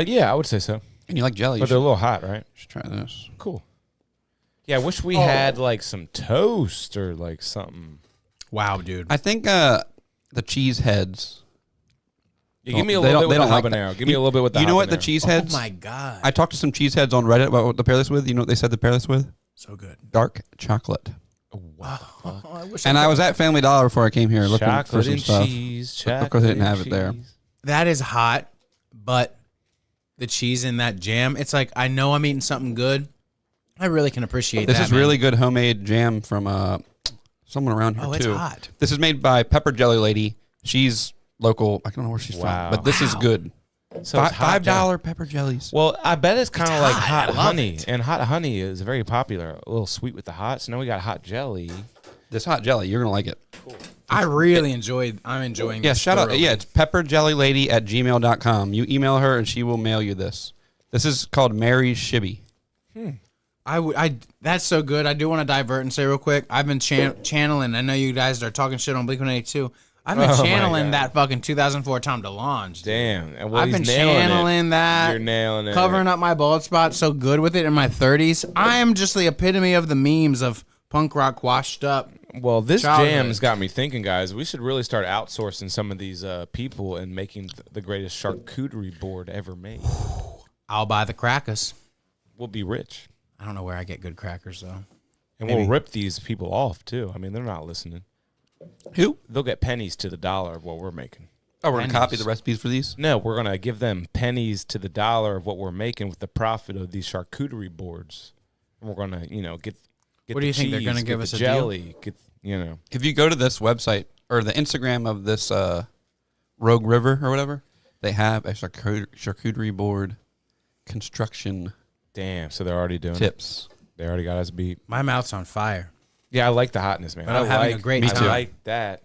Yeah, I would say so. And you like jelly? But they're a little hot, right? You should try this. Cool. Yeah, I wish we had like some toast or like something. Wow, dude. I think the cheese heads. Yeah, give me a They little don't- bit they with the don't like habanero. that. Give me a little bit with the You know what the habanero. cheese Oh heads? my God. I talked to some cheeseheads on Reddit about what to pair this with. You know what they said to pair this with? So good. Dark chocolate. Oh, I wish And I was at Family Dollar before I came here looking for Chocolate some and stuff. cheese. Of course, they didn't chocolate have and it there. cheese. That is hot, but the cheese in that jam, it's like I know I'm eating something good. I really can appreciate This that. is man. really good homemade jam from someone around here Oh, it's too. hot. This is made by Pepper Jelly Lady. She's local. I don't know where she's Wow. from, but this is good. So it's hot $5 pepper jellies. Well, I bet it's kind of like hot. hot I love honey, it. and hot honey is very popular. A little sweet with the hot. So now we got hot jelly. This hot jelly, you're gonna like it. I really enjoyed. I'm enjoying. Yeah, this shout out. thoroughly. Yeah, it's pepperjellylady@gmail.com. You email her and she will mail you this. This is called Mary's Shibby. That's so good. I do want to divert and say real quick. I've been channeling. I know you guys are talking shit on Blink-182. I've been Oh my channeling God. that fucking 2004 Tom DeLonge. Dude. Damn. And well, I've he's been nailing channeling that. You're nailing it. Covering up my bald spot so good with it in my 30s. I am just the epitome of the memes of punk rock washed up. Well, this Childhood. jam's got me thinking, guys. We should really start outsourcing some of these people and making the greatest charcuterie board ever made. I'll buy the crackers. We'll be rich. I don't know where I get good crackers though. And Maybe. we'll rip these people off, too. I mean, they're not listening. Who? They'll get pennies to the dollar of what we're making. Oh, we're gonna Pennies. copy the recipes for these. No, we're going to give them pennies to the dollar of what we're making with the profit of these charcuterie boards. And we're going to, get What do the you think, they're cheese, gonna get give the us a deal? jelly, If you go to this website or the Instagram of this Rogue River or whatever, they have a charcuterie board construction Damn, so they're already doing tips. it. They already got us beat. My mouth's on fire. Yeah, I like the hotness, man. But I'm having a great I time. like that.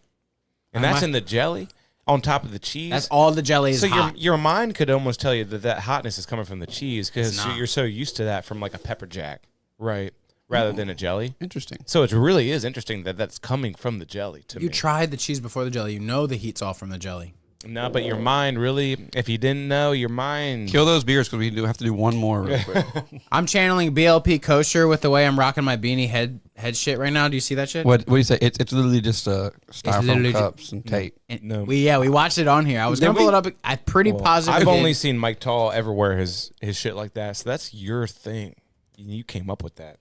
And that's in the jelly on top of the cheese. That's all the jelly is so hot. your mind could almost tell you that hotness is coming from the cheese because It's not. you're so used to that from like a pepper jack, right? Rather than a jelly. Interesting. So it really is interesting that that's coming from the jelly to You me. tried the cheese before the jelly. You know the heat's all from the jelly. No, but your mind really, if you didn't know, your mind. Kill those beers because we do have to do one more real quick. I'm channeling BLP kosher with the way I'm rocking my beanie head shit right now. Do you see that shit? What do you say? It's literally just styrofoam literally cups and tape. No. We watched it on here. I was Did gonna pull we? it up. I'm pretty Well, positive. I've we only did. seen Mike Tall ever wear his shit like that. So that's your thing. You came up with that.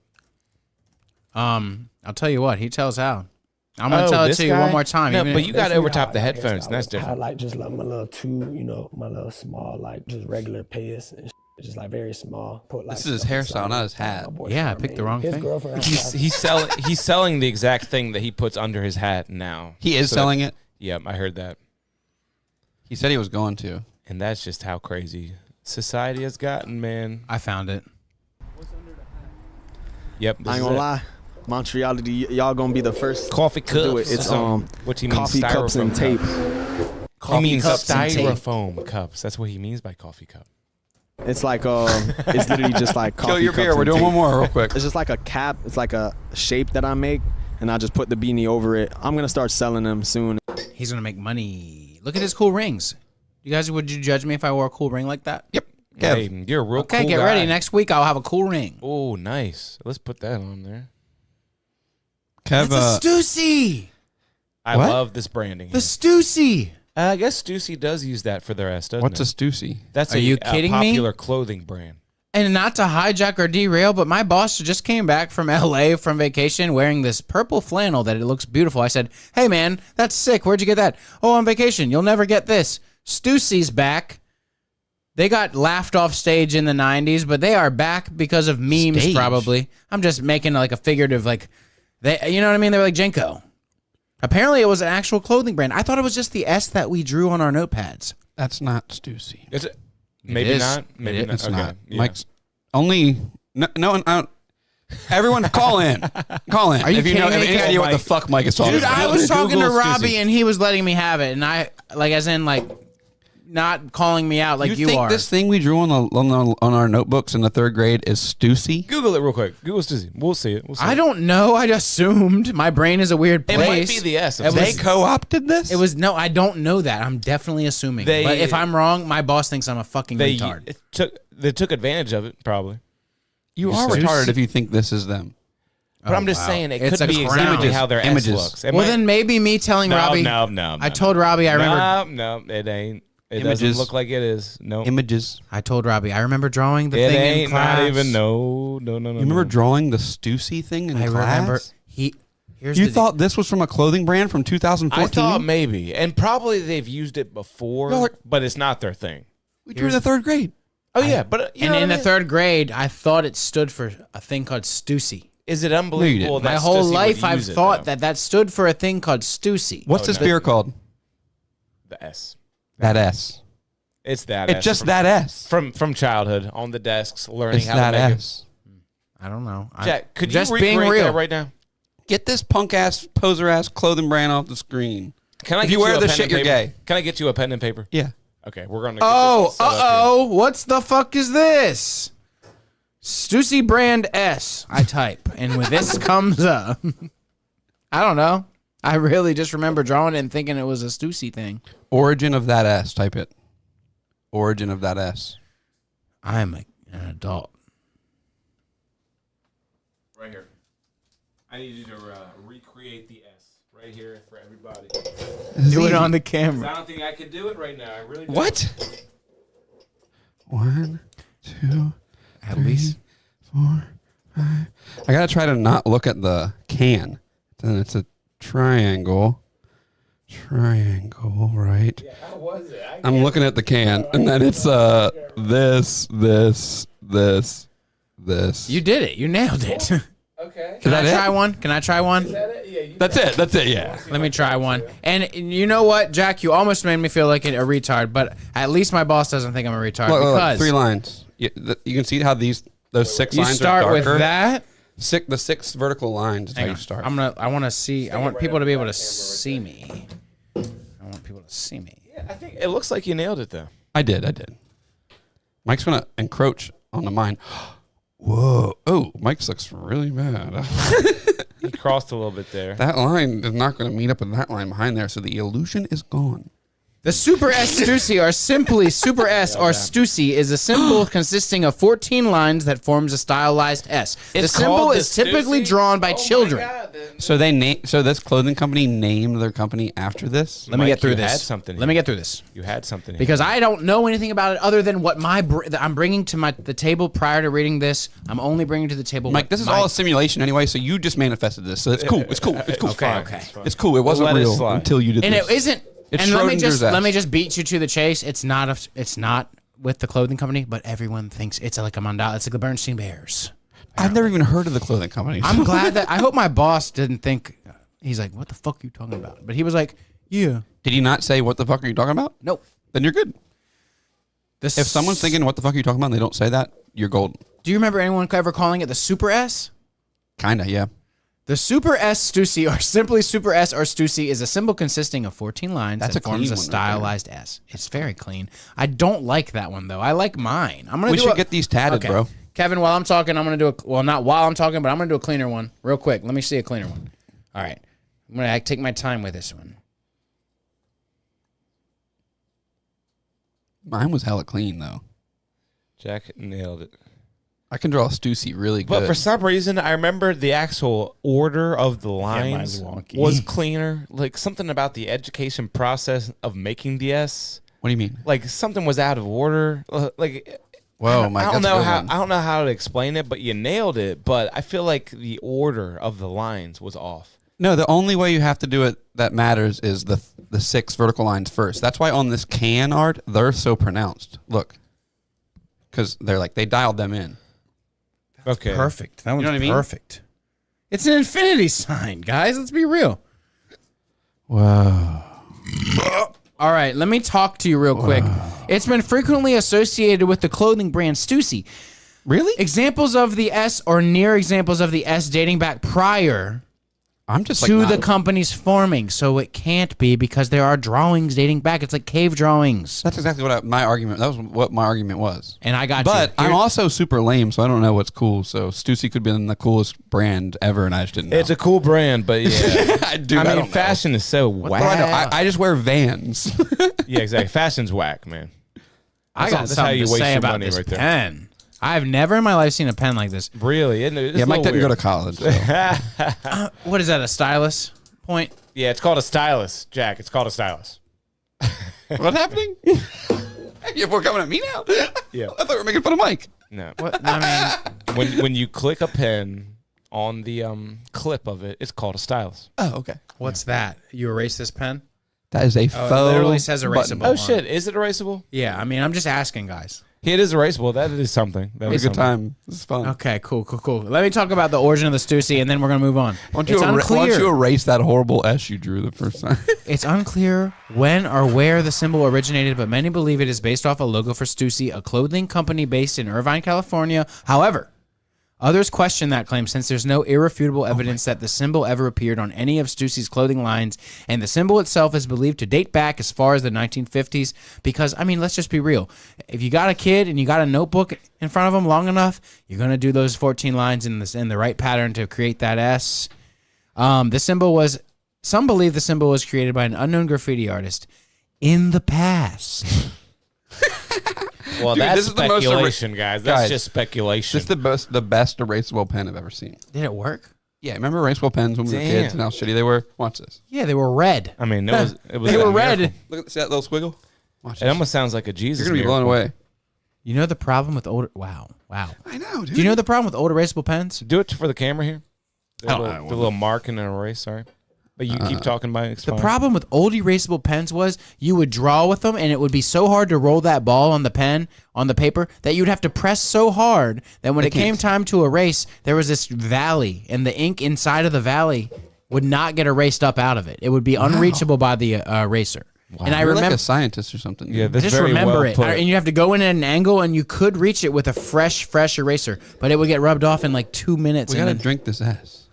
I'll tell you what. He tells how. I'm gonna Oh, tell it this to you guy? one more time. No, even but if- you got to Basically, overtop how the I headphones, guess and that's I different. like just like my little two, my little small, like just regular pants and It's just like very small. Put, like, This is his stuff hairstyle, inside not it. his hat. My boy Yeah, I Charmaine. picked the wrong His thing. girlfriend. He's selling the exact thing that he puts under his hat now. He is selling it. Yep, I heard that. He said he was going to. And that's just how crazy society has gotten, man. I found it. Yep. I ain't gonna lie. Montreal, y'all gonna be the first Coffee to do cups. it. It's what he means, coffee cups and styrofoam tape. He means cups and tape. styrofoam cups. That's what he means by coffee cup. It's like it's literally just like coffee Kill your cups beer. We're and doing tape. one more real quick. It's just like a cap. It's like a shape that I make, and I just put the beanie over it. I'm gonna start selling them soon. He's gonna make money. Look at his cool rings. You guys, would you judge me if I wore a cool ring like that? Yep. Hey, you're a real Okay, cool get guy. ready. Next week I'll have a cool ring. Oh, nice. Let's put that on there. Kev, That's a Stussy. I What? love this branding. The Stussy. I guess Stussy does use that for their ass, doesn't what's a it? Stussy? That's Are you a kidding me? popular clothing brand. And not to hijack or derail, but my boss just came back from LA from vacation wearing this purple flannel that it looks beautiful. I said, "Hey man, that's sick. Where'd you get that?" "Oh, on vacation. You'll never get this." Stussy's back. They got laughed off stage in the 90s, but they are back because of memes Stage? probably. I'm just making like a figurative you know what I mean? They were like Jenko. Apparently it was an actual clothing brand. I thought it was just the S that we drew on our notepads. That's not Stussy. Is it? Maybe is. not. Maybe It not. It's Okay. not. Yeah. Mike's only no. Everyone, call in. Call in. Are you if you know, kidding have me? any idea what the Mike. fuck Mike is talking Dude, about? I was talking to Google Robbie Stussy. and he was letting me have it, and I as in not calling me out like you think are. this thing we drew on our notebooks in the 3rd grade is Stussy? Google it real quick. Google Stussy. We'll see it. We'll see I it. don't know. I just assumed. My brain is a weird It place. might be the S. It They was, co-opted this? it was no. I don't know that. I'm definitely assuming. They- but if I'm wrong, my boss thinks I'm a fucking retard. They took advantage of it, probably. You are Stussy? retarded if you think this is them. But I'm just saying it It's could a be crown. exactly how their Images. S looks. It Well, might- then maybe me telling Robbie. No. I told Robbie. I remember. No, it ain't. It Images. doesn't look like it is. No. Images. I told Robbie. I remember drawing the It thing in ain't class. not even. No. You remember drawing the Stussy thing in I class? remember. Here's You the thought this was from a clothing brand from 2014? I thought maybe, and probably they've used it before, Y'all are- but it's not their thing. we drew in the 3rd grade. Oh yeah, but you And know in the what I mean? 3rd grade, I thought it stood for a thing called Stussy. Is it unbelievable? didn't. that My whole Stussy would life, I've use it, thought though? that stood for a thing called Stussy. What's this beer called? The S. That S. It's that. It's S just from, that S. from childhood on the desks, learning It's how that to make S. I don't know. Jack, could just you being recreate real. that right now? Get this punk ass, poser ass clothing brand off the screen. Can I If get you wear a this pen shit, and you're paper? gay. Can I get you a pen and paper? Yeah. Okay, we're gonna. Oh, get this set up here. What's the fuck is this? Stussy brand S. I type, and with this comes up. I don't know. I really just remember drawing it and thinking it was a Stussy thing. Origin of that S. Type it. Origin of that S. I'm an adult. Right here. I need you to recreate the S right here for everybody. Do it on the 'Cause camera. I don't think I could do it right now. I really don't. What? 1, 2, At least. 4, 5. I gotta try to not look at the can. Then it's a triangle. Triangle, right? Yeah, how was it? I'm looking at the can, and then it's this. You did it. You nailed it. Okay. Can I that it? try one? Can I try one? That's it. That's it. Yeah. Let me try one. And you know what, Jack? You almost made me feel like a retard, but at least my boss doesn't think I'm a retard Look, because 3 lines. You can see how those 6 you lines start are with darker. that. The 6 vertical lines is how Hang you on. start. I want to see. I want people to be able to see me. I want people to see me. Yeah, I think it looks like you nailed it though. I did. Mike's gonna encroach onto mine. Whoa. Oh, Mike's looks really bad. He crossed a little bit there. That line is not going to meet up with that line behind there, so the illusion is gone. The Super S Stussy, or simply Super S or Stussy, is a symbol consisting of 14 lines that forms a stylized S. The It's symbol called the is typically Stussy? drawn by Oh my children. God, then. So so this clothing company named their company after this. Let me get through you this. had something Let me here. get through this. You had something Because I don't know anything about it other than what that I'm bringing to the table prior to reading this. I'm only bringing to the table. Mike, what this is my- all a simulation anyway, so you just manifested this. So it's cool. It's cool. It's cool. Okay. It's cool. It wasn't let it real slide. until you did And this. it isn't. It's and Schrodinger's let me ass. just beat you to the chase. It's not with the clothing company, but everyone thinks it's like a mandala. It's like the Bernstein Bears. I've never even heard of the clothing company. I'm glad that I hope my boss didn't think. He's like, "What the fuck are you talking about?" But he was like, "Yeah." Did he not say what the fuck are you talking about? Nope. Then you're good. If If someone's thinking what the fuck are you talking about and they don't say that, you're golden. do you remember anyone ever calling it the Super S? Kinda, yeah. The Super S Stussy, or simply Super S or Stussy, is a symbol consisting of 14 lines That's that a clean forms a one right stylized S. It's very clean. I don't like that one though. I like mine. We should get these tatted, bro. Kevin, while I'm talking, I'm gonna do not while I'm talking, but I'm gonna do a cleaner one real quick. Let me see a cleaner one. All right, I'm gonna take my time with this one. Mine was hella clean though. Jack nailed it. I can draw a Stussy really good. But for some reason, I remember the actual order of the mine's lines wonky. was cleaner. Like something about the education process of making the S. What do you mean? Like something was out of order. Like, whoa, Mike, I don't that's a know good how one. I don't know how to explain it, but you nailed it. But I feel like the order of the lines was off. No, the only way you have to do it that matters is the 6 vertical lines first. That's why on this can art, they're so pronounced. Look. Because they're like, they dialed them in. Okay. Perfect. That one's know what I mean? perfect. It's an infinity sign, guys. Let's be real. Whoa. All right, let me talk to you real quick. It's been frequently associated with the clothing brand Stussy. Really? Examples of the S or near examples of the S dating back prior I'm just to like the company's forming, so it can't be because there are drawings dating back. It's like cave drawings. That's exactly what my argument. That was what my argument was. And I got But you. I'm also super lame, so I don't know what's cool. So Stussy could be the coolest brand ever, and I just didn't know. It's a cool brand, but yeah. I I mean, fashion is so What whack. do I know? I just wear Vans. Yeah, exactly. Fashion's whack, man. I got that's something how you to waste say your about money this right there. pen. I've never in my life seen a pen like this. Really? Isn't it? It's Yeah, a Mike little didn't go to weird. college. So. What is that, a stylus point? Yeah, it's called a stylus, Jack. It's called a stylus. What's happening? You're coming at me now? Yeah. I thought we were making fun of Mike. No. What? I mean, When you click a pen on the clip of it, it's called a stylus. Oh, okay. what's that? You erase this pen? That is a Oh, faux. it literally says button. erasable. Oh on shit! Is it erasable? Yeah, I mean, I'm just asking, guys. It is erasable. That is something. That Have is a good something. time. This is fun. Okay, cool. Let me talk about the origin of the Stussy, and then we're going to move on. Why It's unclear. don't you erase that horrible S you drew the first time? It's unclear when or where the symbol originated, but many believe it is based off a logo for Stussy, a clothing company based in Irvine, California. However, others question that claim since there's no irrefutable evidence that the symbol ever appeared on any of Stussy's clothing lines, and the symbol itself is believed to date back as far as the 1950s. Because, I mean, let's just be real. If you got a kid and you got a notebook in front of them long enough, you're going to do those 14 lines in the right pattern to create that S. The symbol was... Some believe the symbol was created by an unknown graffiti artist in the past. Well, Dude, that's this is the most speculation, guys. That's Guys, just speculation. This is the best erasable pen I've ever seen. Did it work? Yeah, remember erasable pens when we were Damn. kids and how shitty they were? Watch this. Yeah, they were red. I mean, it was They were a red. miracle. Look at see that little squiggle. Watch It this. almost sounds like a Jesus. You're gonna be blown miracle. away. You know the problem with old... Wow. I know, dude. Do you know the problem with old erasable pens? Do it for the camera here. The I don't little, know. the little mark and an erase. Sorry, but you keep talking about it. It's The fine. problem with old erasable pens was you would draw with them, and it would be so hard to roll that ball on the pen, on the paper, that you'd have to press so hard that when it came time to erase, there was this valley, and the ink inside of the valley would not get erased up out of it. It would be unreachable by the eraser. And I You're remember... like a scientist or something. Yeah, that's just very remember well it. put. And you have to go in at an angle, and you could reach it with a fresh eraser, but it would get rubbed off in like 2 minutes. we and gotta then- drink this S.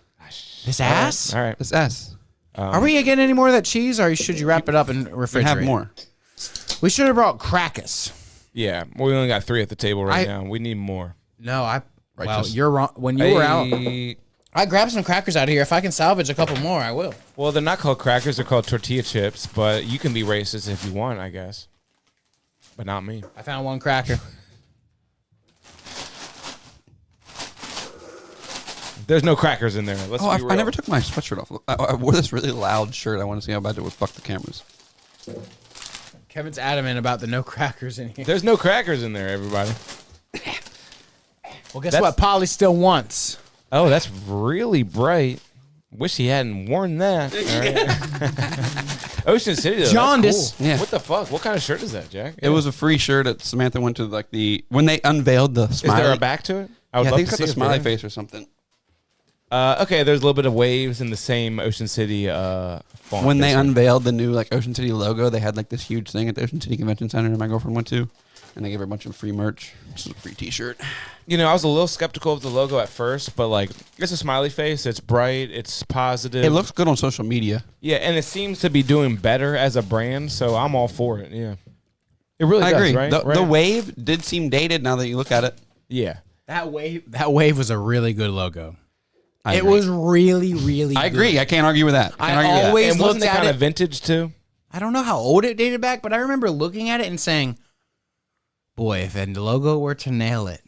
This ass? All right. This S. Are we getting any more of that cheese, or should you wrap it up and refrigerate? We have more. We should have brought crackers. Yeah, we only got 3 at the table right I- now. We need more. No, well, Righteous. you're wrong. When you were out, Hey. I grabbed some crackers out of here. If I can salvage a couple more, I will. Well, they're not called crackers. They're called tortilla chips. But you can be racist if you want, I guess. But not me. I found one cracker. There's no crackers in there. Let's Oh, be I real. never took my sweatshirt off. I wore this really loud shirt. I want to see how bad it would fuck the cameras. Kevin's adamant about the no crackers in here. There's no crackers in there, everybody. Well, guess That's- what? Polly still wants. Oh, that's really bright. Wish he hadn't worn that. All right. Ocean City, though, Jaundice. that's cool. Yeah. What the fuck? What kind of shirt is that, Jack? It was a free shirt that Samantha went to when they unveiled the smiley. Is there a back to it? I would I love think to it's got see the if smiley there is. face or something. Okay, there's a little bit of waves in the same Ocean City font. When they basically. unveiled the new like Ocean City logo, they had like this huge thing at the Ocean City Convention Center that my girlfriend went to, and they gave her a bunch of free merch. This is a free T-shirt. You know, I was a little skeptical of the logo at first, but like, it's a smiley face. It's bright. It's positive. It looks good on social media. Yeah, and it seems to be doing better as a brand, so I'm all for it. Yeah, it really I does. agree. Right? The Right? wave did seem dated now that you look at it. Yeah, That wave was a really good logo. I It agree. was really, really I agree. good. I can't argue with that. I Can't argue with that. always and wasn't looked it at kind it. of vintage too? I don't know how old it dated back, but I remember looking at it and saying, boy, if the logo were to nail it.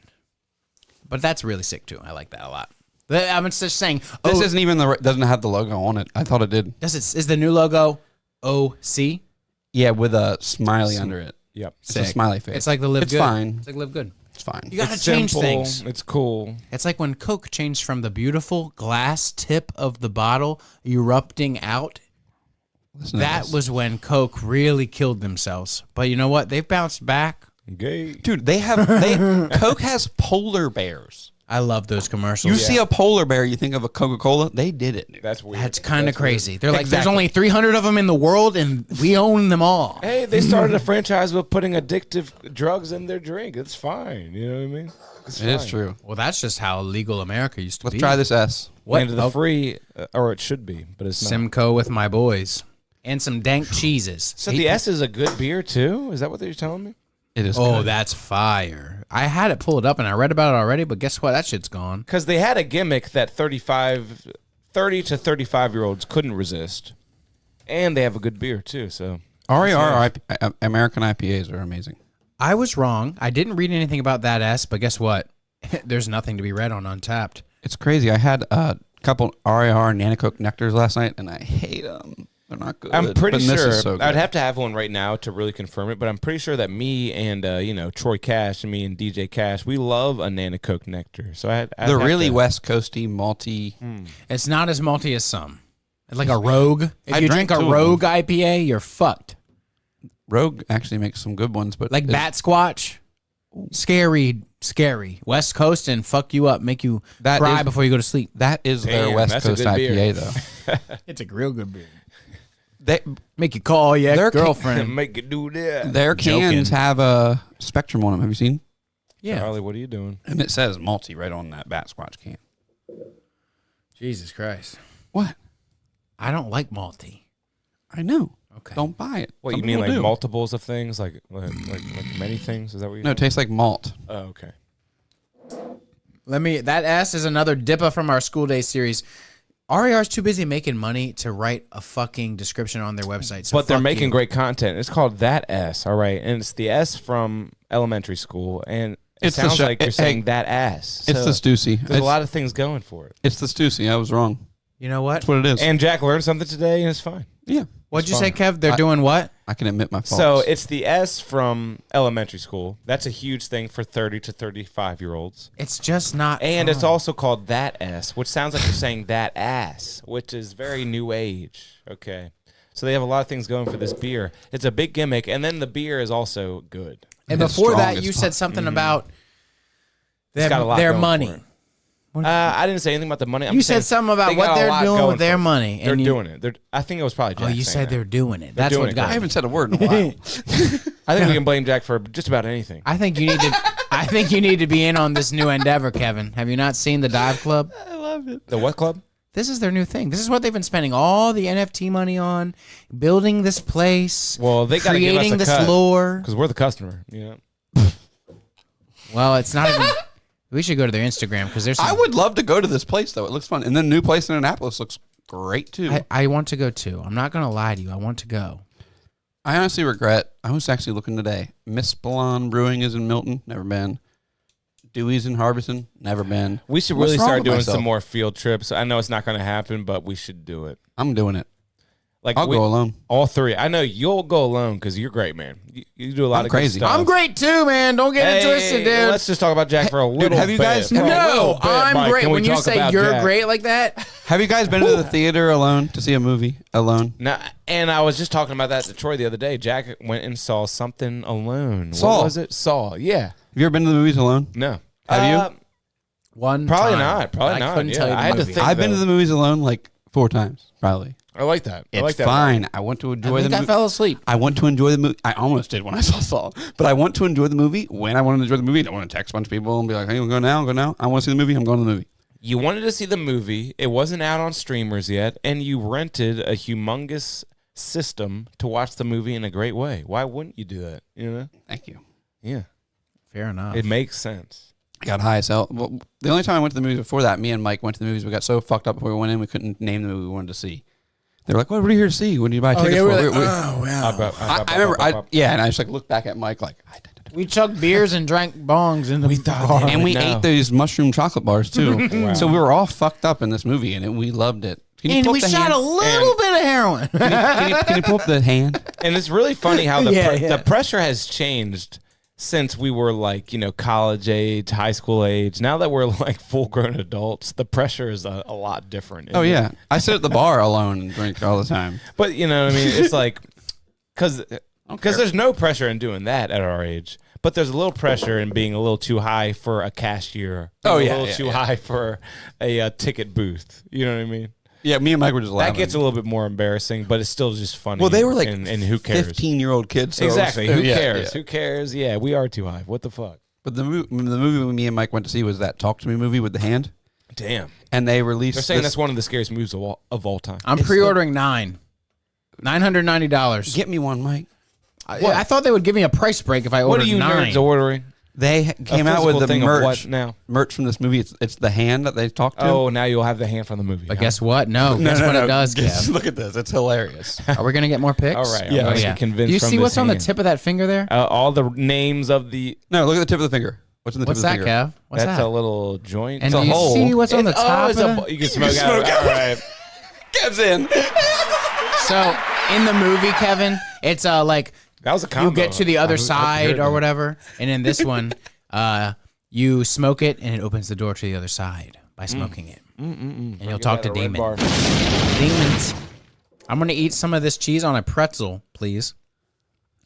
But that's really sick too. I like that a lot. I'm just saying. This isn't even doesn't have the logo on it. I thought it did. Is the new logo OC? Yeah, with a smiley under it. Yep. It's a smiley face. It's like the live It's good. fine. It's like live good. It's fine. You gotta It's change simple, things. It's cool. It's like when Coke changed from the beautiful glass tip of the bottle erupting out. Listen to That this. was when Coke really killed themselves. But you know what? They've bounced back. Gay. Dude, Coke has polar bears. I love those commercials. You see a polar bear, you think of a Coca-Cola. They did it. Dude. That's weird. That's kind of crazy. They're like, there's Exactly. only 300 of them in the world, and we own them all. Hey, they started a franchise with putting addictive drugs in their drink. It's fine. You know what I mean? It's It is fine. true. Well, that's just how legal America used to Let's be. try this S. What? Land of the Oh, free, or it should be, but it's not. Simcoe with my boys. And some dank cheeses. So the S is a good beer too? Is that what they're telling me? It is. Oh, good. that's fire. I had it pulled up, and I read about it already, but guess what? That shit's gone. Because they had a gimmick that 30 to 35-year-olds couldn't resist. And they have a good beer too, so. RAR American IPAs are amazing. I was wrong. I didn't read anything about that S, but guess what? There's nothing to be read on Untapped. It's crazy. I had a couple RAR Nanocoke Nectars last night, and I hate them. They're not good. I'm pretty but this sure is so good. I'd have to have one right now to really confirm it, but I'm pretty sure that me and Troy Cash and me and DJ Cash, we love a Nanocoke Nectar. So I'd They're have really to, West Coasty, malty. It's not as malty as some. It's like a Rogue. If I you drank drink a two of Rogue IPA, you're fucked. Rogue actually makes some good ones, but Like it's- Bat Squatch. Scary. West Coast and fuck you up, make you That cry is- before you go to sleep. That is their Damn, West that's a Coast good beer. IPA, though. It's a real good beer. They, Make you call your Their girlfriend. make it do that. their cans Joking. have a spectrum on them. Have you seen? Yeah. Charlie, what are you doing? And it says malty right on that Bat Squatch can. Jesus Christ. What? I don't like malty. I know. Okay. Don't buy it. What, Some you mean people like do. multiples of things? Like many things? Is that what you No, it tastes like malt. Oh, okay. That S is another dipper from our school day series. RER's too busy making money to write a fucking description on their website. So But they're fuck making you. great content. It's called That S, all right? And it's the S from elementary school. And it It's the sounds sh- like you're hey, saying that ass. It's So the Stussy. There's a lot of things going for it. It's the Stussy. I was wrong. You know what? That's what it is. And Jack learned something today, and it's fine. Yeah. What'd you It's say, fine. Kev? They're doing what? I can admit my faults. So it's the S from elementary school. That's a huge thing for 30 to 35-year-olds. It's just not. And it's fun. also called That S, which sounds like you're saying that ass, which is very new age. Okay. So they have a lot of things going for this beer. It's a big gimmick, and then the beer is also good. And It's before strong that, as you fuck. said something about It's got a lot their going money. for it. I didn't say anything about the money. I'm You saying said something about they what got a they're lot doing going with their for it. money. They're and you, doing it. I think it was probably Jack. Oh, you saying said that. they're doing it. They're That's doing what it, got I me. haven't said a word in a while. I think we can blame Jack for just about anything. I think you need to. I think you need to be in on this new endeavor, Kevin. Have you not seen the Dive Club? The what club? This is their new thing. This is what they've been spending all the NFT money on, building this place. Well, they got to give us creating a this cut lore. because we're the customer. Yeah. Well, it's not even. We should go to their Instagram because there's. I would love to go to this place, though. It looks fun. And the new place in Annapolis looks great, too. I want to go too. I'm not gonna lie to you. I want to go. I honestly regret. I was actually looking today. Miss Balon Brewing is in Milton. Never been. Dewey's in Harbison. Never been. We should What's really wrong start with doing myself? some more field trips. I know it's not going to happen, but we should do it. I'm doing it. Like I'll go alone. All three. I know you'll go alone because you're great, man. You do a lot of crazy. good stuff. I'm great too, man. Don't get it twisted, dude. Let's just talk about Jack for a little bit. have you guys- For a little bit, I'm Mike, great. can we When you talk say about you're Jack? great like that, Have you guys been to the theater alone to see a movie alone? No, and I was just talking about that to Troy the other day. Jack went and saw something alone. Saw. What was it? Saw. Yeah. Have you ever been to the movies alone? No. Have you? one Probably time. not. Probably I not. couldn't Yeah, tell you. I had to the movie. think. I've been to though. the movies alone like 4 times, probably. I like that. I It's like that. fine. I want to enjoy I the think I movie. fell asleep. I want to enjoy the movie. I almost did when I saw Saw, but I want to enjoy the movie when I want to enjoy the movie. I don't want to text a bunch of people and be like, "Hey, we'll go now. Go now." I want to see the movie. I'm going to the movie. You wanted to see the movie. It wasn't out on streamers yet, and you rented a humongous system to watch the movie in a great way. Why wouldn't you do that? You know? Thank you. Yeah. Fair enough. It makes sense. I got high as hell. Well, the only time I went to the movies before that, me and Mike went to the movies. We got so fucked up before we went in, we couldn't name the movie we wanted to see. They were like, "What are you here to see? What did you buy tickets for?" wow. I remember, and I just like looked back at Mike like, We chugged beers and drank bongs in the bar. and we No. ate those mushroom chocolate bars too. Wow. So we were all fucked up in this movie, and we loved it. Can you And pull we up the shot hand? a little bit of heroin. Can you pull up the hand? And it's really funny how the Yeah. the pressure has changed since we were like, college age, high school age. Now that we're like full grown adults, the pressure is a lot different. Oh yeah, I sit at the bar alone and drink all the time. But you know what I mean? It's like, because care. there's no pressure in doing that at our age. But there's a little pressure in being a little too high for a cashier. Oh, being yeah, a little too high for a ticket booth. You know what I mean? Yeah, me and Mike were just laughing. That gets a little bit more embarrassing, but it's still just funny. Well, they were like and who cares? 15-year-old kids. So Exactly. it was- Who yeah, cares? yeah. Who cares? Yeah, we are too high. What the fuck? But the movie me and Mike went to see was that Talk to Me movie with the hand, Damn. and they released. They're saying this- that's one of the scariest movies of all time. I'm pre-ordering $990. Get me one, Mike. I thought they would give me a price break if I What ordered are you 9. nerds ordering? They came out with physical the thing of merch. what now? Merch from this movie. It's the hand that they talked to. Oh, now you'll have the hand from the movie. But guess what? No. Guess what it does, Kev. Look at this. It's hilarious. Are we going to get more pics? All right. Yeah. I'm Yeah. convinced. Do you from see this what's on the hand. tip of that finger there? All the names of the. No, look at the tip of the finger. What's in the What's tip that, of the finger? Kev? What's That's that? a little joint. And It's do a you hole. see what's on the top of it? You can smoke out. All right. Kev's in. So, in the movie, Kevin, it's like That was a combo. you get to the other I side heard or that. whatever. And in this one, you smoke it and it opens the door to the other side by smoking it. And you'll talk to Got a red demons. bar. Demons. I'm going to eat some of this cheese on a pretzel, please.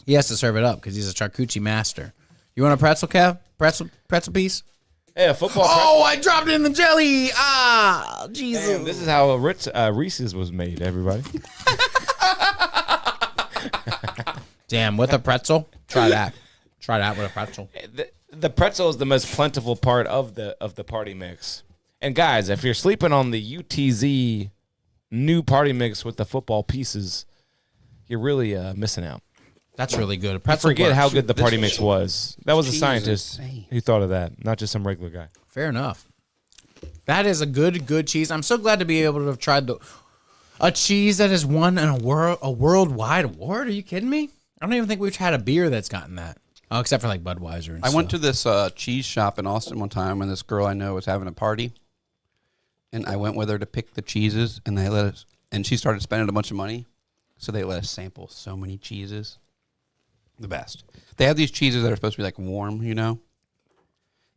He has to serve it up because he's a charcuterie master. You want a pretzel, Kev? Pretzel piece? Hey, a football. Oh, I dropped it in the jelly. Ah, Jesus. Damn, this is how Reese's was made, everybody. Damn, with a pretzel? Try that. Try that with a pretzel. The pretzel is the most plentiful part of the party mix. And guys, if you're sleeping on the UTZ new party mix with the football pieces, you're really missing out. That's really good. A I pretzel forget works. how good the party mix was. That was a cheese is scientist insane. who thought of that, not just some regular guy. Fair enough. That is a good cheese. I'm so glad to be able to have tried a cheese that has won a worldwide award. Are you kidding me? I don't even think we've had a beer that's gotten that. Oh, except for like Budweiser and I went to stuff. this cheese shop in Austin one time when this girl I know was having a party, and I went with her to pick the cheeses, and they let us. And she started spending a bunch of money, so they let us sample so many cheeses. The best. They have these cheeses that are supposed to be like warm, and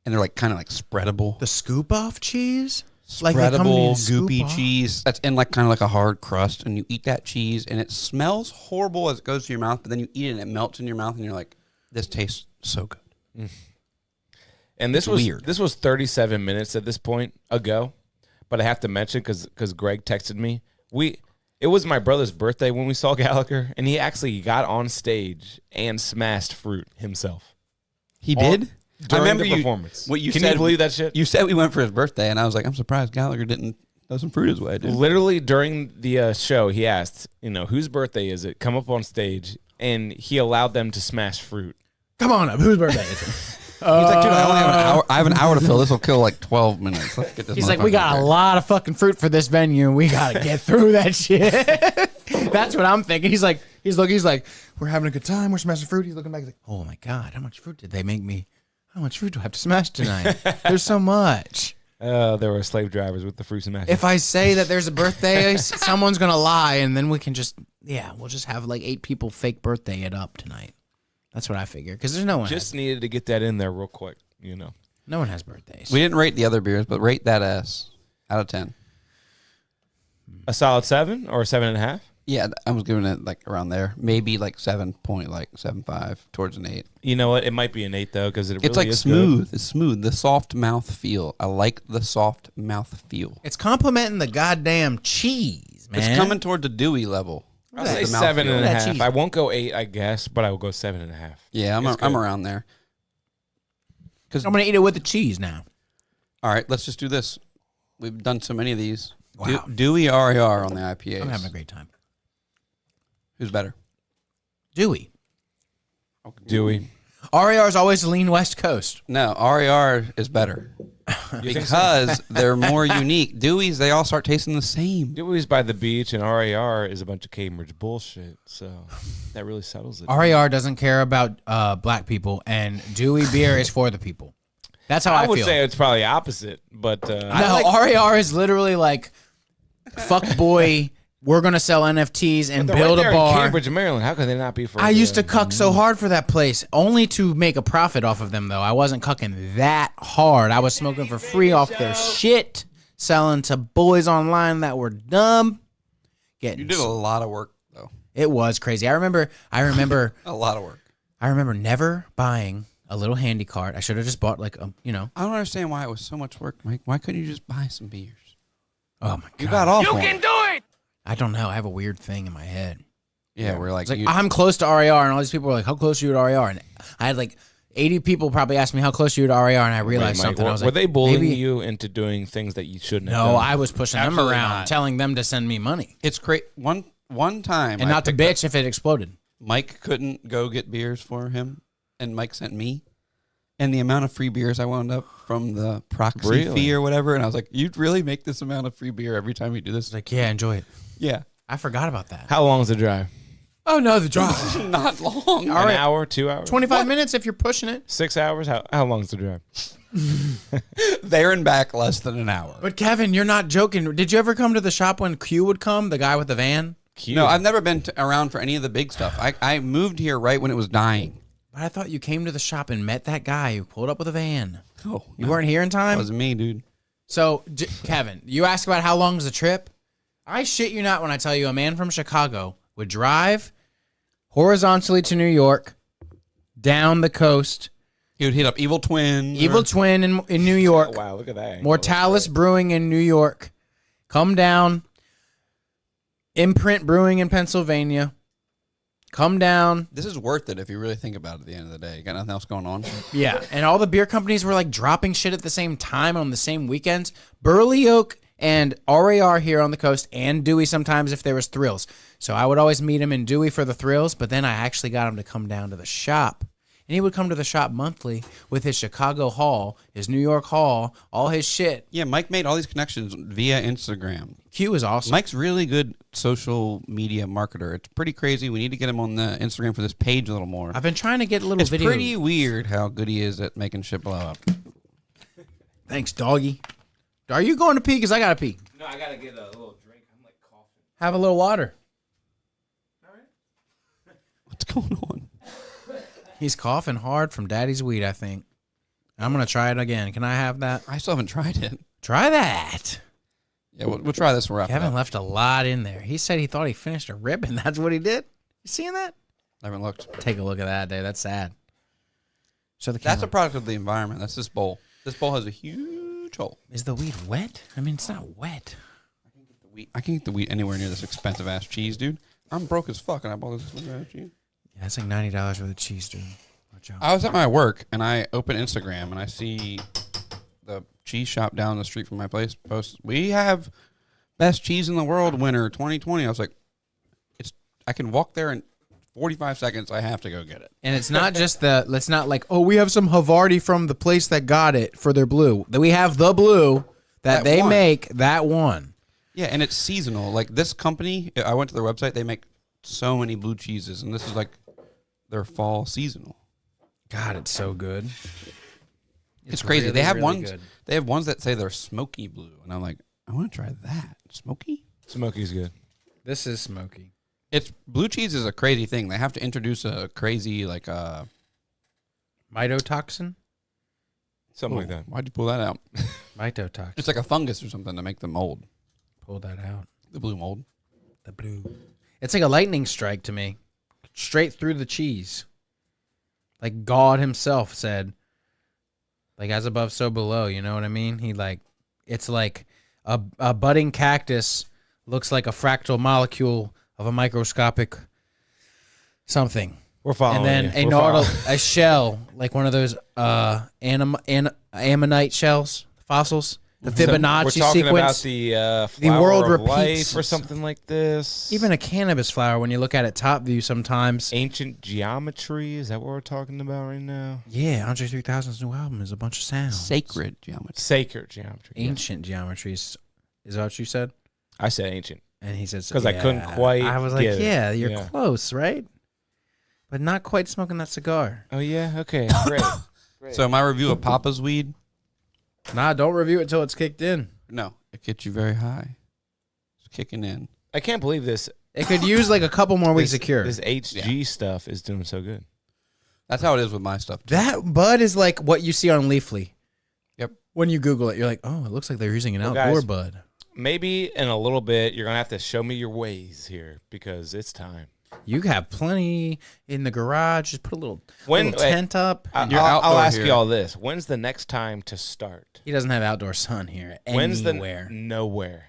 they're like kind of like spreadable. The scoop off cheese? Like they come Spreadable, in scoop goopy off? cheese that's in like kind of like a hard crust, and you eat that cheese, and it smells horrible as it goes to your mouth, but then you eat it and it melts in your mouth, and you're like, this tastes so good. And this It's was weird. This was 37 minutes at this point ago, but I have to mention because Greg texted me. It was my brother's birthday when we saw Gallagher, and he actually got on stage and smashed fruit himself. He did? During the performance. What you Can said, you believe that shit? You said we went for his birthday, and I was like, I'm surprised Gallagher didn't throw some fruit his way, dude. Literally during the show, he asked, whose birthday is it? Come up on stage, and he allowed them to smash fruit. Come on up. Whose birthday is it? He's like, dude, I only have an hour. I have an hour to fill. This will kill like 12 minutes. Let's get this. He's like, we motherfucker got a there." lot of fucking fruit for this venue, and we gotta get through that shit. That's what I'm thinking. He's like, we're having a good time. We're smashing fruit. He's looking back. He's like, oh my god, how much fruit did they make me? How much fruit do I have to smash tonight? There's so much. There were slave drivers with the fruit smash. If I say that there's a birthday, someone's gonna lie, and then we can just Yeah, we'll just have like 8 people fake birthday it up tonight. That's what I figure. Because there's no one. Just needed to get that in there real quick, you know. No one has birthdays. We didn't rate the other beers, but rate that S out of 10. A solid 7 or a 7.5? Yeah, I was giving it like around there. Maybe like 7.75 towards an 8. You know what? It might be an 8 though, because It's like smooth. It's smooth. The soft mouth feel. I like the soft mouth feel. It's complimenting the goddamn cheese, man. It's coming toward the dewy level. I'll say The mouthfeel. 7.5. I won't go 8, I guess, but I will go 7.5. Yeah, I'm around there. I'm gonna eat it with the cheese now. All right, let's just do this. We've done so many of these. Wow. Dewey RER on the IPAs. I'm having a great time. Who's better? Dewey. Dewey. RER is always the lean West Coast. No, RER is better. Because they're more unique. Dewey's, they all start tasting the same. Dewey's by the beach, and RAR is a bunch of Cambridge bullshit. So that really settles it. RER doesn't care about black people, and Dewey beer is for the people. That's how I would feel. say it's probably opposite, but No, RER is literally like, fuck boy, we're going to sell NFTs and they're build right there a bar. in Cambridge, Maryland. How could they not be for? I used to cuck so hard for that place, only to make a profit off of them, though. I wasn't cucking that hard. I was smoking for free off their shit, selling to boys online that were dumb. You did a lot of work, though. It was crazy. I remember A lot of work. I remember never buying a little handy cart. I should have just bought like a, I don't understand why it was so much work, Mike. Why couldn't you just buy some beers? Oh my god. You got off. You can do it! I don't know. I have a weird thing in my head. Yeah, we're like, It's like I'm close to RER, and all these people were like, "How close are you to RER?" And I had like 80 people probably ask me how close are you to RER, and I realized Mike, something. I was were like, they bullying maybe... you into doing things that you shouldn't have No, done? I was pushing Absolutely them around, not. telling them to send me money, it's great. One time, and not to bitch if it exploded. Mike couldn't go get beers for him, and Mike sent me. And the amount of free beers I wound up from the proxy fee or whatever, and I was like, "You'd really make this amount of free beer every time you do this?" Like, yeah, enjoy it. Yeah, I forgot about that. How long is the drive? Oh no, the drive. not long. All right. An hour, 2 hours, 25 minutes if you're pushing it. 6 hours. How long is the drive? There and back less than an hour. But Kevin, you're not joking. Did you ever come to the shop when Q would come, the guy with the van? Cute. No, I've never been around for any of the big stuff. I moved here right when it was dying. But I thought you came to the shop and met that guy who pulled up with a van. Oh, You weren't here in that time? was me, dude. So, Kevin, you asked about how long is the trip? I shit you not when I tell you a man from Chicago would drive horizontally to New York, down the coast, He would hit up Evil Twin. Evil Twin in New York, Wow, look at that. Mortalis Brewing in New York, come down, Imprint Brewing in Pennsylvania, come down. This is worth it if you really think about it at the end of the day. You got nothing else going on? Yeah, and all the beer companies were like dropping shit at the same time on the same weekends. Burley Oak and RAR here on the coast, and Dewey sometimes if there was thrills. So I would always meet him in Dewey for the thrills, but then I actually got him to come down to the shop. And he would come to the shop monthly with his Chicago haul, his New York haul, all his shit. Yeah, Mike made all these connections via Instagram. Q is awesome. Mike's really good social media marketer. It's pretty crazy. We need to get him on the Instagram for this page a little more. I've been trying to get a little It's video. pretty weird how good he is at making shit blow up. Thanks, doggy. Are you going to pee? Because I got to pee. No, I gotta get a little drink. I'm like coughing. Have a little water. What's going on? He's coughing hard from daddy's weed, I think. I'm going to try it again. Can I have that? I still haven't tried it. Try that. Yeah, we'll try this. We'll wrap it Kevin up. left a lot in there. He said he thought he finished a rib, and that's what he did. You seeing that? I haven't looked. Take a look at that, dude. That's sad. So That's a product of the environment. That's this bowl. This bowl has a huge hole. Is the weed wet? I mean, it's not wet. I can't get the wheat anywhere near this expensive ass cheese, dude. I'm broke as fuck, and I bought this expensive ass cheese. Yeah, it's like $90 worth of cheese, dude. Watch out. I was at my work, and I open Instagram, and I see the cheese shop down the street from my place post, "We have best cheese in the world winner 2020." I was like, I can walk there in 45 seconds. I have to go get it. And it's not just it's not like, oh, we have some Havarti from the place that got it for their blue. We have the blue that they one. make, that one. Yeah, and it's seasonal. Like this company, I went to their website. They make so many blue cheeses, and this is like their fall seasonal. God, it's so good. It's crazy. really, they have really ones. good. They have ones that say they're smoky blue, and I'm like, I want to try that. Smoky? Smokey's good. This is smoky. It's blue cheese is a crazy thing. They have to introduce a crazy like Mycotoxin? Something like that. Why'd you pull that out? Mycotoxin. It's like a fungus or something to make the mold. Pull that out. The blue mold. The blue. It's like a lightning strike to me. Straight through the cheese. Like God himself said, like as above, so below. You know what I mean? It's like a budding cactus looks like a fractal molecule of a microscopic something. We're following. And then a shell, like one of those ammonite shells, fossils. The Fibonacci we're talking sequence. about the flower world of repeats. life or something like this. Even a cannabis flower, when you look at it top view sometimes. Ancient geometry, is that what we're talking about right now? Yeah, Andre 3000's new album is a bunch of sounds. Sacred geometry. Sacred geometry. Ancient geometries. Is that what you said? I said ancient. And he said, because I couldn't quite. I was like, get it. yeah, you're close, right? But not quite smoking that cigar. Oh, yeah? Okay, great. So my review of Papa's weed. Nah, don't review it until it's kicked in. No, it gets you very high. It's kicking in. I can't believe this. It could use like a couple more weeks of cure. This HG stuff is doing so good. That's how it is with my stuff, too. That bud is like what you see on Leafly. Yep. When you Google it, you're like, oh, it looks like they're using an outdoor guys, bud. Maybe in a little bit, you're going to have to show me your ways here because it's time. You have plenty in the garage. Just put a little tent up. I'll ask you all this. When's the next time to start? He doesn't have outdoor sun here When's anywhere. Nowhere.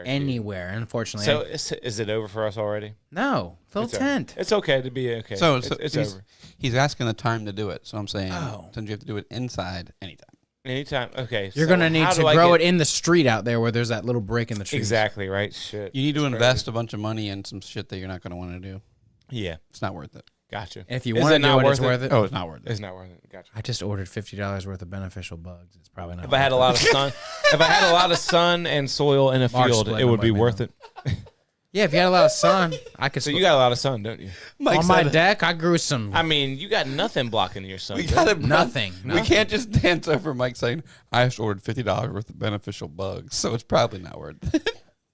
Anywhere, unfortunately. So is it over for us already? No. Full tent. It's okay to be okay. So it's over. He's asking the time to do it. So I'm saying, since you have to do it inside anytime. Anytime. Okay. You're going to need to grow it in the street out there where there's that little break in the trees. Exactly, right? Shit. You need to invest a bunch of money in some shit that you're not going to want to do. Yeah. It's not worth it. Gotcha. If you want to do it, it's worth it. Oh, it's not worth it. It's not worth it. Gotcha. I just ordered $50 worth of beneficial bugs. It's probably not. If I had a lot of sun, if I had a lot of sun and soil in a field, it would be worth it. Yeah, if you had a lot of sun, I could. So you got a lot of sun, don't you? On my deck, I grew some. I mean, you got nothing blocking your sun. We got nothing. We can't just dance over Mike saying, I just ordered $50 worth of beneficial bugs, so it's probably not worth it.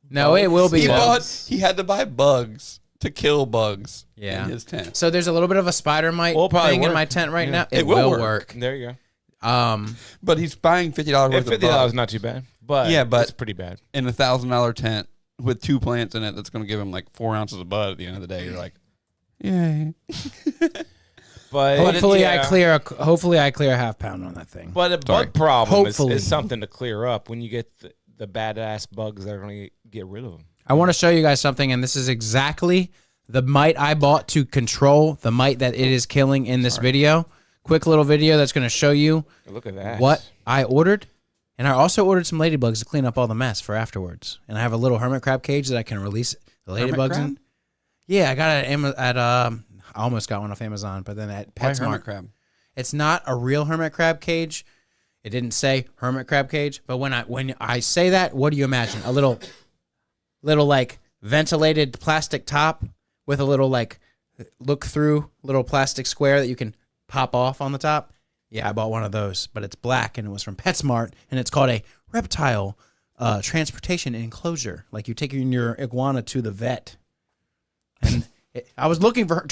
No, it will be. He had to buy bugs to kill bugs in his tent. So there's a little bit of a spider mite thing in my tent right now. It will work. There you go. But he's buying $50 worth of bugs. $50 is not too bad. But it's pretty bad. In a $1,000 tent with 2 plants in it, that's going to give him like 4 ounces of bud at the end of the day. You're like, yay. But hopefully I clear a half pound on that thing. But a bug problem is something to clear up when you get the badass bugs that are going to get rid of them. I want to show you guys something, and this is exactly the mite I bought to control the mite that it is killing in this video. Quick little video that's going to show you Look at that. what I ordered. And I also ordered some ladybugs to clean up all the mess for afterwards. And I have a little hermit crab cage that I can release the ladybugs in. Yeah, I got it at I almost got one off Amazon, but then at PetSmart. Why hermit crab? It's not a real hermit crab cage. It didn't say hermit crab cage, but when I say that, what do you imagine? A little like ventilated plastic top with a little like look through little plastic square that you can pop off on the top. Yeah, I bought one of those, but it's black and it was from PetSmart, and it's called a reptile transportation enclosure. Like you take your iguana to the vet. And I was looking for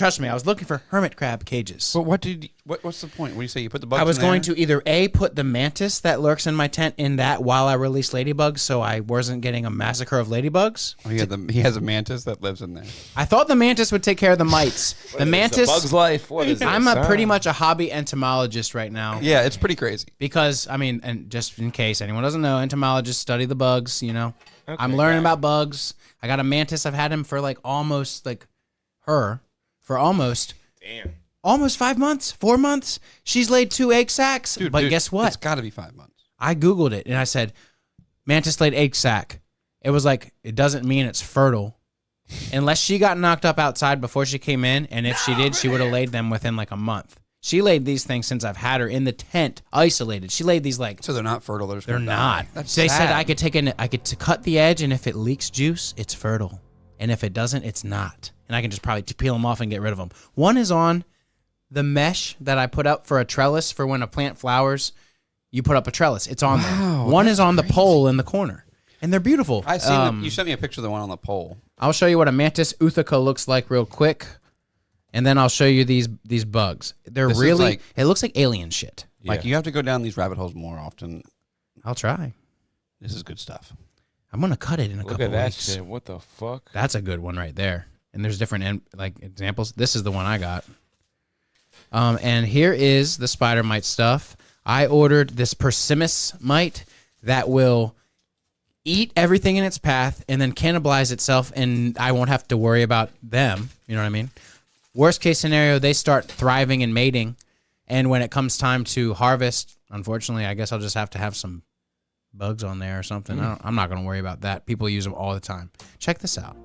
hermit crab cages. But what's the point? What do you say? You put the bugs I was in there? going to either A, put the mantis that lurks in my tent in that while I release ladybugs so I wasn't getting a massacre of ladybugs. Oh, he has a mantis that lives in there. I thought the mantis would take care of the mites. The mantis. Bug's life. What is this? I'm pretty much a hobby entomologist right now. Yeah, it's pretty crazy. Because, I mean, and just in case anyone doesn't know, entomologists study the bugs, you know. Okay, I'm learning about bugs. I got a mantis. I've had him for almost 5 months, 4 months. She's laid 2 egg sacs. Dude, guess what? It's got to be 5 months. I Googled it and I said, mantis laid egg sac. It was like, it doesn't mean it's fertile. Unless she got knocked up outside before she came in. And if she did, she would have laid them within like a month. She laid these things since I've had her in the tent, isolated. She laid these So they're not fertile. They're not. That's they sad. said I could cut the edge, and if it leaks juice, it's fertile. And if it doesn't, it's not. And I can just probably peel them off and get rid of them. One is on the mesh that I put up for a trellis for when a plant flowers. You put up a trellis. It's on there. One is on the pole in the corner. And they're beautiful. I seen them. You sent me a picture of the one on the pole. I'll show you what a mantis uthica looks like real quick, and then I'll show you these bugs. They're This is really. like- It looks like alien shit. Like you have to go down these rabbit holes more often. I'll try. This is good stuff. I'm gonna cut it in a couple Look at that weeks. shit. What the fuck? That's a good one right there. And there's different examples. This is the one I got. And here is the spider mite stuff. I ordered this Persimmon mite that will eat everything in its path and then cannibalize itself, and I won't have to worry about them. You know what I mean? Worst case scenario, they start thriving and mating, and when it comes time to harvest, unfortunately, I guess I'll just have to have some bugs on there or something. I'm not going to worry about that. People use them all the time. Check this out.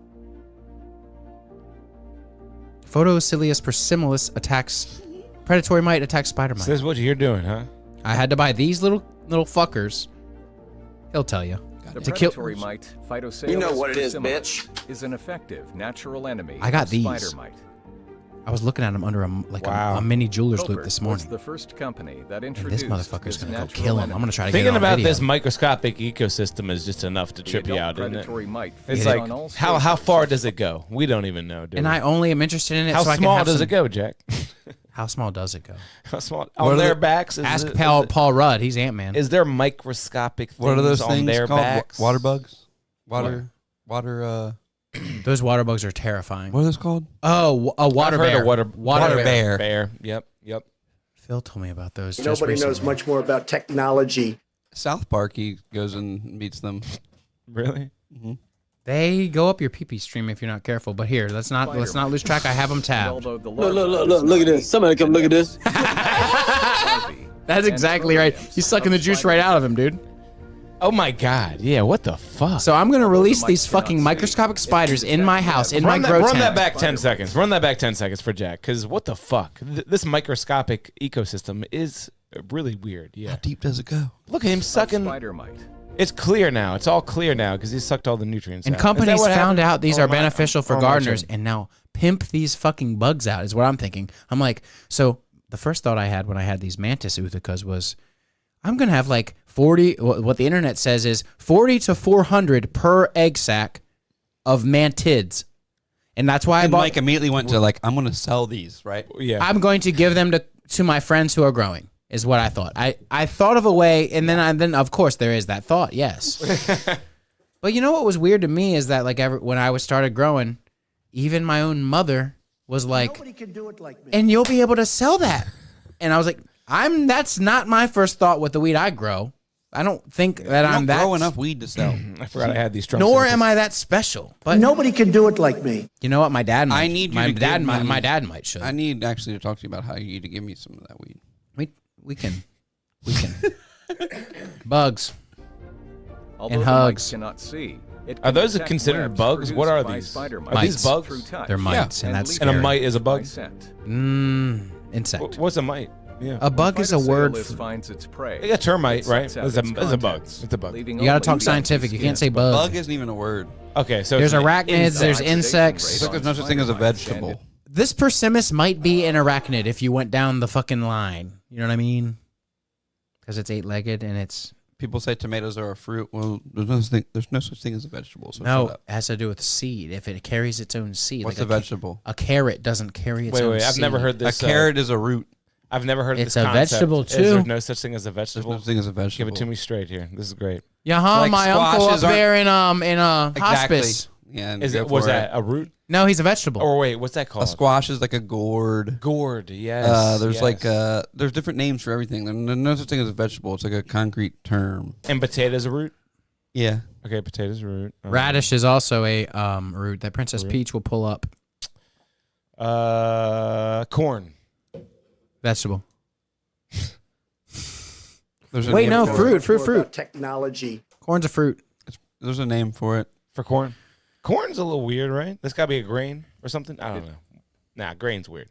Photocilius persimmilus attacks predatory mite attacks spider mite. So this is what you're doing, huh? I had to buy these little fuckers. He'll tell you. The To kill- predatory mite, Phytocilus You know what it is, persimmilus, is an effective natural enemy I got of these. spider mite. I was looking at them under a mini jeweler's loop this Was morning. the first company that And introduced this motherfucker's this gonna go natural kill him. enemy. I'm gonna try to get Thinking it on about video. this microscopic ecosystem is just enough to The trip you adult out, isn't it? predatory mite It's feeds like on all how stages far of does it go? We don't even know. Do And we? I only am interested in it how so I can small have does some- it go, Jack? How small does it go? How small What on are their the- backs? Ask Paul Rudd. He's Ant-Man. Is there microscopic things What are those on things their called? backs? Water bugs? Water. Those water bugs are terrifying. What are those called? Oh, a water I've heard bear. of water bear. Bear. Yep. Phil told me about those. just Nobody knows recently. much more about technology. South Park. He goes and meets them. Really? They go up your pee-pee stream if you're not careful. But here, let's not lose track. I have them tabbed. Although the Look at this. Somebody come look at this. That's exactly right. He's sucking the juice right out of him, dude. Oh my God! Yeah. What the fuck? So I'm gonna release these fucking microscopic spiders in my house, in my grow run tent. that back 10 seconds. Run that back 10 seconds for Jack. Because what the fuck? This microscopic ecosystem is really weird. Yeah. How deep does it go? Look at him sucking. spider mite. It's clear now. It's all clear now because he sucked all the nutrients And out. companies Is that what found happened? out these Or are am I- beneficial for or am I gardeners, tripping? and now pimp these fucking bugs out is what I'm thinking. I'm like, so the first thought I had when I had these mantis uthicas was, I'm gonna have like 40. What the internet says is 40 to 400 per egg sack of mantids, and that's why I And bought. Mike immediately went to like, I'm going to sell these, right? Yeah. I'm going to give them to my friends who are growing. Is what I thought. I thought of a way, and then of course there is that thought. Yes. But you know what was weird to me is that like when I started growing, even my own mother was like, Nobody can do it like me. and you'll be able to sell that. And I was like, that's not my first thought with the weed I grow. I don't think that You I'm don't that grow enough weed to sell. I forgot I had these drums. Nor am I that special. But Nobody can do it like me. you know what? My dad might. I need you my to dad give might. me- My dad might should. I need actually to talk to you about how you need to give me some of that weed. We can. Bugs. Although And the hugs. mite cannot see, it Are can those detect considered webs bugs? What produced are by these? spider Are these Mites. bugs? through touch. They're mites, and that's And a scary. mite is a by bug? scent. Insect. What's a mite? Yeah. A bug is a word. Phytocilus finds its prey. A termite, It right? sucks out It's its a bug. contents, It's a bug. leaving You gotta only talk the scientific. You can't say bug. Bug isn't even a word. Okay, so There's it's an arachnids. There's Oxidation insects. rate Look, there's no such thing as a vegetable. This Persimmon might be an arachnid if you went down the fucking line. You know what I mean? Because it's 8-legged and it's People say tomatoes are a fruit. Well, there's no such thing as a vegetable. So shut no. It up. has to do with seed. If it carries its own seed, What's like a vegetable? A carrot doesn't carry its own Wait, seed. I've never heard this. A carrot is a root. I've never heard It's this a concept. vegetable, Is there too. no such thing as a There's vegetable? no such thing as a vegetable. Give it to me straight here. This is great. Yeah, huh? Like My uncle up squashes aren't- there in Exactly. hospice. Yeah. and Is go it was for that a root? No, he's a vegetable. Or wait, what's that called? A squash is like a gourd. Gourd. Yes. There's yes. like there's different names for everything. There's no such thing as a vegetable. It's like a concrete term. And potatoes a root. Yeah. Okay, potatoes a root. Radish is also a root that Princess Peach will pull up. Corn. Vegetable. There's a Wait, name no, for it. fruit. Technology. Corn's a fruit. There's a name for it. For corn. Corn's a little weird, right? That's got to be a grain or something. I don't know. Nah, grain's weird.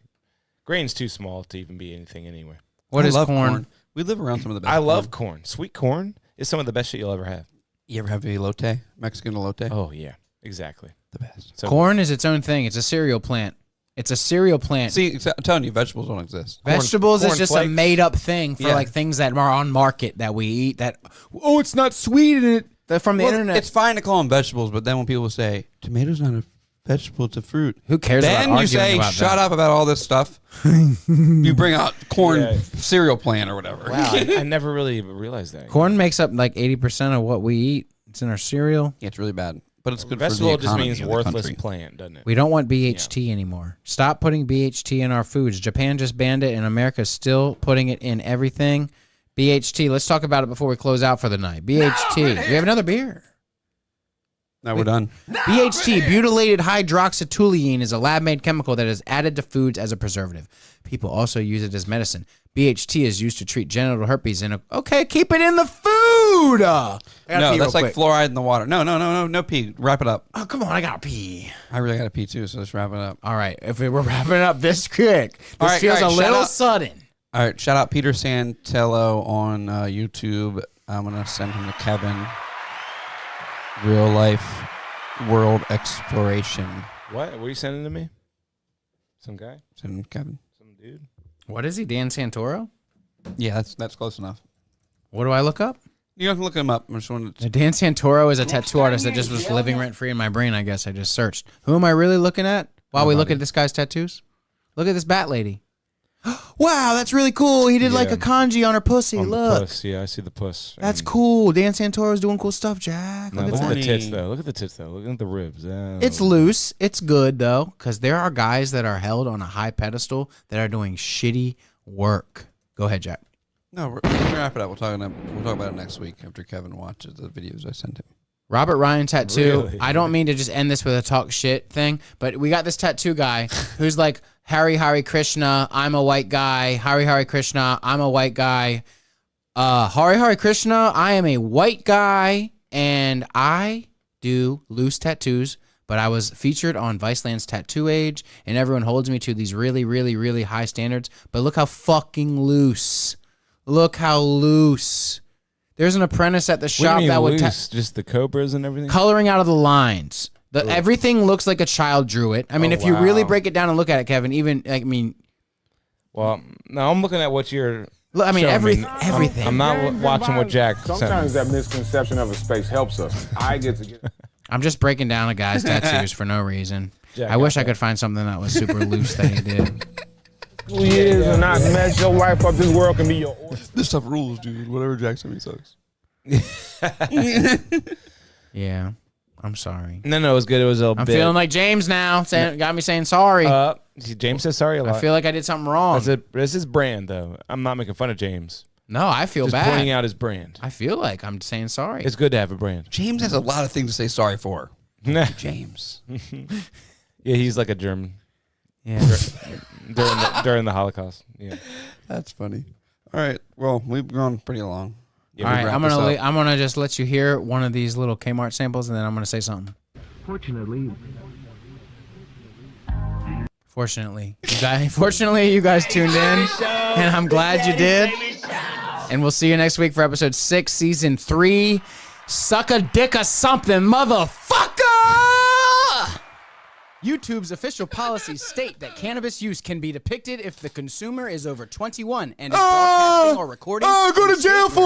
Grain's too small to even be anything anyway. What I is love corn? We live around some of the best. I love corn. Sweet corn is some of the best shit you'll ever have. You ever have elote? Mexican elote? Oh yeah, exactly. The best. So Corn is its own thing. It's a cereal plant. It's a cereal plant. See, I'm telling you, vegetables don't exist. Vegetables corn is just flakes. a made up thing for Yeah. like things that are on market that we eat that, oh, it's not sweet and From the internet. It's fine to call them vegetables, but then when people say tomatoes not a vegetable, it's a fruit. Who cares then about you say, arguing about shut that? up about all this stuff. You bring out corn cereal plant or whatever. Wow, I never really realized that. Corn makes up like 80% of what we eat. It's in our cereal. Yeah, it's really bad. But it's good Vegetable for the economy just means of the worthless country. plant, doesn't it? We don't want BHT anymore. Stop putting BHT in our foods. Japan just banned it, and America's still putting it in everything. BHT. Let's talk about it before we close out for the night. BHT. We have another beer. Now we're done. BHT, butylated hydroxytoluene, is a lab-made chemical that is added to foods as a preservative. People also use it as medicine. BHT is used to treat genital herpes. Okay, keep it in the food. No, that's like fluoride in the water. No pee. Wrap it up. Oh, come on, I gotta pee. I really gotta pee too, so let's wrap it up. All right, if we're wrapping it up this quick, this feels a shout little out- sudden. All right, shout out Peter Santello on YouTube. I'm gonna send him to Kevin. Real life world exploration. What were you sending to me? Some guy? Send him to Kevin. Some dude? What is he, Dan Santoro? Yeah, that's close enough. What do I look up? You have to look him up. I just wanted to... Dan Santoro is a tattoo artist that just was living rent-free in my brain, I guess. I just searched. Who am I really looking at while we look at this guy's tattoos? Look at this bat lady. Wow, that's really cool. He did like a kanji on her pussy. On Look. the puss. Yeah, I see the puss. That's cool. Dan Santoro's doing cool stuff, Jack. No, Look look at at that. the tits, though. Look at the tits, though. Look at the ribs. Oh. It's loose. It's good, though, because there are guys that are held on a high pedestal that are doing shitty work. Go ahead, Jack. No, we're gonna wrap it up. We'll talk about it next week after Kevin watches the videos I sent him. Robert Ryan tattoo. Really? I don't mean to just end this with a talk shit thing, but we got this tattoo guy who's like, Hare Krishna, I'm a white guy. Hare Krishna, I'm a white guy. Hare Krishna, I am a white guy, and I do loose tattoos, but I was featured on Viceland's Tattoo Age, and everyone holds me to these really, really, really high standards, but look how fucking loose. Look how loose. There's an apprentice at the shop that would just the cobras and everything. coloring out of the lines. Everything looks like a child drew it. I mean, if you really break it down and look at it, Kevin, Well, no, I'm looking at what you're. I mean, showing everything. I'm not watching what Jack. Sometimes that misconception of a space helps us. I get to get. I'm just breaking down a guy's tattoos for no reason. Jack I wish I could find something that was super loose that he did. 2 years and not mess your life up. This world can be your. This stuff rules, dude. Whatever Jack sent me sucks. Yeah, I'm sorry. No, it was good. It was a I'm bit. feeling like James now. Got me saying sorry. James says sorry a lot. I feel like I did something wrong. That's his brand, though. I'm not making fun of James. No, I feel Just bad. pointing out his brand. I feel like I'm saying sorry. It's good to have a brand. James has a lot of things to say sorry for. James. Yeah, he's like a German. Yeah. during the Holocaust. Yeah. That's funny. All right. Well, we've gone pretty long. All right, I'm gonna just let you hear one of these little Kmart samples, and then I'm gonna say something. Fortunately, you guys tuned in, and I'm glad you did. And we'll see you next week for episode 6, season 3. Suck a dick or something, motherfucker! YouTube's official policies state that cannabis use can be depicted if the consumer is over 21 and is broadcasting or recording. Go to jail for